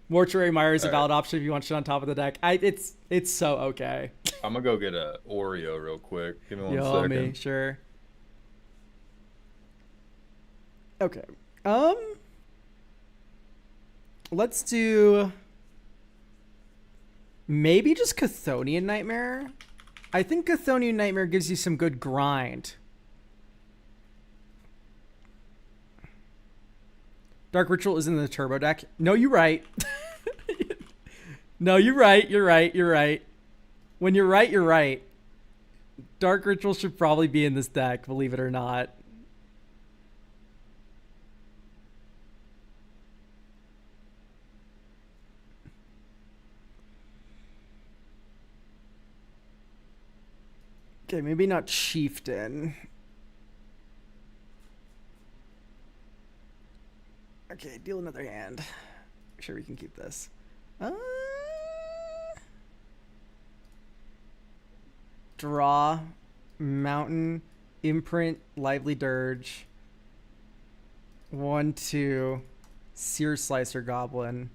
Mortuary Mire is a All right. valid option if you want shit on top of the deck. It's so okay. I'm gonna go get a Oreo real quick. Give me one Yo, second. me, sure. Okay. Let's do maybe just Chthonian Nightmare. I think Chthonian Nightmare gives you some good grind. Dark Ritual is in the turbo deck. No, you're right. No, you're right. You're right. When you're right, you're right. Dark Ritual should probably be in this deck, believe it or not. Okay, maybe not Chieftain. Okay, deal another hand. sure we can keep this. Uh, draw, mountain, imprint, lively dirge. 1, 2, Sear Slicer Goblin.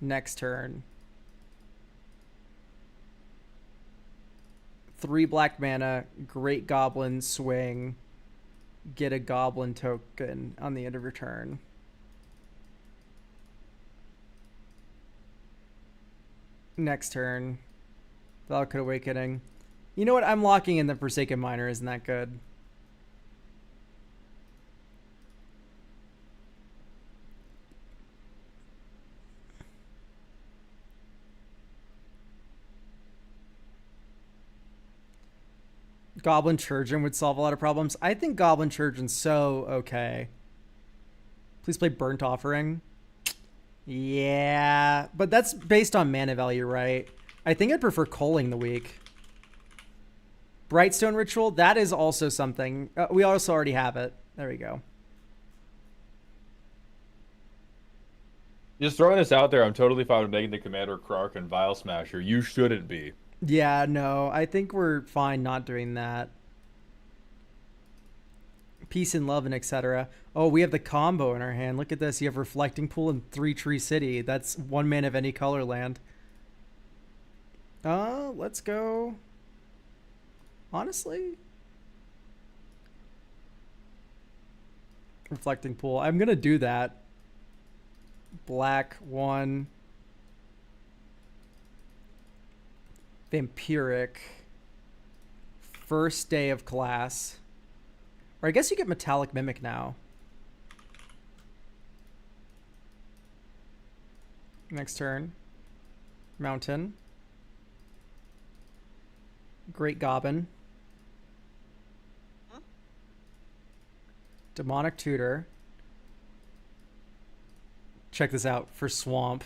Next turn. 3 black mana, Great Goblin, swing. Get a Goblin token on the end of your turn. Next turn. Valakut Awakening. You know what? I'm locking in the Forsaken Miner. Isn't that good? Goblin Churgeon would solve a lot of problems. I think Goblin Churgeon's so okay. Please play Burnt Offering. Yeah, but that's based on mana value, right? I think I'd prefer Culling the Weak. Brightstone Ritual, that is also something. We also already have it. There we go. Just throwing this out there, I'm totally fine with making the Commander Krark and Vile Smasher. You shouldn't be. Yeah, no, I think we're fine not doing that. Peace and Love and etc. Oh, we have the combo in our hand. Look at this. You have Reflecting Pool and 3 Tree City. That's 1 mana of any color land. Let's go. Honestly, Reflecting Pool. I'm gonna do that. Black 1. Vampiric. First day of class. Or I guess you get Metallic Mimic now. Next turn. Mountain. Great Goblin. Demonic Tutor. Check this out for Swamp.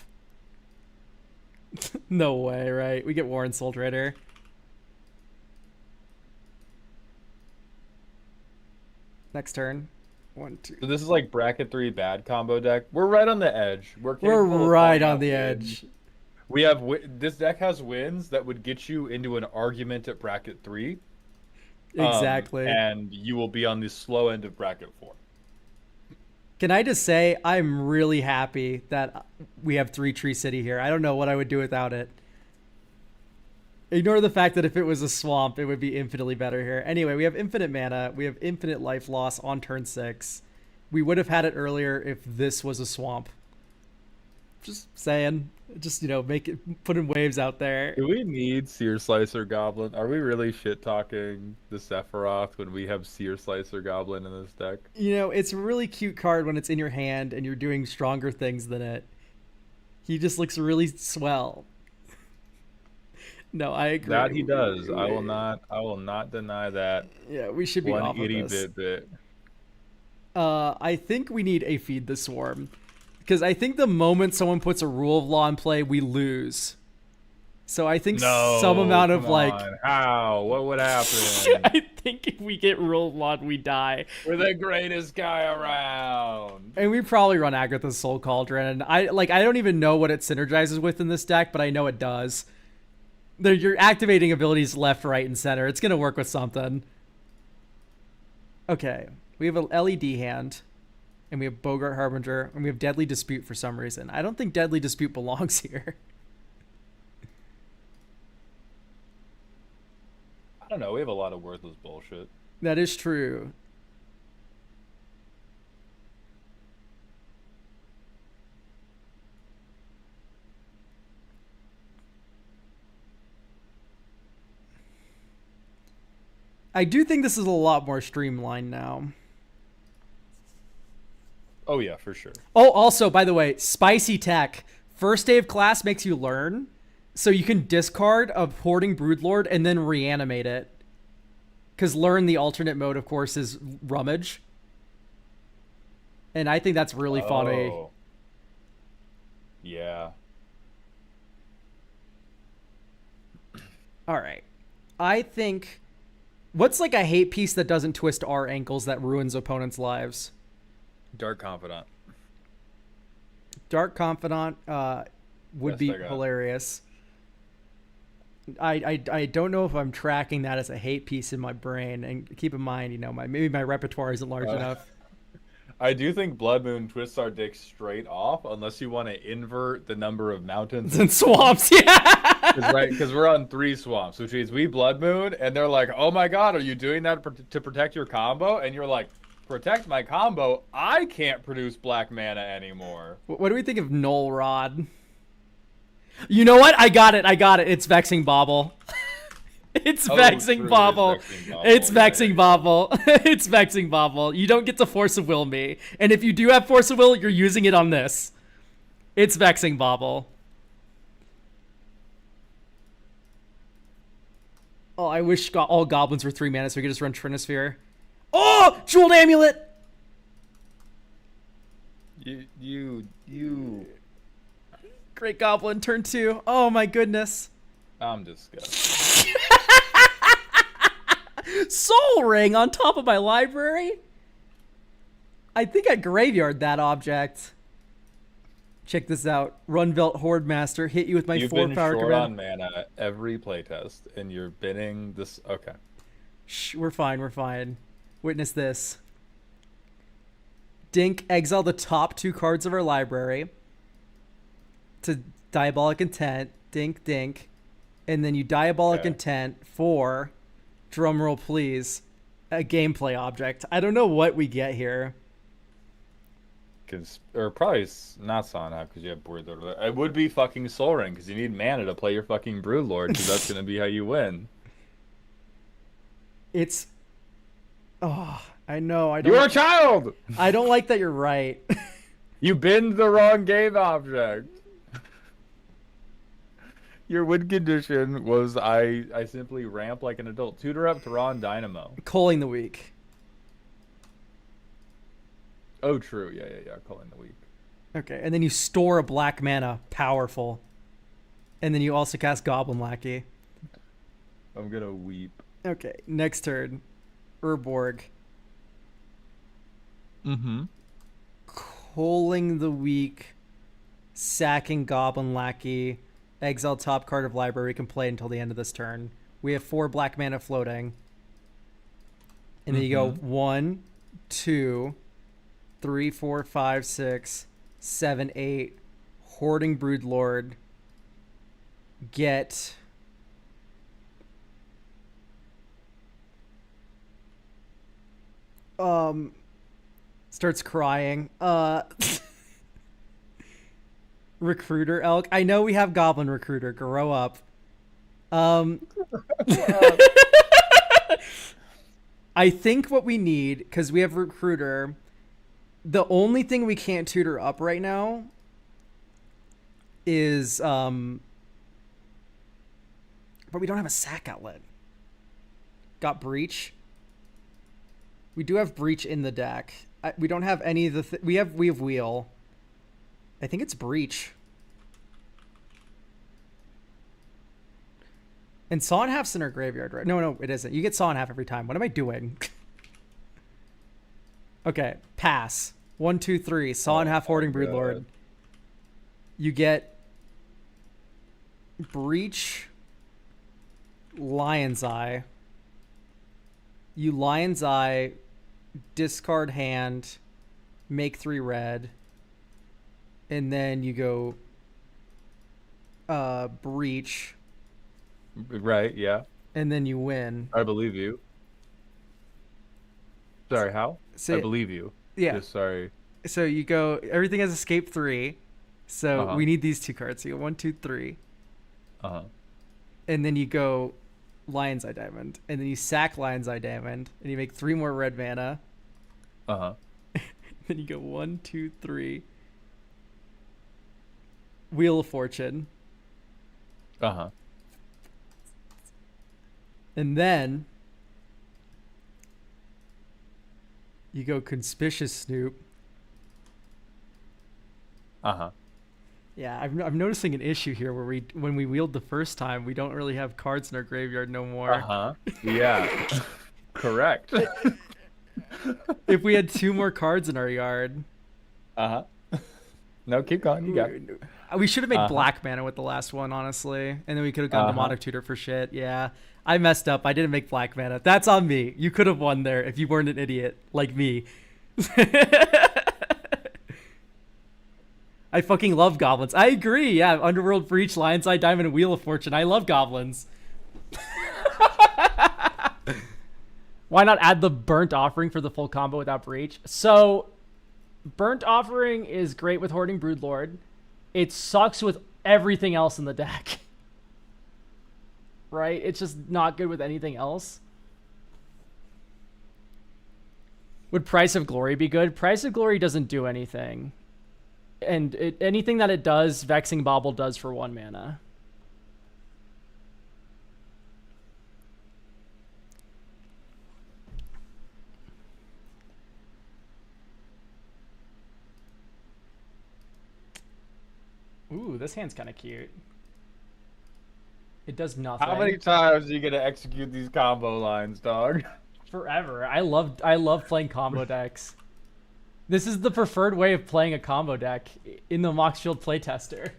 No way, right? We get Warren Soul Trader. Next turn. 1, 2. So this is like bracket 3 bad combo deck. We're right on the edge. We're capable of right calling on out the wins. edge. We have this deck has wins that would get you into an argument at bracket 3. Exactly. And you will be on the slow end of bracket 4. Can I just say I'm really happy that we have 3 Tree City here. I don't know what I would do without it. Ignore the fact that if it was a swamp, it would be infinitely better here. Anyway, we have infinite mana. We have infinite life loss on turn 6. We would have had it earlier if this was a swamp. Just saying. Just, putting waves out there. Do we need Sear Slicer Goblin? Are we really shit-talking the Sephiroth when we have Sear Slicer Goblin in this deck? It's a really cute card when it's in your hand and you're doing stronger things than it. He just looks really swell. No, I agree. That he does. I will not deny that. Yeah, we should be off of itty this. bit. I think we need a Feed the Swarm. Because I think the moment someone puts a Rule of Law in play, we lose. So I think some amount of How? What would happen? I think if we get Rule of Law, we die. We're the greatest guy around. And we probably run Agatha's Soul Cauldron. And I don't even know what it synergizes with in this deck, but I know it does. You're activating abilities left, right, and center. It's going to work with something. Okay. We have an LED hand. And we have Bogart Harbinger, and we have Deadly Dispute for some reason. I don't think Deadly Dispute belongs here. I don't know. We have a lot of worthless bullshit. That is true. I do think this is a lot more streamlined now. Oh, yeah, for sure. Oh, also, by the way, spicy tech. First day of class makes you learn. So you can discard a Hoarding Broodlord and then reanimate it. Because learn, the alternate mode, of course, is Rummage. And I think that's really funny. Yeah. All right. I think... What's like a hate piece that doesn't twist our ankles that ruins opponents' lives? Dark Confidant. Dark Confidant would Best be I got. hilarious. I don't know if I'm tracking that as a hate piece in my brain, and keep in mind, maybe my repertoire isn't large enough. I do think Blood Moon twists our dick straight off, unless you want to invert the number of mountains And swamps, yeah. right? Because we're on 3 swamps, which means we Blood Moon, and they're like, "Oh my God, are you doing that to protect your combo?" And you're like, "Protect my combo? I can't produce black mana anymore." What do we think of Null Rod? You know what? I got it. It's Vexing Bobble. It's Oh, Vexing true, Bobble. it's Vexing Bobble, It's yeah, Vexing yeah. Bobble. It's Vexing Bobble. You don't get to Force of Will me. And if you do have Force of Will, you're using it on this. It's Vexing Bobble. Oh, I wish all goblins were 3 mana so we could just run Trinisphere. Oh! Jeweled Amulet! You. Great Goblin, turn 2. Oh my goodness. I'm disgusted. Soul Ring on top of my library? I think I graveyard that object. Check this out. Runvelt Horde Master hit you with my You've 4 been power short on command. mana every playtest, and you're binning this. Okay. Shh, we're fine. Witness this. Dink, exile the top 2 cards of our library to Diabolic Intent. Dink, dink. And then you Diabolic Okay. Intent for, drumroll please, a gameplay object. I don't know what we get here. Or probably not Sonhab because you have Broodlord. It would be fucking Soul Ring because you need mana to play your fucking Broodlord because that's gonna be how you win. It's... Oh, I know. I don't. You're a child. I don't like that you're right. You binned the wrong game object. Your win condition was I simply ramp like an adult. Tutor up Tehran Dynamo. Calling the week. Oh, true. Yeah. Calling the week. Okay, and then you store a black mana, powerful. And then you also cast Goblin Lackey. I'm gonna weep. Okay, next turn. Urborg. Mm-hmm. Calling the week. Sacking Goblin Lackey. Exile top card of library. We can play until the end of this turn. We have 4 black mana floating. And then you go 1, 2, 3, 4, 5, 6, 7, 8. Hoarding Broodlord. Get... Starts crying. Recruiter Elk. I know we have Goblin Recruiter. Grow up. I think what we need, because we have Recruiter, the only thing we can't tutor up right now is but we don't have a sack outlet. Got Breach. We do have Breach in the deck. We don't have any of the we have Wheel. I think it's Breach. And Saw and Half's in our graveyard, right? No, it isn't. You get Saw and Half every time. What am I doing? Okay, pass. 1, 2, 3. Saw and Half Hoarding Broodlord. You get Breach, Lion's Eye. You Lion's Eye, discard hand, make 3 red, and then you go Breach, Right, yeah. and then you win. I believe you. Sorry, how? So, I believe you. yeah. Just sorry. So you go, everything has escape 3. So Uh-huh. we need these 2 cards. So you go 1, 2, 3. Uh-huh. And then you go Lion's Eye Diamond. And then you sack Lion's Eye Diamond. And you make 3 more red mana. Uh-huh. Then you go 1, 2, 3. Wheel of Fortune. Uh-huh. And then you go Conspicuous Snoop. Uh-huh. Yeah, I'm noticing an issue here where when we wheeled the first time, we don't really have cards in our graveyard no more. Uh-huh. Yeah. Correct. If we had 2 more cards in our yard. Uh-huh. No, keep going. You got. We should have made Uh-huh. black mana with the last one, honestly, and then we could have gone Uh-huh. demonic tutor for shit. Yeah, I messed up. I didn't make black mana. That's on me. You could have won there if you weren't an idiot like me. I fucking love goblins. I agree. Yeah, Underworld Breach, Lion's Eye, Diamond, and Wheel of Fortune. I love goblins. Why not add the Burnt Offering for the full combo without Breach? So, Burnt Offering is great with Hoarding Broodlord. It sucks with everything else in the deck. Right? It's just not good with anything else. Would Price of Glory be good? Price of Glory doesn't do anything. And anything that it does, Vexing Bauble does for 1 mana. Ooh, this hand's kind of cute. It does nothing. How many times are you gonna execute these combo lines, dog? Forever. I love playing combo decks. This is the preferred way of playing a combo deck in the Moxfield playtester.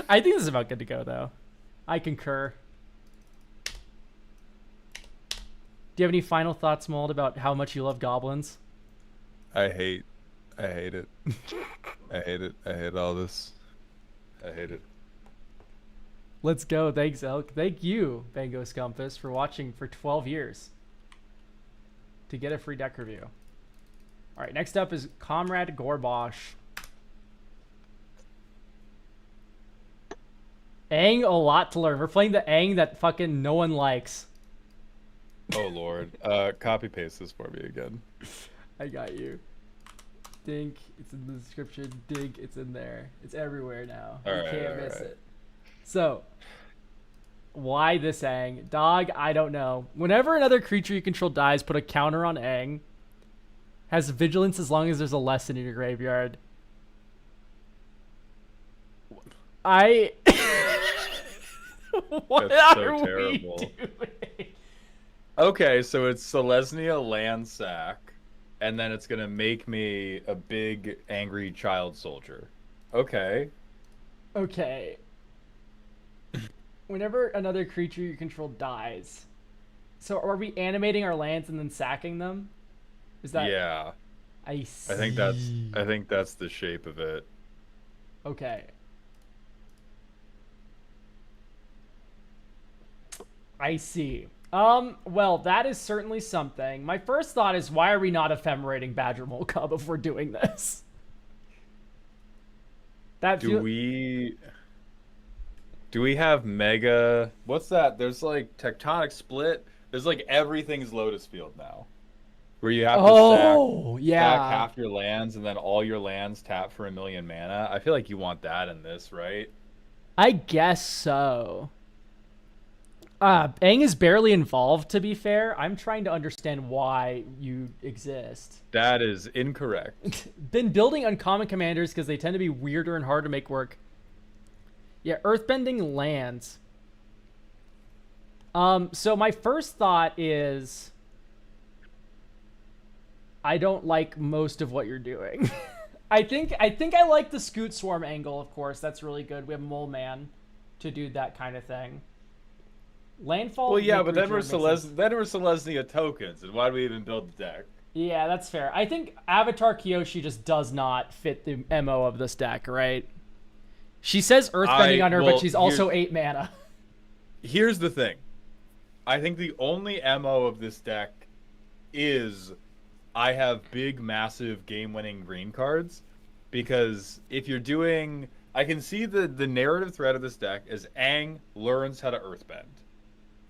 I think this is about good to go, though. I concur. Do you have any final thoughts, Mold, about how much you love goblins? I hate it. I hate it. I hate all this. I hate it. Let's go. Thanks, Elk. Thank you, Bango Scumpus, for watching for 12 years to get a free deck review. All right, next up is Comrade Gorbosh. Aang, a lot to learn. We're playing the Aang that fucking no one likes. Oh lord. Copy paste this for me again. I got you. Dink, it's in the description. Dink, it's in there. It's everywhere now. You Alright, can't miss alright. it. So, why this Aang? Dog, I don't know. Whenever another creature you control dies, put a counter on Aang. Has vigilance as long as there's a lesson in your graveyard. I... what That's so are we terrible. doing? Okay, so it's Selesnya Landsack, and then it's gonna make me a big angry child soldier. Okay. Okay. Whenever another creature you control dies, so are we animating our lands and then sacking them? Is that? Yeah. I see. I think that's the shape of it. Okay. I see. Well, that is certainly something. My first thought is, why are we not ephemerating Badger Molcub if we're doing this? That Do we have mega? What's that? There's like Tectonic Split. There's like everything's Lotus Field now, where you have to Oh, stack yeah. half your lands and then all your lands tap for 1,000,000 mana. I feel like you want that in this, right? I guess so. Aang is barely involved, to be fair. I'm trying to understand why you exist. That is incorrect. Been building uncommon commanders because they tend to be weirder and hard to make work. Yeah, earthbending lands. So my first thought is, I don't like most of what you're doing. I think I like the Scoot Swarm angle, of course. That's really good. We have Mole Man to do that kind of thing. Landfall. Well, yeah, but then we're Recruiter makes sense. Selesnya tokens, and why do we even build the deck? Yeah, that's fair. I think Avatar Kyoshi just does not fit the MO of this deck, right? She says Earthbending on her, but she's also 8 mana. Here's the thing. I think the only MO of this deck is I have big, massive, game-winning green cards. Because if you're doing... I can see the narrative thread of this deck is Aang learns how to Earthbend.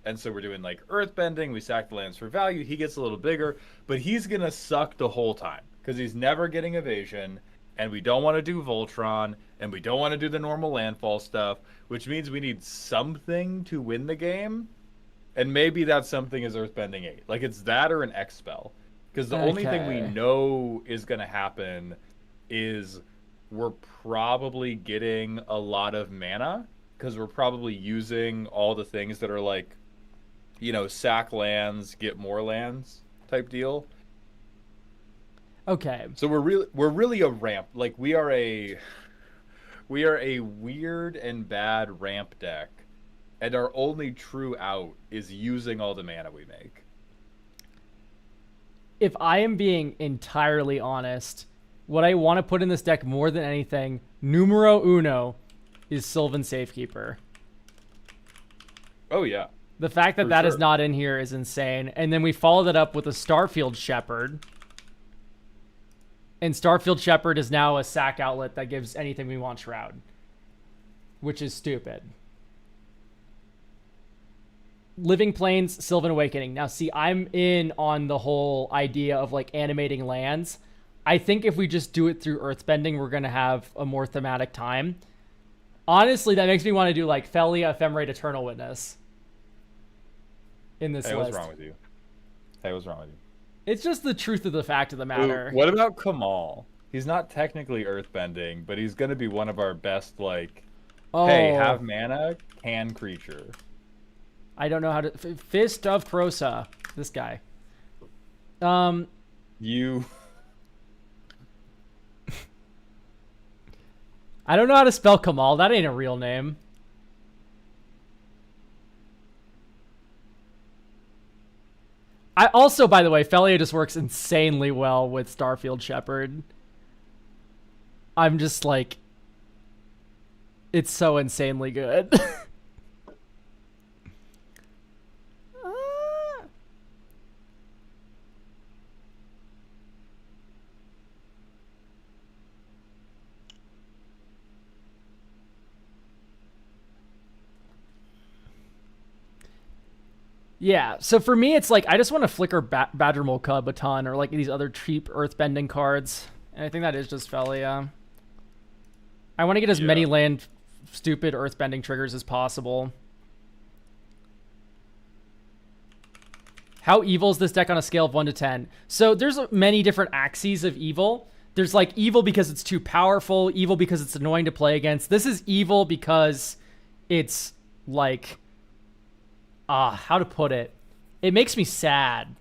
And so we're doing like Earthbending, we sack the lands for value, he gets a little bigger, but he's going to suck the whole time. Because he's never getting evasion, and we don't want to do Voltron, and we don't want to do the normal landfall stuff, which means we need something to win the game. And maybe that something is Earthbending 8. Like, it's that or an X spell. Because the only thing we Okay. know is going to happen is we're probably getting a lot of mana. Because we're probably using all the things that are like, you know, sack lands, get more lands type deal. Okay. So we're really a ramp. Like we are a weird and bad ramp deck, and our only true out is using all the mana we make. If I am being entirely honest, what I want to put in this deck more than anything, numero uno, is Sylvan Safekeeper. Oh yeah. The fact that For that is sure. not in here is insane. And then we follow that up with a Starfield Shepherd. And Starfield Shepherd is now a sack outlet that gives anything we want Shroud. Which is stupid. Living Plains, Sylvan Awakening. Now, see, I'm in on the whole idea of, like, animating lands. I think if we just do it through Earthbending, we're going to have a more thematic time. Honestly, that makes me want to do, like, Felia, Ephemerate, Eternal Witness. In this Hey, list. what's wrong with you? Hey, what's wrong with you? It's just the truth of the fact of the Ooh, matter. what about Kamal? He's not technically earthbending, but he's gonna be one of our best. Like, hey, have mana, can creature. I don't know how to... Fist of Prosa. This guy. You. I don't know how to spell Kamal. That ain't a real name. I also, by the way, Felia just works insanely well with Starfield Shepherd. I'm just like... It's so insanely good. Yeah, so for me, it's like, I just want to flicker Badgermole Cub a ton, or like these other cheap earthbending cards. And I think that is just Felia. I want to get as many land stupid earthbending triggers as possible. How evil is this deck on a scale of 1 to 10? So there's many different axes of evil. There's like evil because it's too powerful, evil because it's annoying to play against. This is evil because it's like... how to put it? It makes me sad.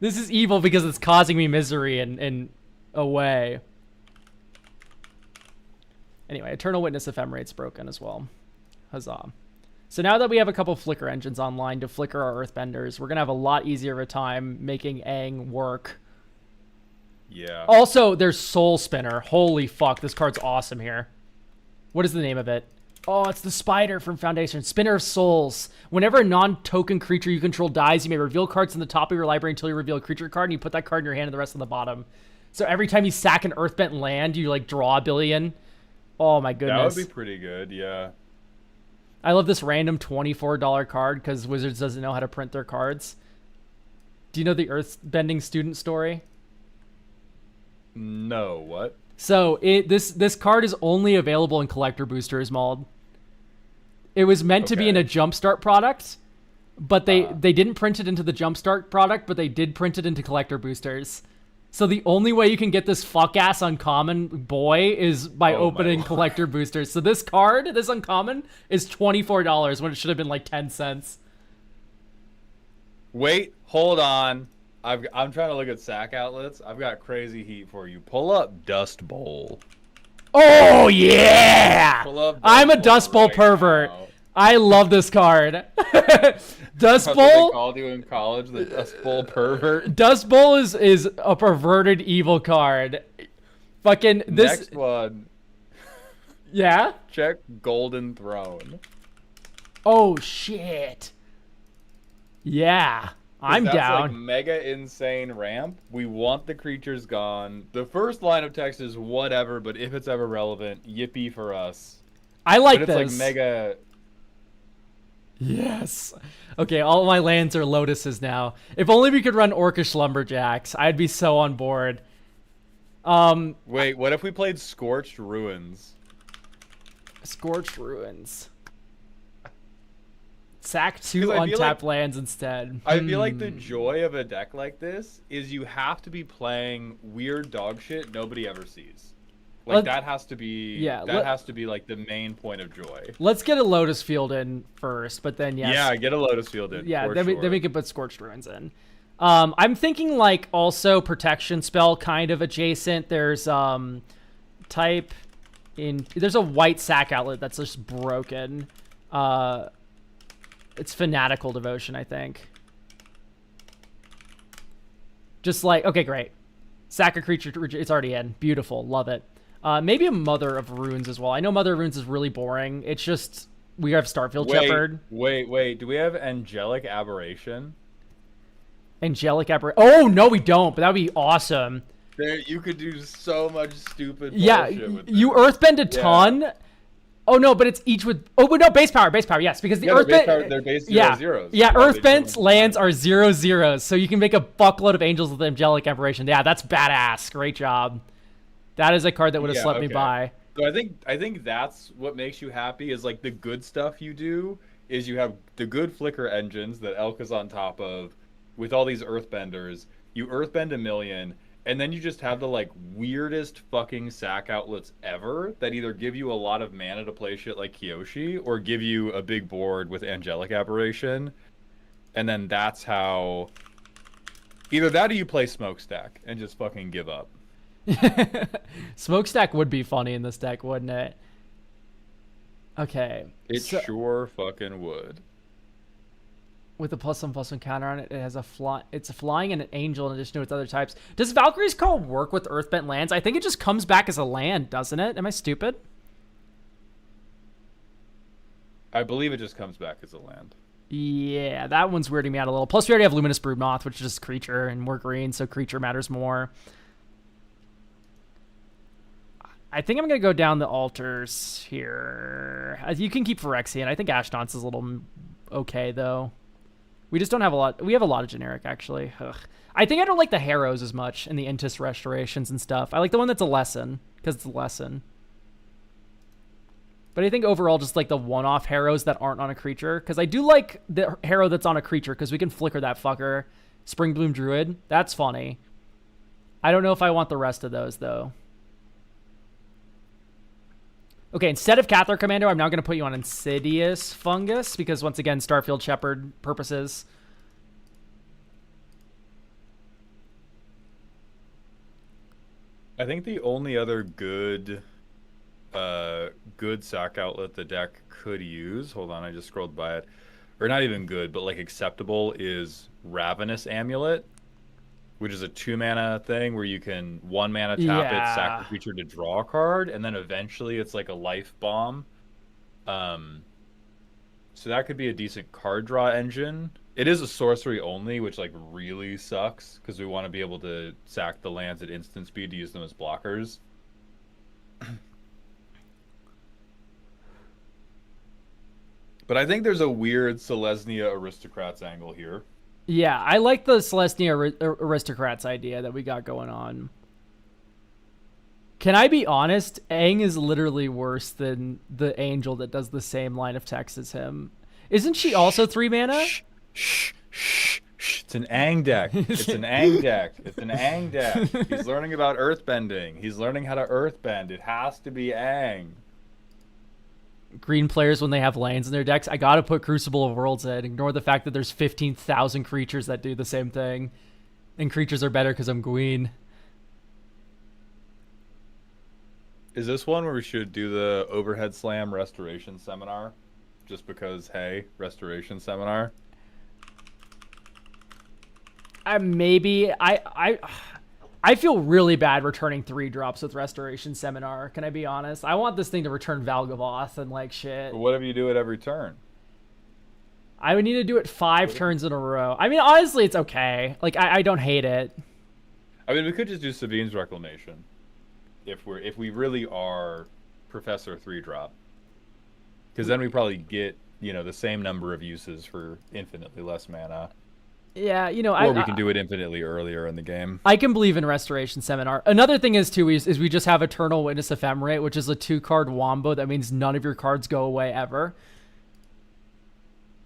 This is evil because it's causing me misery in a way. Anyway, Eternal Witness Ephemerate's broken as well. Huzzah. So now that we have a couple Flicker engines online to flicker our Earthbenders, we're going to have a lot easier of a time making Aang work. Yeah. Also, there's Soul Spinner. Holy fuck, this card's awesome here. What is the name of it? Oh, it's the spider from Foundation. Spinner of Souls. Whenever a non-token creature you control dies, you may reveal cards in the top of your library until you reveal a creature card, and you put that card in your hand and the rest on the bottom. So every time you sack an Earthbent land, you, like, draw a billion. Oh, my goodness. That would be pretty good, yeah. I love this random $24 card because Wizards doesn't know how to print their cards. Do you know the Earthbending student story? No, what? So this card is only available in Collector Boosters, Mauled. It was meant to be in a Jumpstart product, but they didn't print it into the Jumpstart product, but they did print it into Collector Boosters. So the only way you can get this fuck-ass uncommon boy is by opening Collector Boosters. So this card, this uncommon, is $24 when it should have been like 10 cents. Wait, hold on. I'm trying to look at sack outlets. I've got crazy heat for you. Pull up Dust Bowl. Oh, yeah! Pull up I'm a Dust Bowl right pervert. now. I love this card. Dust That's what Bowl... they called you in college, the Dust Bowl pervert. Dust Bowl is a perverted evil card. Fucking this. Next one. Yeah. Check Golden Throne. Oh shit. Yeah, I'm That's down. Like mega insane ramp. We want the creatures gone. The first line of text is whatever, but if it's ever relevant, yippee for us. I like But it's this. like mega. Yes. Okay, all my lands are lotuses now. If only we could run Orcish Lumberjacks, I'd be so on board. Wait, what if we played Scorched Ruins? Scorched Ruins. Sack 2 'Cause I feel untapped like- lands instead. I feel like the joy of a deck like this is you have to be playing weird dog shit nobody ever sees. Like that has to be has to be like the main point of joy. Let's get a Lotus Field in first, but then yes. Yeah, get a Lotus Field in. Yeah, for then sure. we can put Scorched Ruins in. I'm thinking like also protection spell kind of adjacent. There's type in. There's a white sack outlet that's just broken. It's fanatical devotion, I think. Just like, okay, great. Sack a creature, it's already in. Beautiful, love it. Maybe a Mother of Runes as well. I know Mother of Runes is really boring. It's just, we have Starfield Shepherd. Wait. Do we have Angelic Aberration? Angelic Aberration. Oh, no, we don't, but that would be awesome. There, you could do so much stupid Yeah, bullshit with you this. Earthbend a ton. Oh, no, but it's each with... Oh, but no, base power, yes, because the Earthbend... They're base yeah, zeros. yeah, They Earthbent don't- lands are 0/0s, so you can make a fuckload of angels with Angelic Aberration. Yeah, that's badass. Great job. That is a card that would have Yeah, swept me okay. by. So I think that's what makes you happy is like the good stuff you do is you have the good flicker engines that Elk is on top of with all these earthbenders. You earthbend a million and then you just have the like weirdest fucking sack outlets ever that either give you a lot of mana to play shit like Kyoshi or give you a big board with Angelic Aberration. And then that's how either that or you play Smokestack and just fucking give up. Smokestack would be funny in this deck, wouldn't it? Okay. It so- sure fucking would. With a +1/+1 counter on it, it has it's a flying and an angel in addition to its other types. Does Valkyrie's Call work with Earthbent lands? I think it just comes back as a land, doesn't it? Am I stupid? I believe it just comes back as a land. Yeah, that one's weirding me out a little. Plus, we already have Luminous Broodmoth, which is just creature, and we're green, so creature matters more. I think I'm going to go down the altars here. You can keep Phyrexian. I think Ashnod's is a little okay, though. We just don't have a lot. We have a lot of generic, actually. Ugh. I think I don't like the Harrows as much and the Intis restorations and stuff. I like the one that's a lesson, because it's a lesson. But I think overall, just like the one-off Harrows that aren't on a creature. Because I do like the Harrow that's on a creature, because we can flicker that fucker. Springbloom Druid. That's funny. I don't know if I want the rest of those, though. Okay, instead of Cathar Commando, I'm now going to put you on Insidious Fungus, because once again, Starfield Shepherd purposes. I think the only other good sack outlet the deck could use, hold on, I just scrolled by it, or not even good, but like acceptable, is Ravenous Amulet, which is a 2-mana thing where you can 1-mana tap it, sack the creature to draw a card, and then eventually it's like a life bomb. So that could be a decent card draw engine. It is a sorcery only, which like really sucks because we want to be able to sack the lands at instant speed to use them as blockers. But I think there's a weird Selesnya Aristocrats angle here. Yeah, I like the Celestia Aristocrats idea that we got going on. Can I be honest? Aang is literally worse than the angel that does the same line of text as him. Isn't she also 3 mana? Shh. It's an Aang deck. It's an Aang deck. It's an Aang deck. He's learning about earthbending. He's learning how to earthbend. It has to be Aang. Green players, when they have lands in their decks, I gotta put Crucible of Worlds in. Ignore the fact that there's 15,000 creatures that do the same thing. And creatures are better because I'm green. Is this one where we should do the overhead slam restoration seminar? Just because, hey, restoration seminar? Maybe. I feel really bad returning 3 drops with Restoration Seminar. Can I be honest? I want this thing to return Valgavoth and like shit. But what if you do it every turn? I would need to do it 5 turns in a row. I mean, honestly, it's okay. Like, I don't hate it. I mean, we could just do Sabine's Reclamation. If we really are Professor 3-drop. Because then we probably get, the same number of uses for infinitely less mana. Yeah, or we can do it infinitely earlier in the game. I can believe in Restoration Seminar. Another thing is we just have Eternal Witness Ephemerate, which is a 2-card wombo. That means none of your cards go away ever.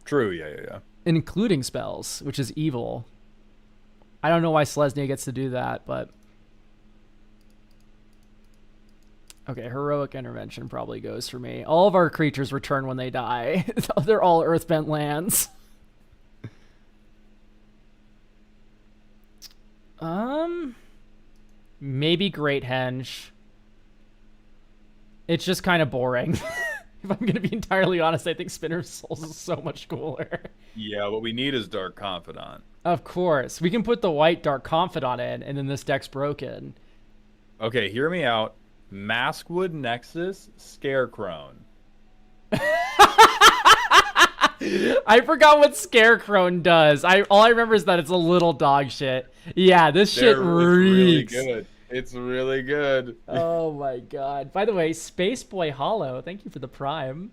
True, yeah. Including spells, which is evil. I don't know why Selesnya gets to do that, but... Okay, Heroic Intervention probably goes for me. All of our creatures return when they die. They're all Earthbent lands. Maybe Great Henge. It's just kind of boring. If I'm gonna be entirely honest, I think Spinner Souls is so much cooler. Yeah, what we need is Dark Confidant. Of course, we can put the white Dark Confidant in, and then this deck's broken. Okay, hear me out. Maskwood Nexus, Scarecrow. I forgot what Scarecrow does. All I remember is that it's a little dog shit. Yeah, this shit reeks. Really good. It's really good. Oh my god. By the way, Space Boy Hollow, thank you for the prime.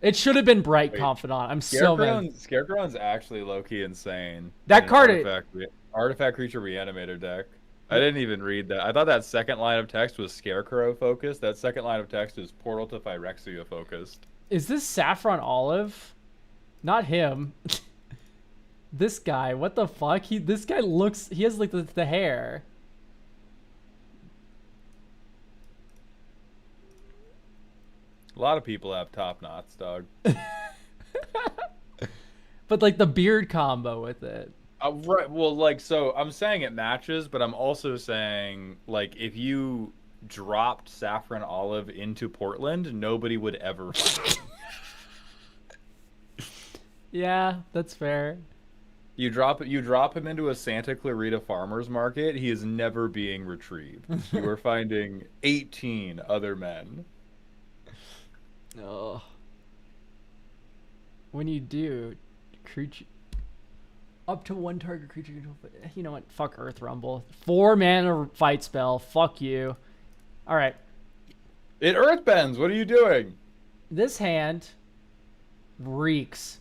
It should have been Bright Wait, Confidant. I'm so mad. Scarecrow's actually low-key insane. That in card artifact creature reanimator deck. I didn't even read that. I thought that second line of text was Scarecrow focused. That second line of text is Portal to Phyrexia focused. Is this Saffron Olive? Not him. This guy, what the fuck? This guy looks, he has like the hair. A lot of people have top knots, dog. But like the beard combo with it. Right. Well, like, so I'm saying it matches, but I'm also saying, like, if you dropped Saffron Olive into Portland, nobody would ever find him. Yeah, that's fair. You drop him into a Santa Clarita farmer's market, he is never being retrieved. You are finding 18 other men. Oh. When you do, creature up to one target creature control. You know what? Fuck Earth Rumble. 4 mana fight spell. Fuck you. All right. It earthbends. What are you doing? This hand reeks.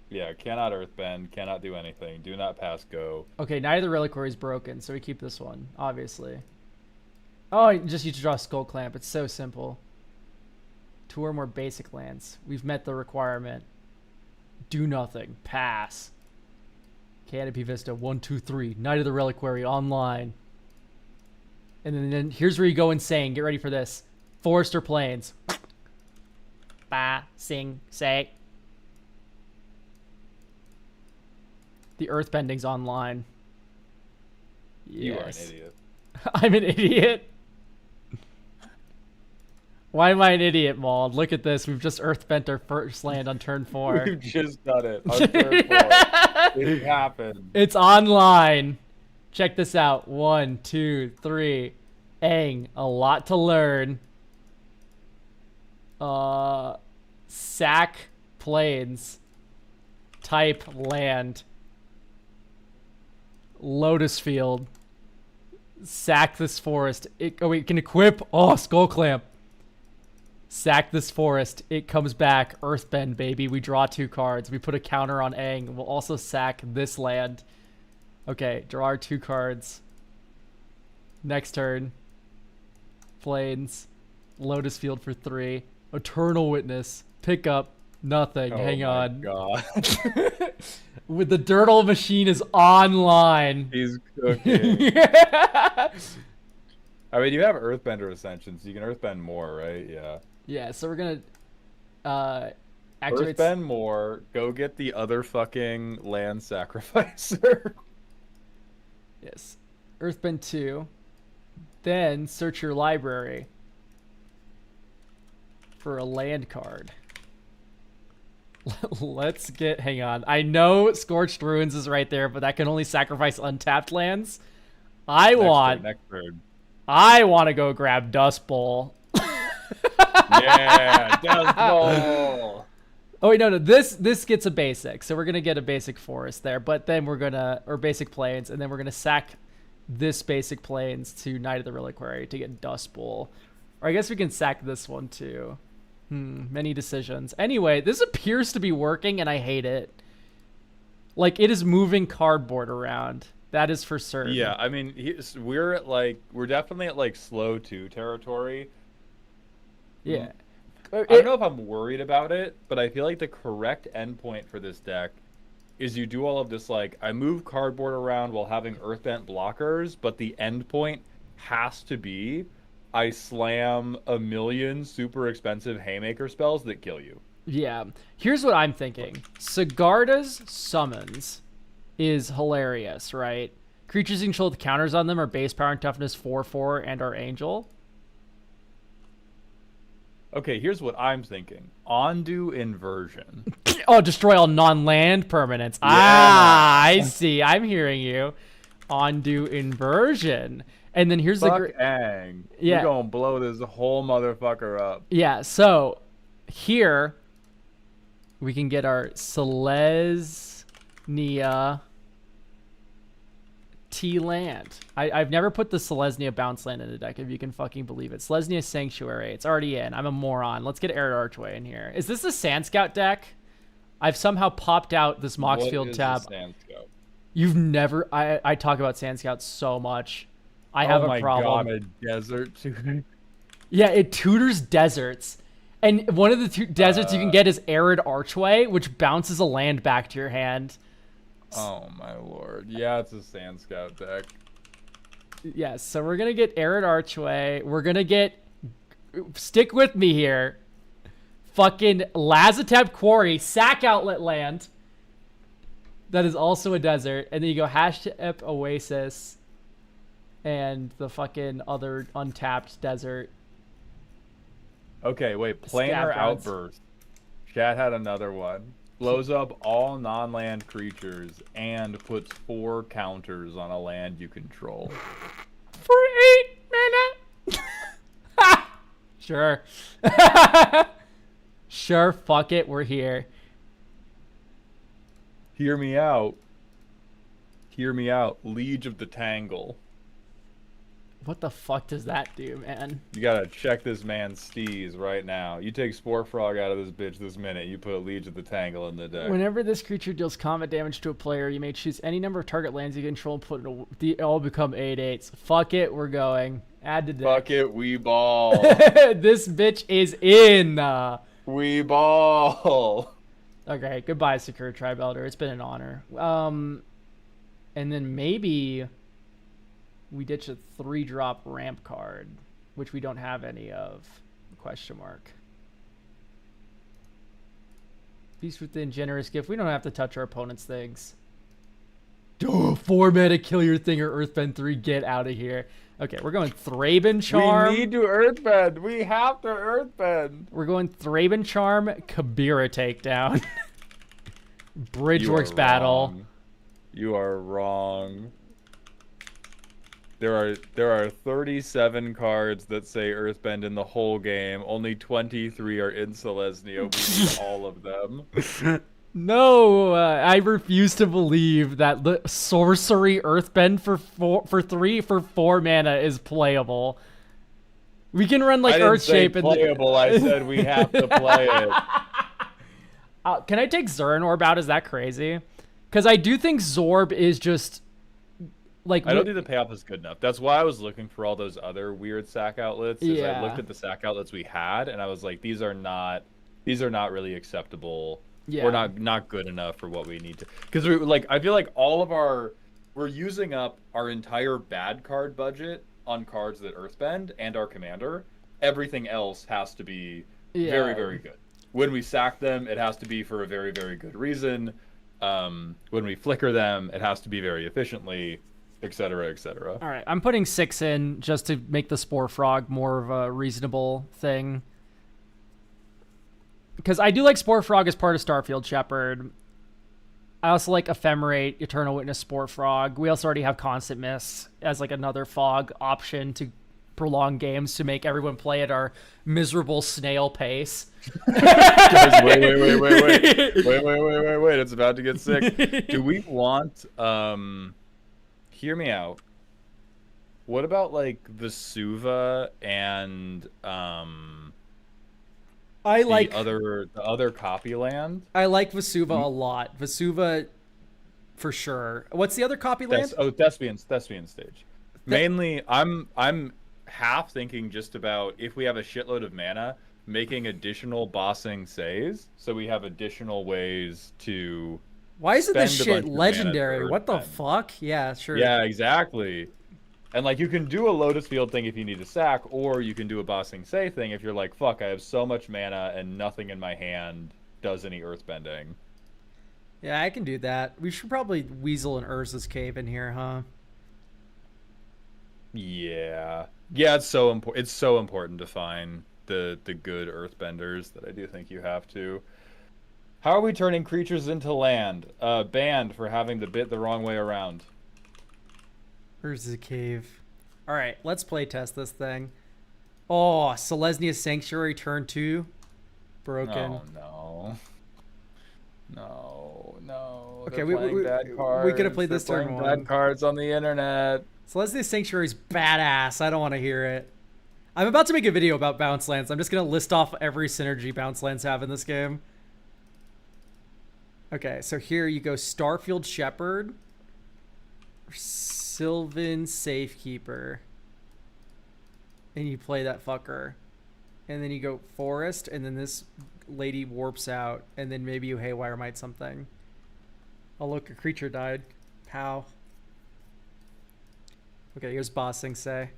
Yeah, cannot earthbend, cannot do anything. Do not pass go. Okay, Night of the Reliquary is broken, so we keep this one, obviously. Oh, you just draw Skull Clamp. It's so simple. 2 or more basic lands. We've met the requirement. Do nothing. Pass. Canopy Vista. 1, 2, 3. Night of the Reliquary online. And then here's where you go insane. Get ready for this. Forester Plains. Ba, sing, say. The Earthbending's online. Yes. You are an idiot. I'm an idiot. Why am I an idiot, Mauled? Look at this. We've just Earthbent our first land on turn 4. We've just done it on turn 4. It happened. It's online. Check this out. 1, 2, 3. Aang, a lot to learn. Sack Plains. Type land. Lotus Field. Sack this forest. We can equip. Oh, Skull Clamp. Sack this forest. It comes back. Earthbend, baby. We draw 2 cards. We put a counter on Aang. We'll also sack this land. Okay, draw our 2 cards. Next turn. Plains. Lotus Field for 3. Eternal Witness. Pick up. Nothing. Oh Hang my on. God. With the Dirtle Machine is online. He's cooking. I mean, you have Earthbender Ascension, so you can Earthbend more, right? Yeah. Yeah, so we're gonna activate. Earthbend more. Go get the other fucking land sacrificer. Yes. Earthbend 2. Then search your library for a land card. Let's get, hang on. I know Scorched Ruins is right there, but that can only sacrifice untapped lands. I want to go grab Dust Bowl. Yeah, Dust Bowl. Oh wait, no. This gets a basic, so we're gonna get a basic forest there, but then we're gonna, or basic plains, and then we're gonna sack this basic plains to Night of the Reliquary to get Dust Bowl. Or I guess we can sack this one too. Many decisions. Anyway, this appears to be working, and I hate it. Like, it is moving cardboard around. That is for certain. Yeah, I mean, we're definitely at like slow 2 territory. Yeah. I don't know if I'm worried about it, but I feel like the correct endpoint for this deck is you do all of this, like, I move cardboard around while having Earthbent blockers, but the endpoint has to be I slam a million super expensive Haymaker spells that kill you. Yeah. Here's what I'm thinking. Sigarda's Summons. is hilarious, right? Creatures you control with counters on them are base power and toughness 4/4 and are angel. Okay, here's what I'm thinking. Ondu Inversion. Oh, destroy all non-land permanents. Yeah. Ah, I see. I'm hearing you. Ondu Inversion. And then here's Fuck the Ang. Yeah. We're gonna blow this whole motherfucker up. yeah. So here we can get our Selesnya T land. I've never put the Selesnya bounce land in the deck, if you can fucking believe it. Selesnya Sanctuary. It's already in. I'm a moron. Let's get Arid Archway in here. Is this a Sand Scout deck? I've somehow popped out this Moxfield What is tab. a Sand Scout? You've never. I talk about Sand Scouts so much. I have Oh a my problem. God, a desert tutor. Yeah, it tutors deserts. And one of the two deserts you can get is Arid Archway, which bounces a land back to your hand. Oh my lord. Yeah, it's a Sand Scout deck. Yes, so we're going to get Arid Archway. We're going to get... Stick with me here. Fucking Lazotep Quarry, sack outlet land. That is also a desert. And then you go Hashtep Oasis. And the fucking other untapped desert. Okay, wait. Scab Planar grounds. Outburst. Chat had another one. Blows up all non-land creatures and puts 4 counters on a land you control. For 8 mana. Sure. Sure, fuck it, we're here. Hear me out. Hear me out. Liege of the Tangle. What the fuck does that do, man? You gotta check this man's steez right now. You take Spore Frog out of this bitch this minute. You put Liege of the Tangle in the deck. Whenever this creature deals combat damage to a player, you may choose any number of target lands you control and put it. They all become 8/8s. Fuck it, we're going. Add to deck. Fuck it, we ball. This bitch is in. We ball. Okay, goodbye, Secure Tribe Elder. It's been an honor. And then maybe we ditch a 3-drop ramp card, which we don't have any of. Question mark. Beast Within, Generous Gift. We don't have to touch our opponent's things. Oh, 4 mana, kill your thing or Earthbend 3. Get out of here. Okay, we're going Thraben Charm. We need to Earthbend. We have to Earthbend. We're going Thraben Charm, Kabira Takedown. Bridgeworks You are Battle. wrong. You are wrong. There are 37 cards that say Earthbend in the whole game. Only 23 are in Selesnya. We need all of them. No, I refuse to believe that the sorcery Earthbend for 4 mana is playable. We can run like I didn't say Earthshape and playable. I said we have to play it. can I take Zern Orb out? Is that crazy? Because I do think Zorb is just like I don't think the payoff is good enough. That's why I was looking for all those other weird sack outlets. Is I Yeah. looked at the sack outlets we had, and I was like, these are not really acceptable. Yeah. We're not good enough for what we need to. Because I feel like we're using up our entire bad card budget on cards that Earthbend and our commander. Everything else has to be very, very good. When we sack them, it has to be for a very, very good reason. When we flicker them, it has to be very efficiently, etc., etc. All right, I'm putting 6 in just to make the Spore Frog more of a reasonable thing. Because I do like Spore Frog as part of Starfield Shepherd. I also like Ephemerate, Eternal Witness, Spore Frog. We also already have Constant Miss as like another fog option to prolong games to make everyone play at our miserable snail pace. Guys, wait. It's about to get sick. Do we want, hear me out. What about like Vesuva and, I like the other copy land? I like Vesuva a lot. Vesuva for sure. What's the other copy land? Thespian stage. Mainly, I'm half thinking just about if we have a shitload of mana, making additional bossing says, so we have additional ways to. Why isn't this spend a shit bunch of mana legendary? to What the Earthbend. fuck? Yeah, sure. Yeah, exactly. And like you can do a Lotus Field thing if you need a sack, or you can do a Bossing Say thing if you're like, fuck, I have so much mana and nothing in my hand does any earthbending. Yeah, I can do that. We should probably Weasel and Urza's Cave in here, huh? Yeah. Yeah, it's so important. It's so important to find the good earthbenders that I do think you have to. How are we turning creatures into land? Banned for having the bit the wrong way around. Urza's Cave. All right, let's play test this thing. Oh, Selesnya Sanctuary turn 2. Broken. Oh no. No, no. Okay, They're we playing bad could cards. have played They're this turn playing 1. bad cards on the internet. Selesnya Sanctuary's badass. I don't want to hear it. I'm about to make a video about bounce lands. I'm just going to list off every synergy bounce lands have in this game. Okay, so here you go Starfield Shepherd, Sylvan Safekeeper, and you play that fucker. And then you go Forest, and then this lady warps out, and then maybe you Haywire Might something. Oh look, a creature died. Pow. Okay, here's Bossing Say.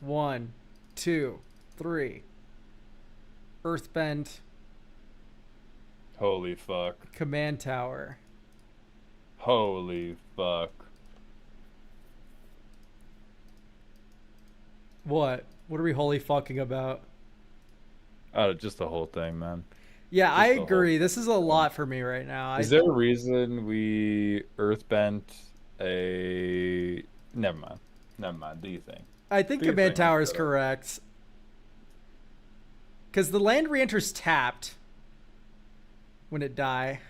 1, 2, 3. Earthbend. Holy fuck. Command Tower. Holy fuck. What? What are we holy fucking about? Oh, just the whole thing, man. Yeah, Just I the whole agree. This is a lot for me right now. Is there a reason we earthbent a... Never mind. Never mind. Do you think? I think do you Command think, Tower is Marcelo? correct. Because the land re-enters tapped when it die.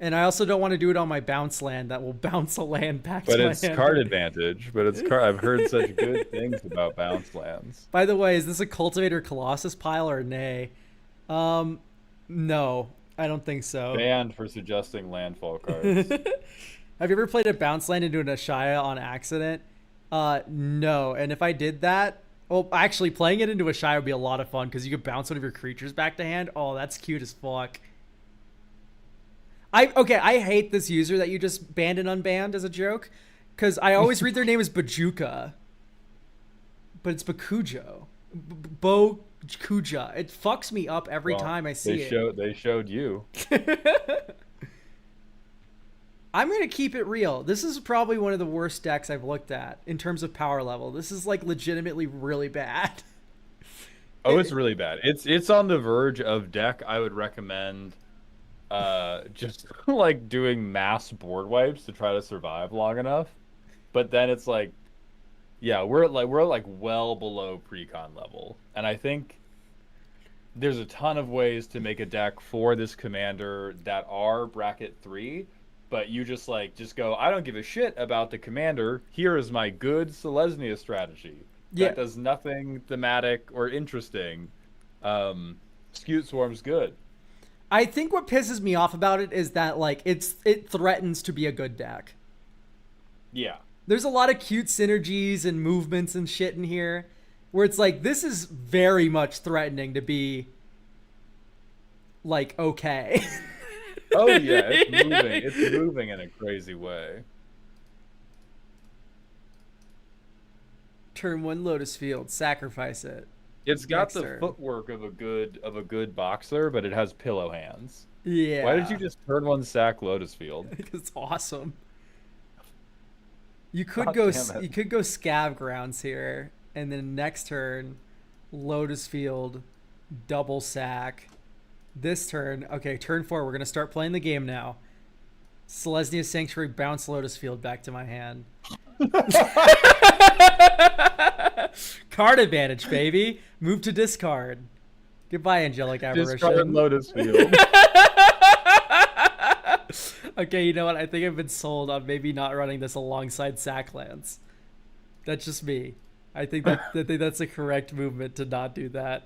And I also don't want to do it on my bounce land that will bounce a land back But to my it's hand. card advantage. But it's card. I've heard such good things about bounce lands. By the way, is this a Cultivator Colossus pile or nay? No, I don't think so. Banned for suggesting landfall cards. Have you ever played a bounce land into an Ashaya on accident? No. And if I did that, well, actually playing it into Ashaya would be a lot of fun because you could bounce one of your creatures back to hand. Oh, that's cute as fuck. I hate this user that you just banned and unbanned as a joke because I always read their name as Bajuka, but it's Bakujo. Bokuja. It fucks me up every Well, time I see it. They showed you. I'm going to keep it real. This is probably one of the worst decks I've looked at in terms of power level. This is like legitimately really bad. Oh, it's really bad. It's on the verge of deck. I would recommend just like doing mass board wipes to try to survive long enough. But then it's like, yeah, we're like well below precon level. And I think there's a ton of ways to make a deck for this commander that are bracket 3, but you just go, I don't give a shit about the commander. Here is my good Selesnya strategy. Yeah. That does nothing thematic or interesting. Skewed Swarm's good. I think what pisses me off about it is that like it threatens to be a good deck. Yeah. There's a lot of cute synergies and movements and shit in here where it's like this is very much threatening to be like okay. Oh yeah, it's moving. It's moving in a crazy way. Turn 1 Lotus Field, sacrifice it. It's got Next the turn. footwork of a good boxer, but it has pillow hands. Yeah. Why did you just turn 1 sack Lotus Field? It's awesome. You could God go damn it. you could go Scav Grounds here and then next turn Lotus Field double sack. This turn, okay, turn 4 we're going to start playing the game now. Selesnya Sanctuary bounce Lotus Field back to my hand. Card advantage, baby. Move to discard. Goodbye, Angelic Discard Apparition. Lotus Field. Okay, you know what? I think I've been sold on maybe not running this alongside Sacklands. That's just me. I think that's the correct movement to not do that.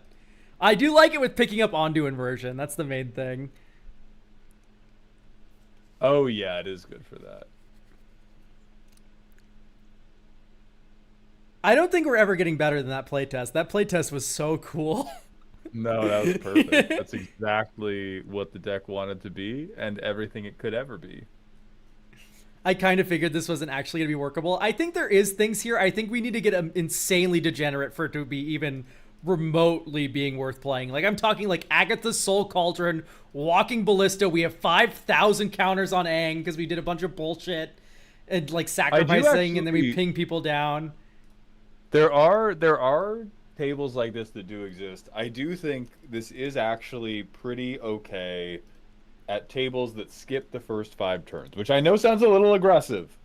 I do like it with picking up Ondu Inversion. That's the main thing. Oh yeah, it is good for that. I don't think we're ever getting better than that playtest. That playtest was so cool. No, that was perfect. That's exactly what the deck wanted to be and everything it could ever be. I kind of figured this wasn't actually going to be workable. I think there is things here. I think we need to get insanely degenerate for it to be even remotely being worth playing. Like I'm talking like Agatha's Soul Cauldron, Walking Ballista. We have 5,000 counters on Aang because we did a bunch of bullshit and like sacrificing, and then we ping people down. There are tables like this that do exist. I do think this is actually pretty okay at tables that skip the first 5 turns, which I know sounds a little aggressive,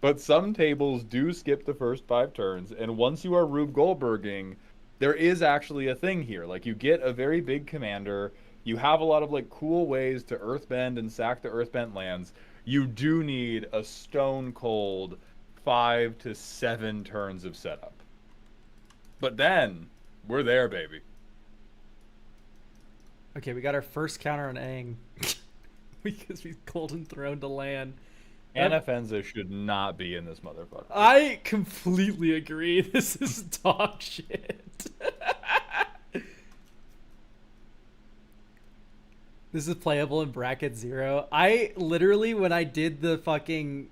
but some tables do skip the first 5 turns, and once you are Rube Goldberging, there is actually a thing here. Like, you get a very big commander, you have a lot of like cool ways to earthbend and sack the earthbent lands. You do need a stone cold 5 to 7 turns of setup. But then, we're there, baby. Okay, we got our first counter on Aang. Because we Golden Throne to land. Anafenza should not be in this motherfucker. I completely agree. This is dog shit. This is playable in bracket 0. I literally, when I did the fucking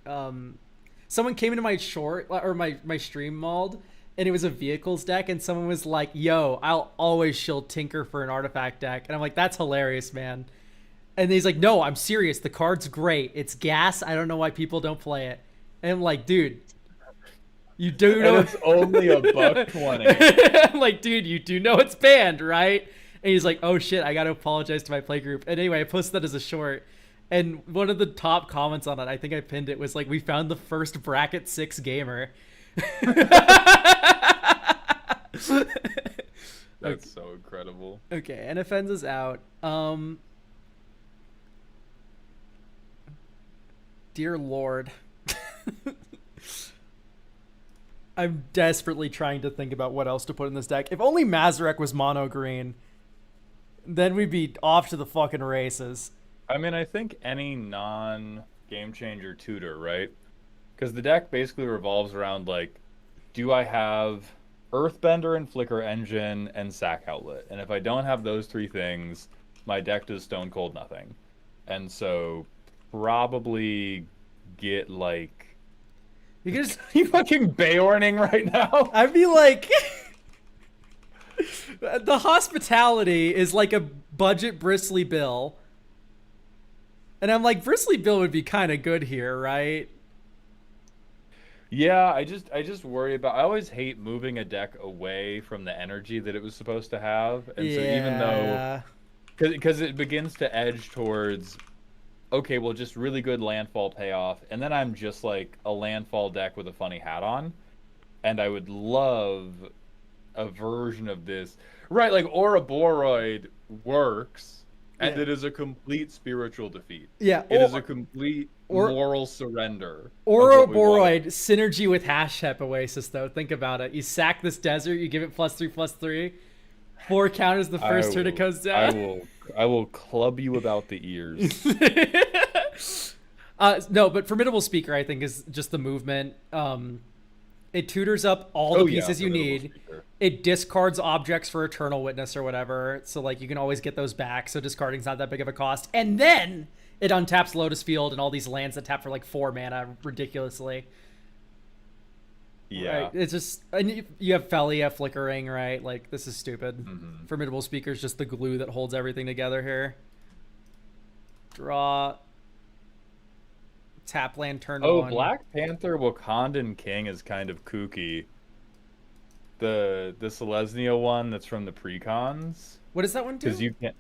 someone came into my short or my stream mauled, and it was a vehicles deck, and someone was like, yo, I'll always shield Tinker for an artifact deck. And I'm like, that's hilarious, man. And he's like, no, I'm serious. The card's great. It's gas. I don't know why people don't play it. And I'm like, dude, you do know it's only $1.20. I'm like, dude, you do know it's banned, right? And he's like, oh shit, I gotta apologize to my play group. And anyway, I posted that as a short. And one of the top comments on it, I think I pinned it, was like, we found the first bracket 6 gamer. That's so incredible. Okay, NFNs is out. Dear Lord. I'm desperately trying to think about what else to put in this deck. If only Mazarek was mono green, then we'd be off to the fucking races. I mean, I think any non-game changer tutor, right? Because the deck basically revolves around, like, do I have Earthbender and Flicker Engine and Sack Outlet? And if I don't have those 3 things, my deck does stone cold nothing. And so probably get, like... You can just... you fucking Beorning right now? I'd be like... the hospitality is like a budget Bristly Bill. And I'm like, Bristly Bill would be kind of good here, right? Yeah, I just worry about... I always hate moving a deck away from the energy that it was supposed to have. And so even though... Because it begins to edge towards... Okay, well, just really good landfall payoff. And then I'm just like a landfall deck with a funny hat on. And I would love a version of this. Right, like Ouroboros works. And it is a complete spiritual defeat. Yeah. It is a complete moral surrender. Ouroboros synergy with Hashtag Oasis, though. Think about it. You sack this desert, you give it +3/+3. 4 counters the first turn it goes down. I will club you about the ears. No, but Formidable Speaker, I think, is just the movement. It tutors up all the pieces you need. Speaker. It discards objects for Eternal Witness or whatever, so like you can always get those back. So discarding's not that big of a cost. And then it untaps Lotus Field and all these lands that tap for like 4 mana ridiculously. Yeah, right? It's just, and you have Felia flickering, right? Like, this is stupid. Mm-hmm. Formidable Speaker is just the glue that holds everything together here. Draw. Tap land turn 1. Black Panther Wakandan King is kind of kooky. The Selesnya one that's from the precons. What does that one do? Because you can't,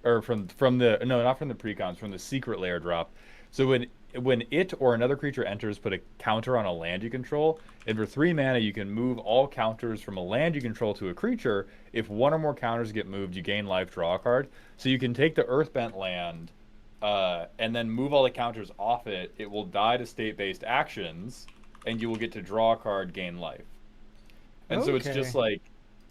or from the not from the precons, from the secret layer drop. So when it or another creature enters, put a counter on a land you control, and for 3 mana you can move all counters from a land you control to a creature. If 1 or more counters get moved, you gain life, draw a card. So you can take the Earthbent land and then move all the counters off it. It will die to state-based actions, and you will get to draw a card, gain life. And so it's just like,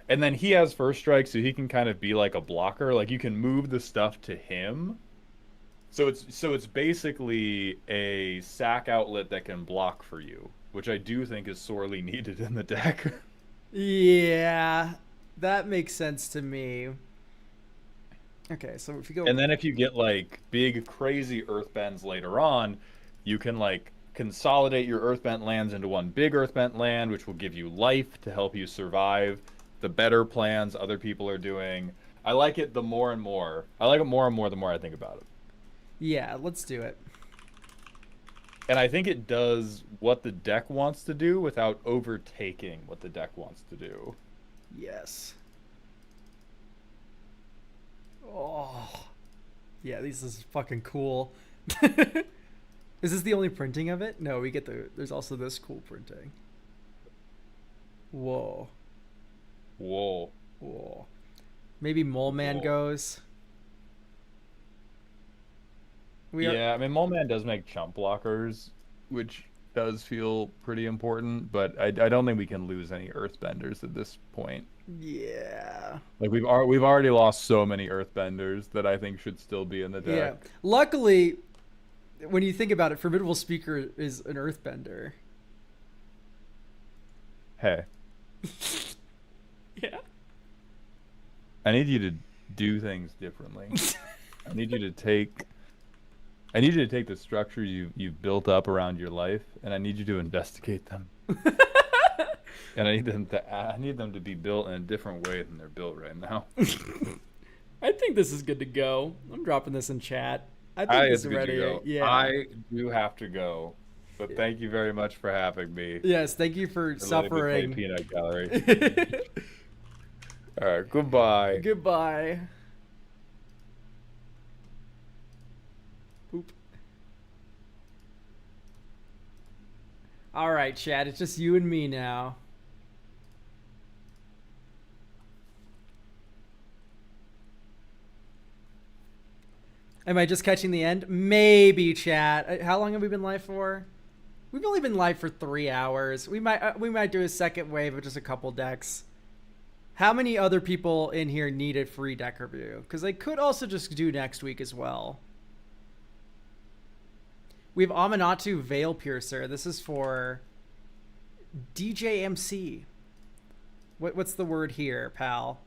and then he has first strike, so he can kind of be like a blocker. Like, you can move the stuff to him. So it's basically a sack outlet that can block for you, which I do think is sorely needed in the deck. Yeah, that makes sense to me. Okay, so if you go... And then if you get, like, big, crazy Earthbends later on, you can, like, consolidate your Earthbent lands into one big Earthbent land, which will give you life to help you survive. the better plans other people are doing. I like it the more and more. I like it more and more the more I think about it. Yeah, let's do it. And I think it does what the deck wants to do without overtaking what the deck wants to do. Yes. Oh. Yeah, this is fucking cool. Is this the only printing of it? No, we get there's also this cool printing. Whoa. Whoa. Whoa. Maybe Mole Man Whoa. goes. Yeah, I mean, Mole Man does make chump blockers, which does feel pretty important, but I don't think we can lose any Earthbenders at this point. Yeah. Like we've already lost so many Earthbenders that I think should still be in the Yeah. deck. Luckily, when you think about it, Formidable Speaker is an Earthbender. Hey, Yeah. I need you to do things differently. I need you to take the structures you've built up around your life, and I need you to investigate them. And I need them to be built in a different way than they're built right now. I think this is good to go. I'm dropping this in chat. I think It's this is good to ready. go. Yeah. I do have to go, but thank you very much for having me. Yes, thank you for For letting me play suffering. Peanut Gallery. All right, goodbye. Goodbye. Poop. All right, Chad. It's just you and me now. Am I just catching the end? Maybe, chat. How long have we been live for? We've only been live for 3 hours. We might do a second wave of just a couple decks. How many other people in here need a free deck review? Because I could also just do next week as well. We have Amanatu Veil Piercer. This is for DJMC. What's the word here, pal?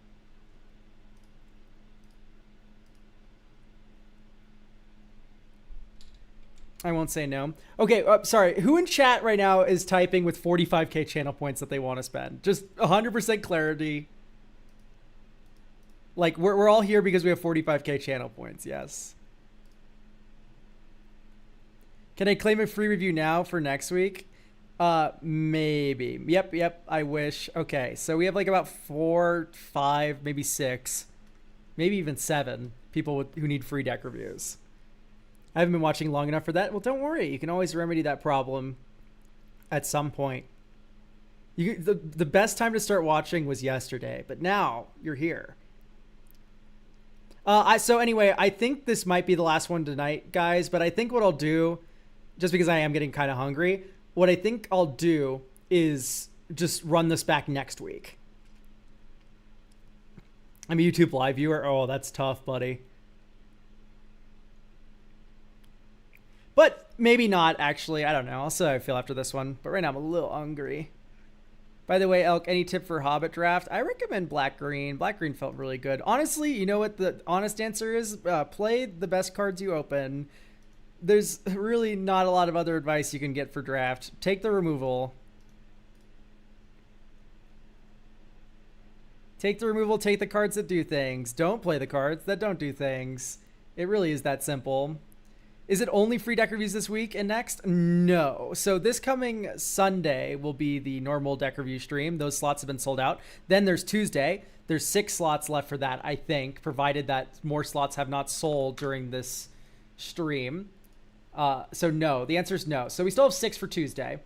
I won't say no. Okay, sorry. Who in chat right now is typing with 45k channel points that they want to spend? Just 100% clarity. Like, we're all here because we have 45k channel points, yes. Can I claim a free review now for next week? Maybe. Yep, I wish. Okay, so we have like about 4, 5, maybe 6, maybe even 7 people who need free deck reviews. I haven't been watching long enough for that. Well, don't worry. You can always remedy that problem at some point. The best time to start watching was yesterday, but now you're here. So anyway, I think this might be the last one tonight, guys, but I think what I'll do, just because I am getting kind of hungry, what I think I'll do is just run this back next week. I'm a YouTube live viewer. Oh, that's tough, buddy. But maybe not, actually. I don't know. I'll see how I feel after this one. But right now, I'm a little hungry. By the way, Elk, any tip for Hobbit draft? I recommend Black-Green. Black-Green felt really good. Honestly, you know what the honest answer is? Play the best cards you open. There's really not a lot of other advice you can get for draft. Take the removal. Take the removal, take the cards that do things. Don't play the cards that don't do things. It really is that simple. Is it only free deck reviews this week and next? No. So this coming Sunday will be the normal deck review stream. Those slots have been sold out. Then there's Tuesday. There's 6 slots left for that, I think, provided that more slots have not sold during this stream. So no, the answer is no. So we still have 6 for Tuesday.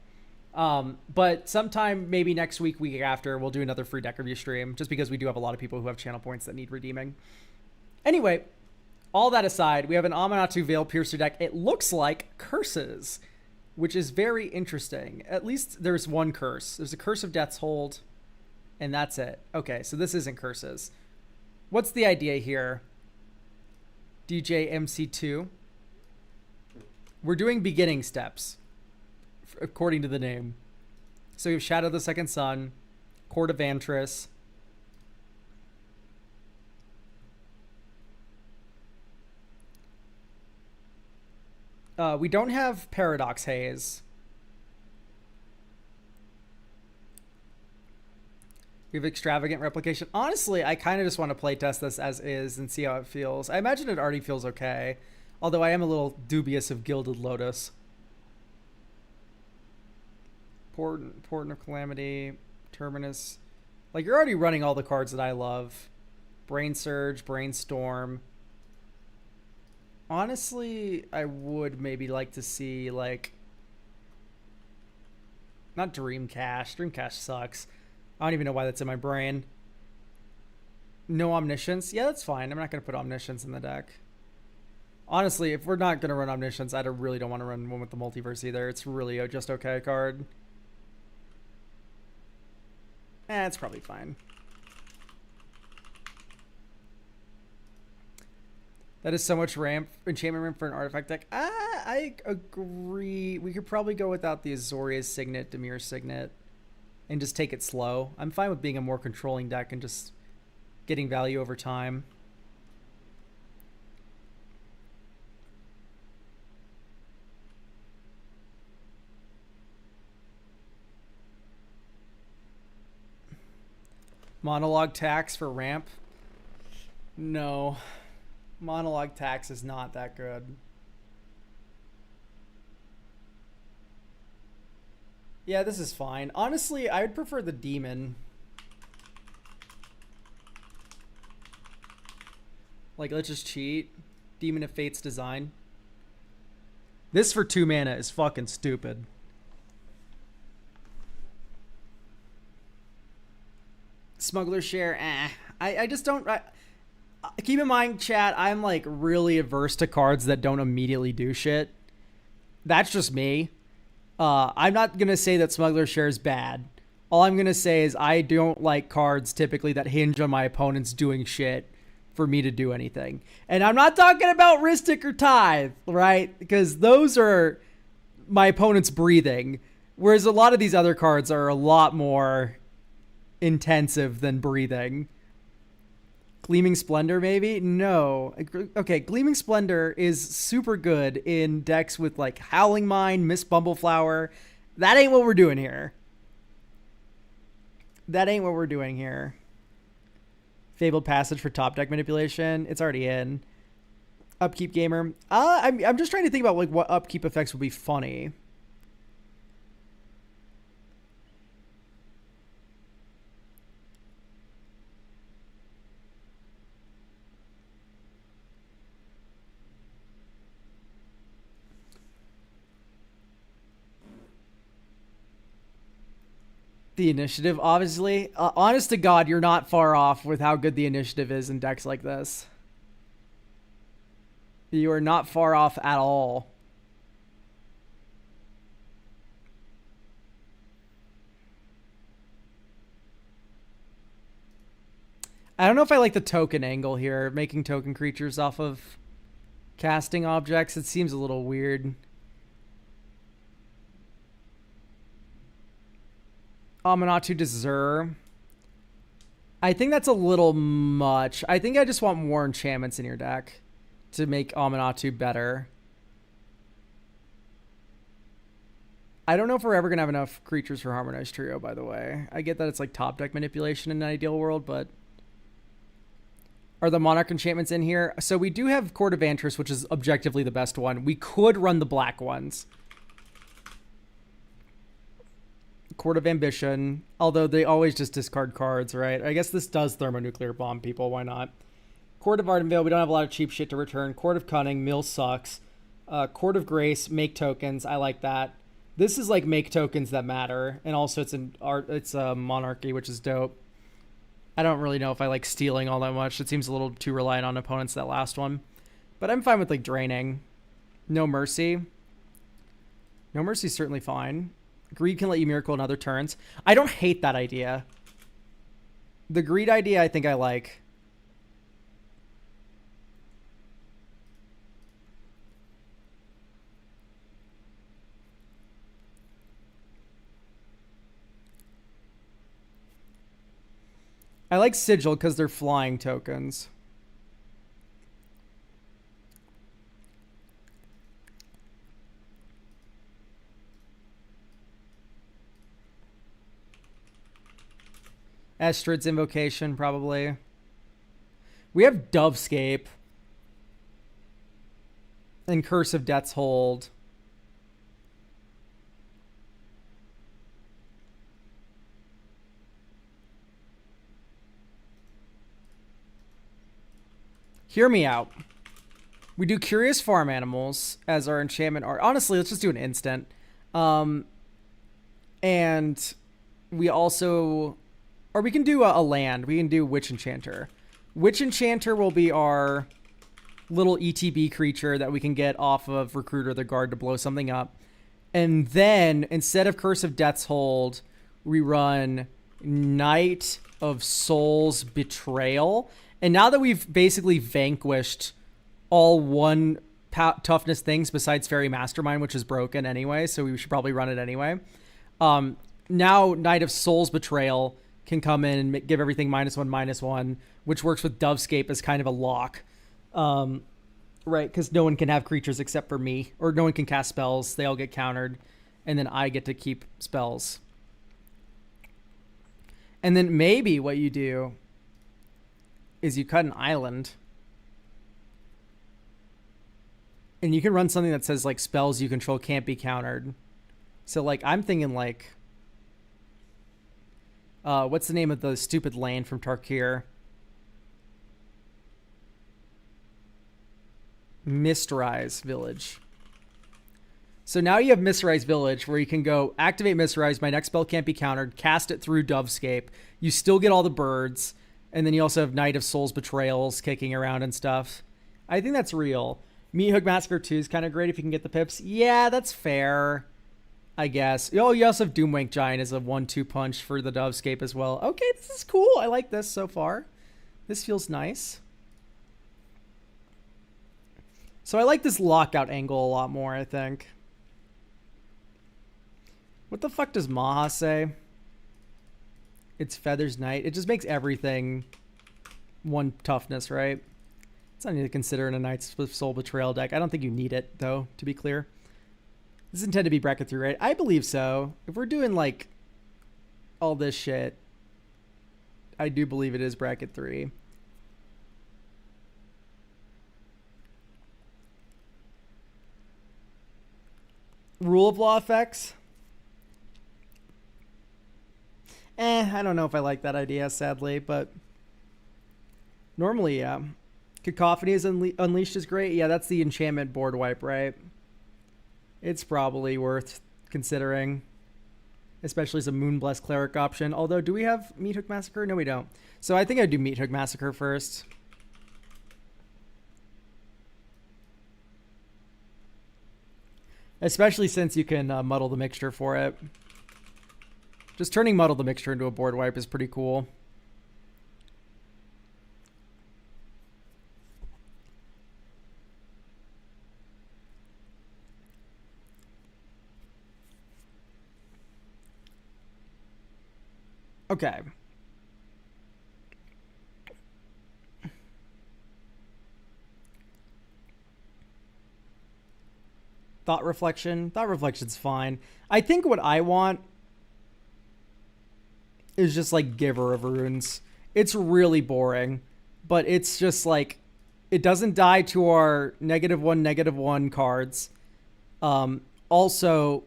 But sometime maybe next week, week after, we'll do another free deck review stream, just because we do have a lot of people who have channel points that need redeeming. Anyway, all that aside, we have an Amanatu Veil Piercer deck. It looks like curses, which is very interesting. At least there's one curse. There's a Curse of Death's Hold, and that's it. Okay, so this isn't curses. What's the idea here? DJ MC2. We're doing beginning steps, according to the name. So we have Shadow of the Second Sun, Court of Antris, we don't have Paradox Haze. We have extravagant replication. Honestly, I kind of just want to play test this as is and see how it feels. I imagine it already feels okay. Although I am a little dubious of Gilded Lotus. Port of Calamity, Terminus. Like, you're already running all the cards that I love. Brain Surge, Brainstorm. Honestly, I would maybe like to see, like... Not Dreamcash. Dreamcash sucks. I don't even know why that's in my brain. No Omniscience? Yeah, that's fine. I'm not going to put Omniscience in the deck. Honestly, if we're not going to run Omniscience, I really don't want to run one with the Multiverse either. It's really a just okay card. It's probably fine. That is so much ramp, enchantment ramp for an artifact deck. I agree. We could probably go without the Azorius Signet, Dimir Signet, and just take it slow. I'm fine with being a more controlling deck and just getting value over time. Monologue tax for ramp? No. Monologue tax is not that good. Yeah, this is fine. Honestly, I would prefer the demon. Like, let's just cheat. Demon of Fate's Design. This for 2 mana is fucking stupid. Smuggler Share, I just don't... keep in mind, chat, I'm like really averse to cards that don't immediately do shit. That's just me. I'm not going to say that Smuggler Share is bad. All I'm going to say is I don't like cards typically that hinge on my opponents doing shit for me to do anything. And I'm not talking about Rhystic or Tithe, right? Because those are my opponent's breathing. Whereas a lot of these other cards are a lot more intensive than breathing. Gleaming Splendor, maybe? No. Okay, Gleaming Splendor is super good in decks with like Howling Mine, Miss Bumbleflower. That ain't what we're doing here. That ain't what we're doing here. Fabled Passage for top deck manipulation. It's already in. Upkeep Gamer. I'm just trying to think about like what upkeep effects would be funny. The initiative, obviously. Honest to God, you're not far off with how good the initiative is in decks like this. You are not far off at all. I don't know if I like the token angle here, making token creatures off of casting objects. It seems a little weird. Aminatou Deserve. I think that's a little much. I think I just want more enchantments in your deck to make Aminatou better. I don't know if we're ever going to have enough creatures for Harmonized Trio, by the way. I get that it's like top deck manipulation in an ideal world, but... Are the Monarch enchantments in here? So we do have Court of Vantress, which is objectively the best one. We could run the black ones. Court of Ambition, although they always just discard cards, right? I guess this does thermonuclear bomb people, why not? Court of Ardenvale, we don't have a lot of cheap shit to return. Court of Cunning, Mill sucks. Court of Grace, make tokens, I like that. This is like make tokens that matter, and also it's a monarchy, which is dope. I don't really know if I like stealing all that much. It seems a little too reliant on opponents, that last one. But I'm fine with like draining. No Mercy. No Mercy is certainly fine. Greed can let you miracle in other turns. I don't hate that idea. The greed idea I think I like. I like Sigil because they're flying tokens. Estrid's Invocation, probably. We have Dovescape. And Curse of Death's Hold. Hear me out. We do Curious Farm Animals as our enchantment art. Honestly, let's just do an instant. And we also... Or we can do a land. We can do Witch Enchanter. Witch Enchanter will be our little ETB creature that we can get off of Recruiter the Guard to blow something up. And then, instead of Curse of Death's Hold, we run Knight of Souls Betrayal. And now that we've basically vanquished all one toughness things besides Fairy Mastermind, which is broken anyway, so we should probably run it anyway. Now Knight of Souls Betrayal can come in and give everything -1/-1, which works with Dovescape as kind of a lock. Right, because no one can have creatures except for me, or no one can cast spells. They all get countered, and then I get to keep spells. And then maybe what you do is you cut an island, and you can run something that says like spells you control can't be countered. So like I'm thinking like, what's the name of the stupid land from Tarkir? Mistrise Village. So now you have Mistrise Village where you can go activate Mistrise. My next spell can't be countered. Cast it through Dovescape. You still get all the birds. And then you also have Knight of Souls Betrayals kicking around and stuff. I think that's real. Meathook Massacre 2 is kind of great if you can get the pips. Yeah, that's fair, I guess. Oh, you also have Doomwank Giant as a 1-2 punch for the Dovescape as well. Okay, this is cool. I like this so far. This feels nice. So I like this lockout angle a lot more, I think. What the fuck does Maha say? It's Feathers Knight. It just makes everything 1 toughness, right? It's not need to consider in a Knight's Soul Betrayal deck. I don't think you need it, though, to be clear. This is intended to be bracket 3, right? I believe so. If we're doing, like, all this shit, I do believe it is bracket 3. Rule of Law effects? I don't know if I like that idea, sadly, but normally, yeah. Cacophony is Unleashed is great. Yeah, that's the enchantment board wipe, right? It's probably worth considering, especially as a Moonblessed Cleric option. Although, do we have Meathook Massacre? No, we don't. So I think I'd do Meathook Massacre first. Especially since you can muddle the mixture for it. Just turning Muddle the Mixture into a board wipe is pretty cool. Okay. Thought Reflection. Thought Reflection's fine. I think what I want is just like Giver of Runes. It's really boring, but it's just like, it doesn't die to our -1/-1 cards. Also,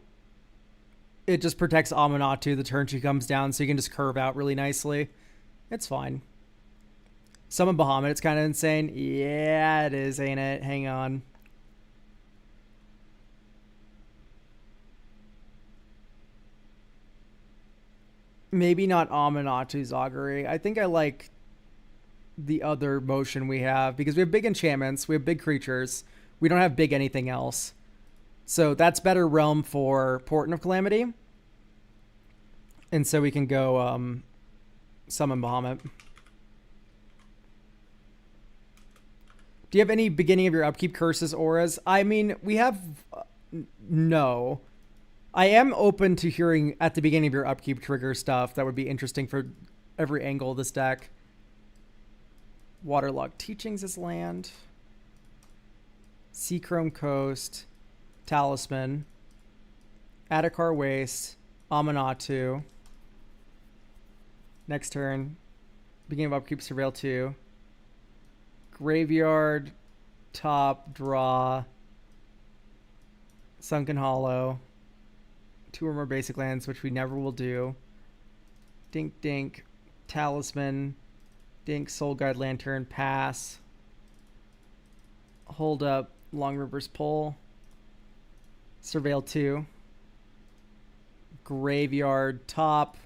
it just protects Amanatu the turn she comes down, so you can just curve out really nicely. It's fine. Summon Bahamut, it's kind of insane. Yeah, it is, ain't it? Hang on. Maybe not Amanatu's Augury. I think I like the other motion we have, because we have big enchantments, we have big creatures, we don't have big anything else. So that's better realm for Portent of Calamity. And so we can go summon Bahamut. Do you have any beginning of your upkeep curses, auras? I mean, we have... no. I am open to hearing at the beginning of your upkeep trigger stuff. That would be interesting for every angle of this deck. Waterlogged Teachings is land. Seachrome Coast. Talisman. Adhikar Waste. Amanatu. Next turn. Beginning of upkeep, Surveil 2. Graveyard, top, draw. Sunken Hollow. 2 or more basic lands, which we never will do. Dink, dink. Talisman. Dink, Soul Guide Lantern, pass. Hold up, Long River's Pull. Surveil 2. Graveyard, top,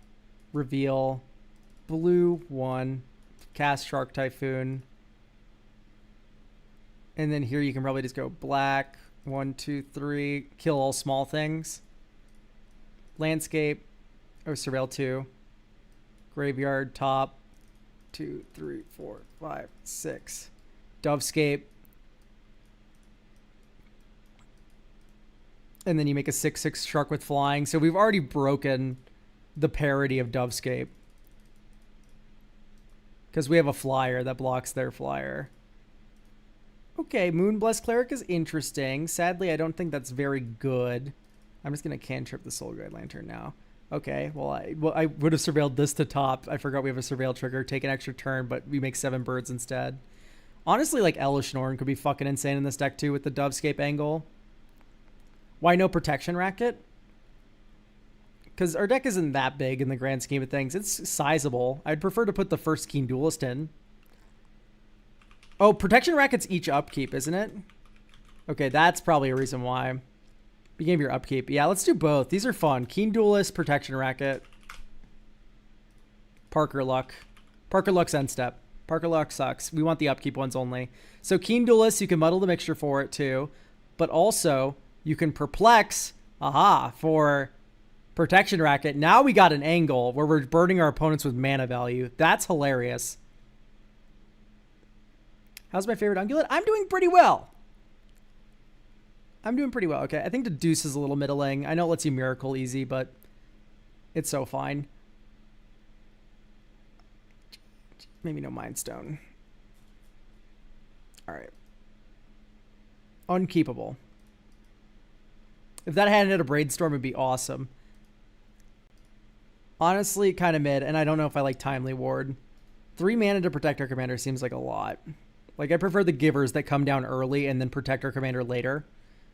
reveal. Blue, 1. Cast Shark Typhoon. And then here you can probably just go black. 1, 2, 3. Kill all small things. Landscape. Oh, Surveil 2. Graveyard, top. 2, 3, 4, 5, 6. Dovescape. And then you make a 6/6 shark with flying. So we've already broken the parity of Dovescape. Because we have a flyer that blocks their flyer. Okay, Moonblessed Cleric is interesting. Sadly, I don't think that's very good. I'm just going to cantrip the Soul Guide Lantern now. Okay, well, I would have surveilled this to top. I forgot we have a surveil trigger. Take an extra turn, but we make 7 birds instead. Honestly, like Elesh Norn could be fucking insane in this deck too with the Dovescape angle. Why no Protection Racket? Because our deck isn't that big in the grand scheme of things. It's sizable. I'd prefer to put the first Keen Duelist in. Oh, Protection Racket's each upkeep, isn't it? Okay, that's probably a reason why. Beginning of your upkeep. Yeah, let's do both. These are fun. Keen Duelist, Protection Racket. Parker Luck. Parker Luck's end step. Parker Luck sucks. We want the upkeep ones only. So Keen Duelist, you can muddle the mixture for it too. But also, you can Perplex, for Protection Racket. Now we got an angle where we're burning our opponents with mana value. That's hilarious. How's my favorite Ungulate? I'm doing pretty well. Okay, I think the Deuce is a little middling. I know it lets you Miracle easy, but it's so fine. Maybe no Mind Stone. All right. Unkeepable. If that hadn't hit a Brainstorm, it'd be awesome. Honestly, kind of mid, and I don't know if I like Timely Ward. 3 mana to protect our commander seems like a lot. Like, I prefer the givers that come down early and then protect our commander later.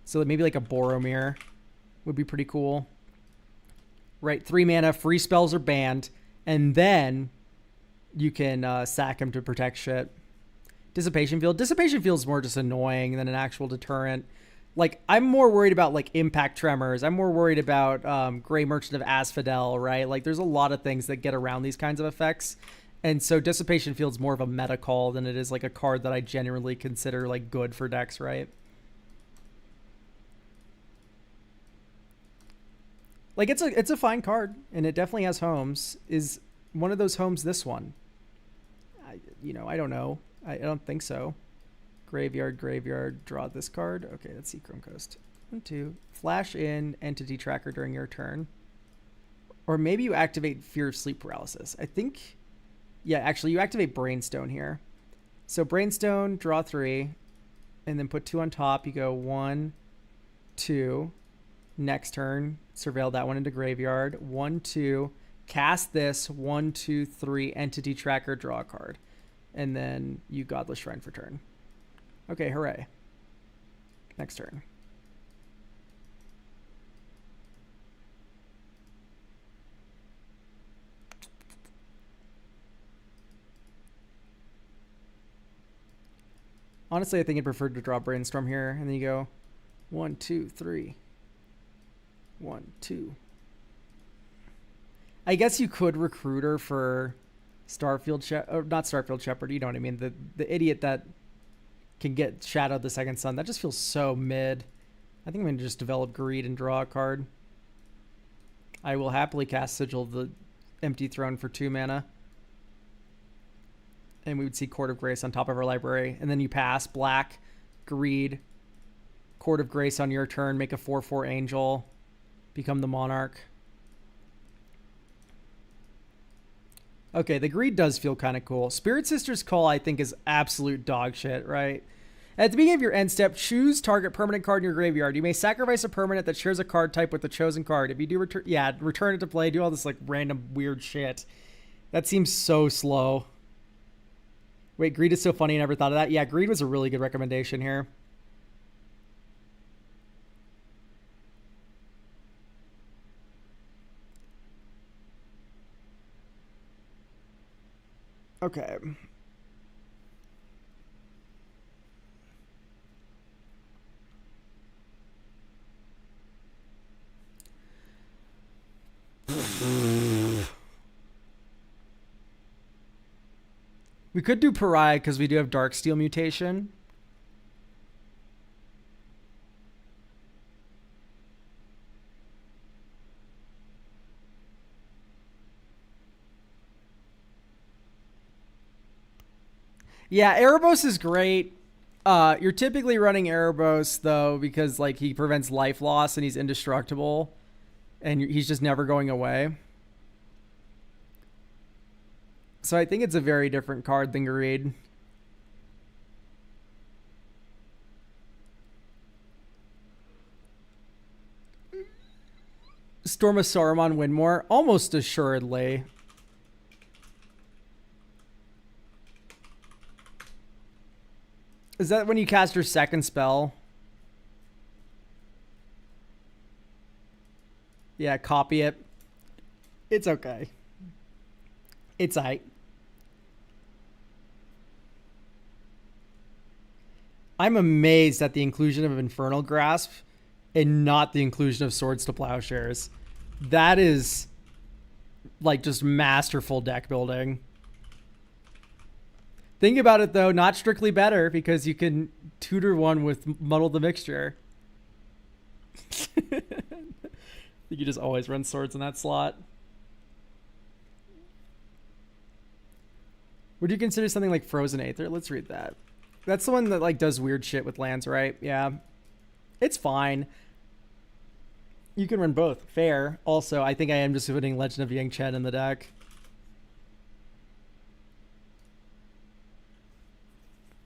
So maybe like a Boromir would be pretty cool. Right, 3 mana, free spells are banned, and then you can sack him to protect shit. Dissipation Field. Dissipation Field is more just annoying than an actual deterrent. Like, I'm more worried about, like, Impact Tremors. I'm more worried about Grey Merchant of Asphodel, right? Like, there's a lot of things that get around these kinds of effects. And so Dissipation Field's more of a meta call than it is, like, a card that I genuinely consider, like, good for decks, right? Like, it's a fine card, and it definitely has homes. Is one of those homes this one? I don't know. I don't think so. Graveyard, draw this card. Okay, let's see Chrome Coast. 1, 2. Flash in Entity Tracker during your turn. Or maybe you activate Fear of Sleep Paralysis. I think, yeah, actually you activate Brainstone here. So Brainstone, draw 3, and then put 2 on top. You go 1, 2. Next turn, surveil that one into graveyard. 1, 2. Cast this. 1, 2, 3. Entity Tracker, draw a card. And then you Godless Shrine for turn. Okay, hooray. Next turn. Honestly, I think I'd prefer to draw Brainstorm here. And then you go 1, 2, 3. 1, 2. I guess you could Recruiter for Starfield Shepherd, or not Starfield Shepherd, you know what I mean? The idiot that can get Shadowed the Second Sun. That just feels so mid. I think I'm going to just develop Greed and draw a card. I will happily cast Sigil of the Empty Throne for 2 mana. And we would see Court of Grace on top of our library. And then you pass black, Greed, Court of Grace on your turn, make a 4/4 Angel, become the Monarch. Okay, the Greed does feel kind of cool. Spirit Sister's Call, I think, is absolute dog shit, right? At the beginning of your end step, choose target permanent card in your graveyard. You may sacrifice a permanent that shares a card type with the chosen card. If you do return it to play, do all this like random weird shit. That seems so slow. Wait, Greed is so funny. I never thought of that. Yeah, Greed was a really good recommendation here. Okay. We could do Pariah because we do have Darksteel mutation. Yeah, Erebos is great. You're typically running Erebos though because like he prevents life loss and he's indestructible, and he's just never going away. So I think it's a very different card than Greed. Storm of Saruman Windmore, almost assuredly. Is that when you cast your second spell? Yeah, copy it. It's okay. It's aight. I'm amazed at the inclusion of Infernal Grasp and not the inclusion of Swords to Plowshares. That is like just masterful deck building. Think about it though, not strictly better because you can tutor one with Muddle the Mixture. You just always run swords in that slot. Would you consider something like Frozen Aether? Let's read that. That's the one that like does weird shit with lands, right? Yeah. It's fine. You can run both. Fair. Also, I think I am just putting Legend of Yang Chen in the deck.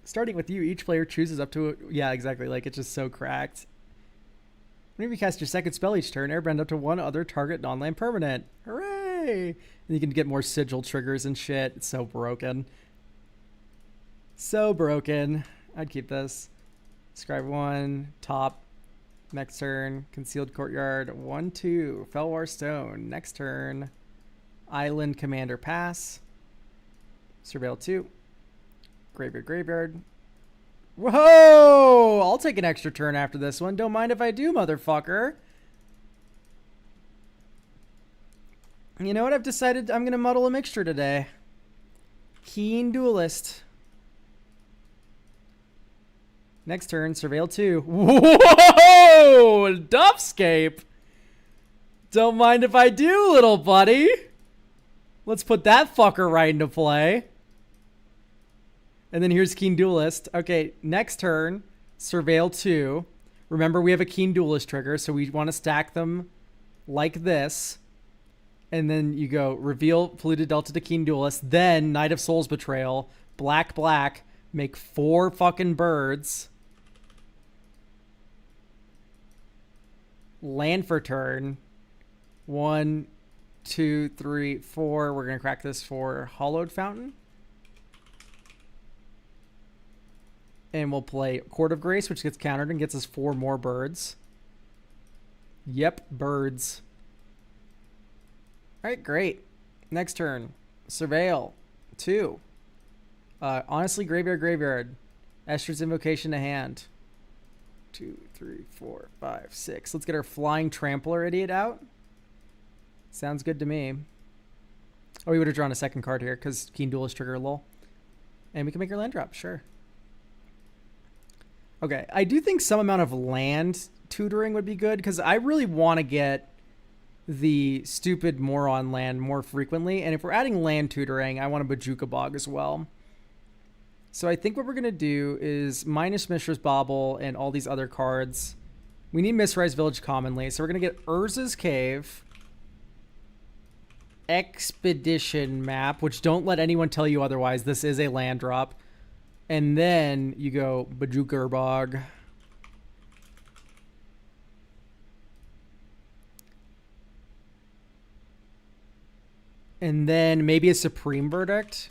Starting with you, each player chooses up to... Yeah, exactly. Like, it's just so cracked. Whenever you cast your second spell each turn, airbend up to one other target non-land permanent. Hooray! And you can get more sigil triggers and shit. It's so broken. So broken. I'd keep this. Scribe 1, top. Next turn, Concealed Courtyard. 1-2, Felwar Stone. Next turn, Island Commander Pass. Surveil 2. Graveyard. Whoa! I'll take an extra turn after this one. Don't mind if I do, motherfucker. You know what? I've decided I'm going to muddle a mixture today. Keen Duelist. Next turn, Surveil 2. Whoa! Dubscape! Don't mind if I do, little buddy. Let's put that fucker right into play. And then here's Keen Duelist. Okay, next turn, Surveil 2. Remember, we have a Keen Duelist trigger, so we want to stack them like this. And then you go reveal Polluted Delta to Keen Duelist. Then Knight of Souls Betrayal. Black. Make 4 fucking birds. Land for turn. 1, 2, 3, 4. We're going to crack this for Hollowed Fountain. And we'll play Court of Grace, which gets countered and gets us 4 more birds. Yep, birds. All right, great. Next turn. Surveil 2. Honestly, Graveyard. Esther's Invocation to hand. 2, 3, 4, 5, 6. Let's get our Flying Trampler idiot out. Sounds good to me. Oh, we would have drawn a second card here because Keen Duelist trigger lol. And we can make our land drop, sure. Okay, I do think some amount of land tutoring would be good because I really want to get the stupid moron land more frequently. And if we're adding land tutoring, I want a Bojuka Bog as well. So I think what we're going to do is minus Mishra's Bauble and all these other cards. We need Mistrise Village commonly. So we're going to get Urza's Cave. Expedition Map, which don't let anyone tell you otherwise. This is a land drop. And then you go Bojuka Bog. And then maybe a Supreme Verdict.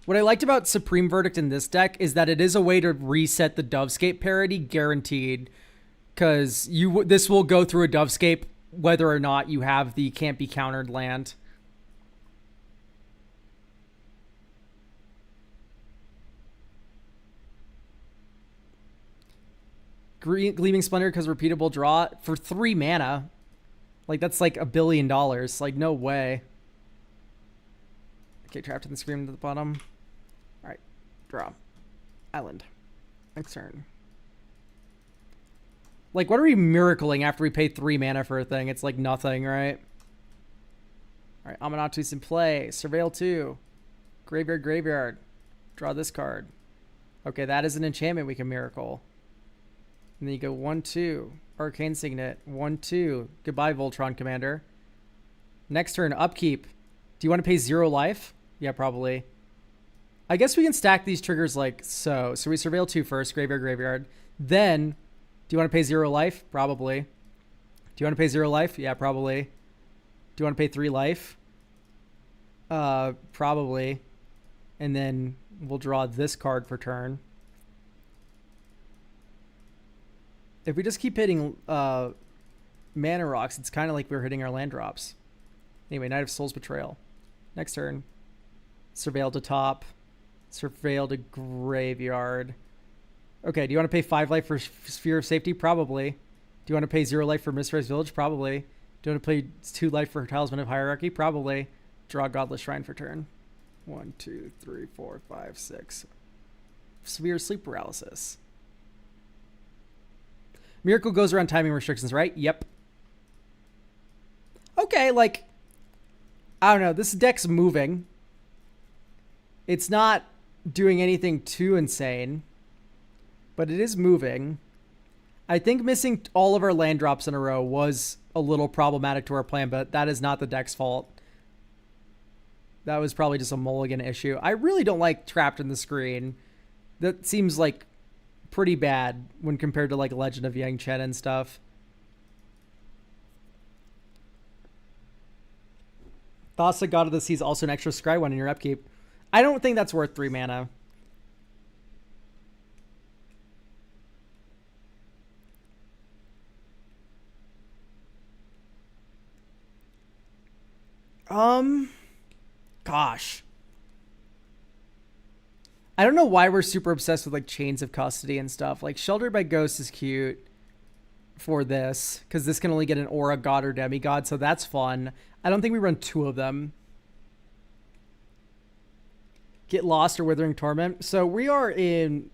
What I liked about Supreme Verdict in this deck is that it is a way to reset the Dovescape parity, guaranteed. Because this will go through a Dovescape whether or not you have the can't be countered land. Gleaming Splendor because repeatable draw for 3 mana. Like, that's like $1 billion. Like, no way. Okay, Trapped in the Scream to the bottom. Alright, draw. Island. Next turn. Like, what are we miracling after we pay 3 mana for a thing? It's like nothing, right? Alright, Aminatus in play. Surveil 2. Graveyard, Graveyard. Draw this card. Okay, that is an enchantment we can miracle. And then you go 1-2. Arcane Signet. 1-2. Goodbye, Voltron Commander. Next turn, Upkeep. Do you want to pay 0 life? Yeah, probably. I guess we can stack these triggers like so. So we Surveil 2 first. Graveyard, Graveyard. Then, do you want to pay 0 life? Probably. Do you want to pay 0 life? Yeah, probably. Do you want to pay 3 life? Probably. And then we'll draw this card for turn. If we just keep hitting mana rocks, it's kind of like we're hitting our land drops. Anyway, Knight of Soul's Betrayal. Next turn. Surveil to top. Surveil to graveyard. Okay, do you want to pay 5 life for Sphere of Safety? Probably. Do you want to pay 0 life for Mistrise Village? Probably. Do you want to pay 2 life for Talisman of Hierarchy? Probably. Draw Godless Shrine for turn. 1, 2, 3, 4, 5, 6. Severe Sleep Paralysis. Miracle goes around timing restrictions, right? Yep. Okay, like, I don't know. This deck's moving. It's not doing anything too insane, but it is moving. I think missing all of our land drops in a row was a little problematic to our plan, but that is not the deck's fault. That was probably just a mulligan issue. I really don't like Trapped in the Screen. That seems like pretty bad when compared to like Legend of Yang Chen and stuff. Thassa, God of the Sea is also an extra scry one in your upkeep. I don't think that's worth 3 mana. Gosh. I don't know why we're super obsessed with like Chains of Custody and stuff. Like Sheltered by Ghosts is cute for this because this can only get an aura, god, or demigod, so that's fun. I don't think we run 2 of them. Get Lost or Withering Torment. So we are in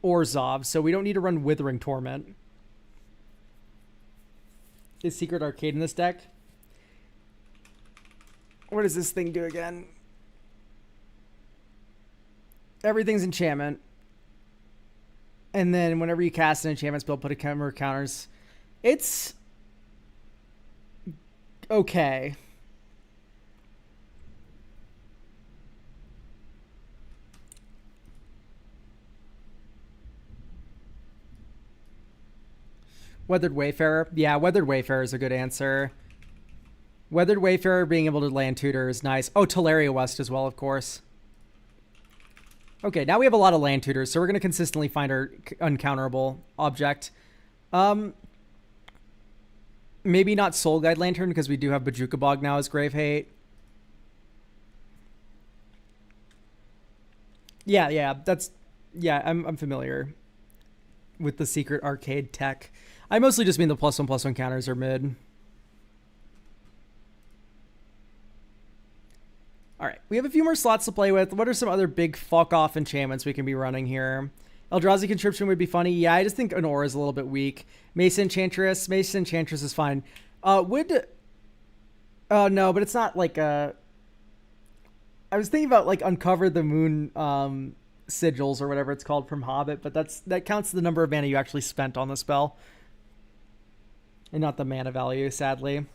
Orzhov, so we don't need to run Withering Torment. Is Secret Arcade in this deck? What does this thing do again? Everything's enchantment. And then whenever you cast an enchantment spell, put a counters. It's okay. Weathered Wayfarer. Yeah, Weathered Wayfarer is a good answer. Weathered Wayfarer being able to land tutor is nice. Oh, Teleria West as well, of course. Okay, now we have a lot of land tutors, so we're going to consistently find our uncounterable object. Maybe not Soul Guide Lantern, because we do have Bojuka Bog now as Grave Hate. Yeah, I'm familiar with the Secret Arcade tech. I mostly just mean the +1/+1 counters are mid. All right, we have a few more slots to play with. What are some other big fuck-off enchantments we can be running here? Eldrazi Conscription would be funny. Yeah, I just think an aura is a little bit weak. Mason Enchantress. Mason Enchantress is fine. No, but it's not like a... I was thinking about like Uncover the Moon sigils or whatever it's called from Hobbit, but that counts the number of mana you actually spent on the spell. And not the mana value, sadly.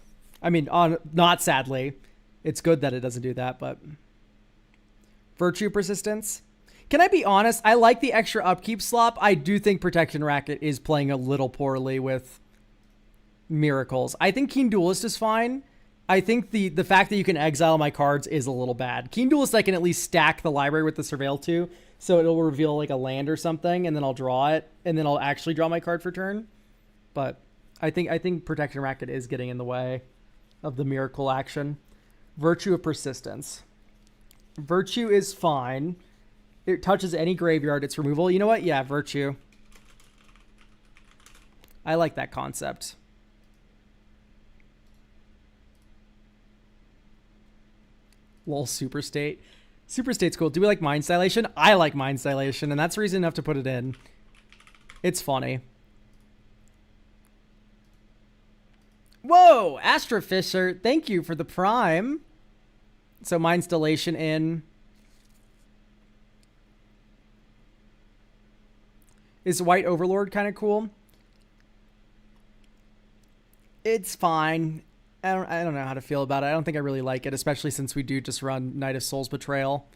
I mean, not sadly. It's good that it doesn't do that, but... Virtue Persistence. Can I be honest? I like the extra upkeep slop. I do think Protection Racket is playing a little poorly with Miracles. I think Keen Duelist is fine, I think the fact that you can exile my cards is a little bad. Keen Duelist, I can at least stack the library with the Surveil 2, so it'll reveal like a land or something, and then I'll draw it, and then I'll actually draw my card for turn. But I think Protection Racket is getting in the way of the Miracle action. Virtue of Persistence. Virtue is fine. It touches any graveyard, it's removal. You know what? Yeah, Virtue. I like that concept. Lol, Super State. Super State's cool. Do we like Mind Stylation? I like Mind Stylation, and that's reason enough to put it in. It's funny. Whoa, Astrofisher, thank you for the prime. So Mind Stylation in. Is White Overlord kind of cool? It's fine. I don't know how to feel about it. I don't think I really like it, especially since we do just run Knight of Souls Betrayal.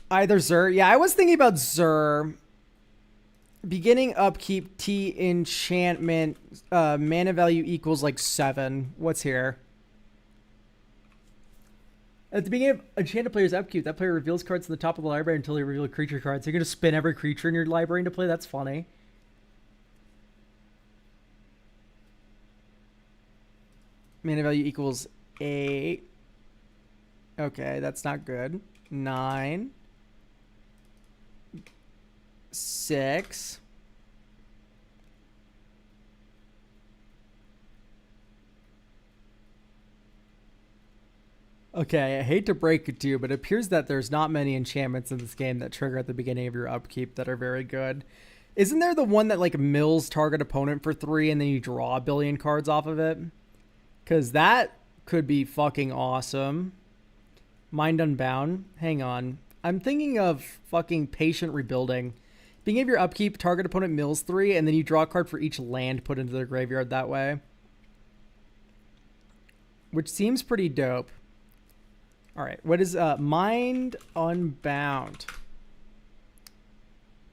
Either Zur. Yeah, I was thinking about Zur. Beginning upkeep, T enchantment, mana value equals like 7. What's here? At the beginning of enchanted player's upkeep, that player reveals cards in the top of the library until they reveal a creature card. So you're going to spin every creature in your library into play? That's funny. Mana value equals 8. Okay, that's not good. 9. 6. Okay, I hate to break it to you, but it appears that there's not many enchantments in this game that trigger at the beginning of your upkeep that are very good. Isn't there the one that like mills target opponent for 3 and then you draw a billion cards off of it? Because that could be fucking awesome. Mind Unbound. Hang on. I'm thinking of fucking Patient Rebuilding. Beginning of your upkeep, target opponent mills 3, and then you draw a card for each land put into their graveyard that way. Which seems pretty dope. Alright, what is Mind Unbound?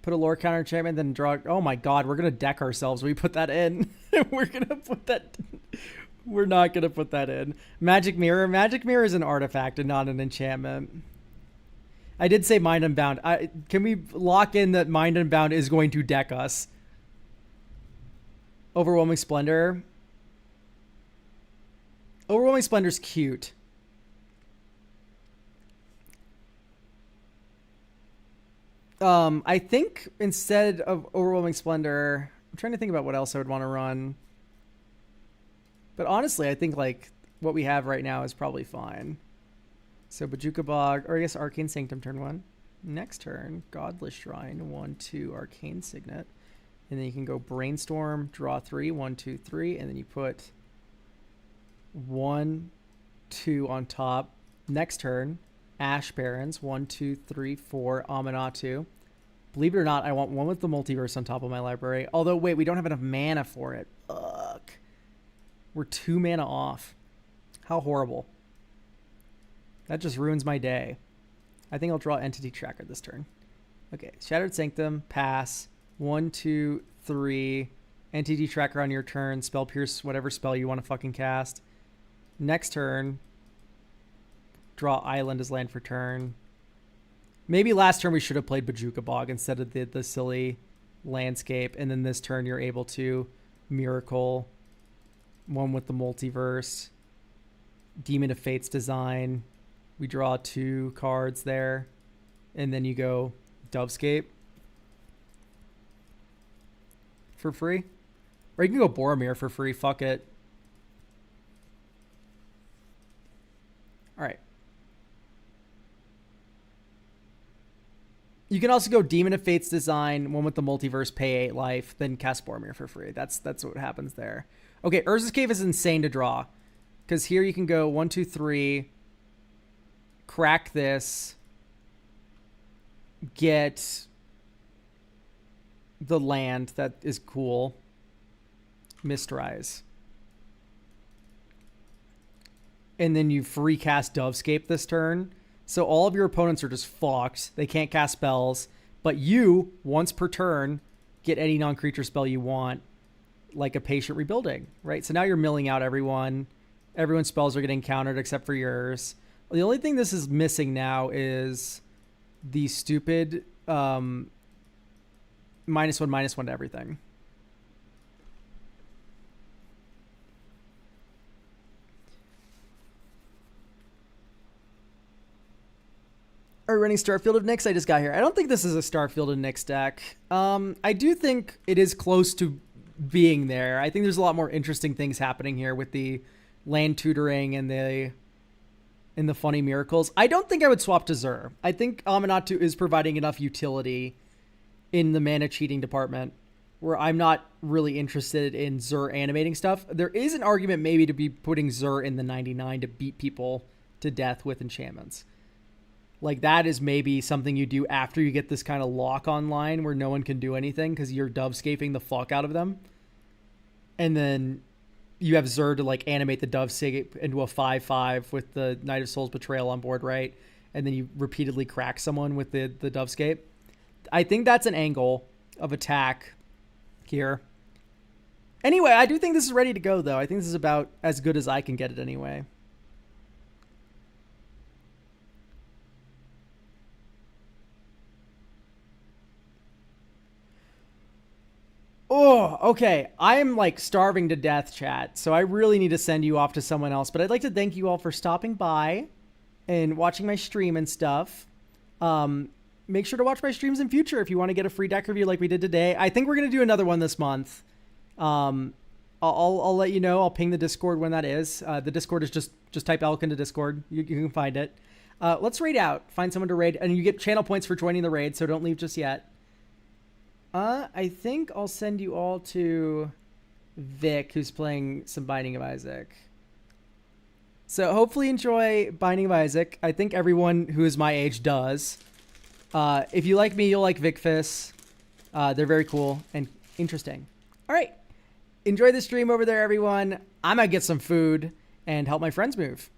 Put a lore counter enchantment, then draw... Oh my god, we're going to deck ourselves. We put that in. We're going to put that... We're not going to put that in. Magic Mirror. Magic Mirror is an artifact and not an enchantment. I did say Mind Unbound. Can we lock in that Mind Unbound is going to deck us? Overwhelming Splendor. Overwhelming Splendor's cute. I think instead of Overwhelming Splendor, I'm trying to think about what else I would want to run. But honestly, I think like what we have right now is probably fine. So Bojuka Bog, or I guess Arcane Sanctum turn 1. Next turn, Godless Shrine, 1/2 Arcane Signet. And then you can go Brainstorm, draw 3, 1, 2, 3, and then you put 1, 2 on top. Next turn, Ash Barrens, 1, 2, 3, 4, Aminatu. Believe it or not, I want one with the Multiverse on top of my library. Although, wait, we don't have enough mana for it. Fuck. We're 2 mana off. How horrible. That just ruins my day. I think I'll draw Entity Tracker this turn. Okay, Shattered Sanctum, pass. 1, 2, 3. Entity Tracker on your turn. Spell Pierce, whatever spell you want to fucking cast. Next turn, draw Island as land for turn. Maybe last turn we should have played Bojuka Bog instead of the silly landscape. And then this turn you're able to Miracle. One with the Multiverse. Demon of Fate's Design. We draw 2 cards there. And then you go Dovescape. For free. Or you can go Boromir for free. Fuck it. Alright. You can also go Demon of Fate's Design, one with the Multiverse, pay 8 life, then cast Boromir for free. That's what happens there. Okay, Urza's Cave is insane to draw. Because here you can go 1, 2, 3, crack this, get the land that is cool. Mistrise. And then you free cast Dovescape this turn. So all of your opponents are just fucked. They can't cast spells. But you, once per turn, get any non-creature spell you want, like a Patient Rebuilding, right? So now you're milling out everyone. Everyone's spells are getting countered except for yours. The only thing this is missing now is the stupid -1/-1 to everything. Are running Starfield of Nyx? I just got here. I don't think this is a Starfield of Nyx deck. I do think it is close to being there. I think there's a lot more interesting things happening here with the land tutoring and the funny miracles. I don't think I would swap to Zur. I think Aminatou is providing enough utility in the mana cheating department where I'm not really interested in Zur animating stuff. There is an argument maybe to be putting Zur in the 99 to beat people to death with enchantments. Like, that is maybe something you do after you get this kind of lock online where no one can do anything because you're Dovescaping the fuck out of them. And then you have Zur to, like, animate the Dovescape into a 5/5 with the Knight of Souls Betrayal on board, right? And then you repeatedly crack someone with the Dovescape. I think that's an angle of attack here. Anyway, I do think this is ready to go, though. I think this is about as good as I can get it anyway. Oh, okay. I am like starving to death, chat. So I really need to send you off to someone else. But I'd like to thank you all for stopping by and watching my stream and stuff. Make sure to watch my streams in future if you want to get a free deck review like we did today. I think we're going to do another one this month. I'll let you know. I'll ping the Discord when that is. The Discord is just type Elk into Discord. You can find it. Let's raid out. Find someone to raid. And you get channel points for joining the raid, so don't leave just yet. I think I'll send you all to Vic, who's playing some Binding of Isaac. So hopefully enjoy Binding of Isaac. I think everyone who is my age does. If you like me, you'll like Vicfis. They're very cool and interesting. All right. Enjoy the stream over there, everyone. I'm going to get some food and help my friends move.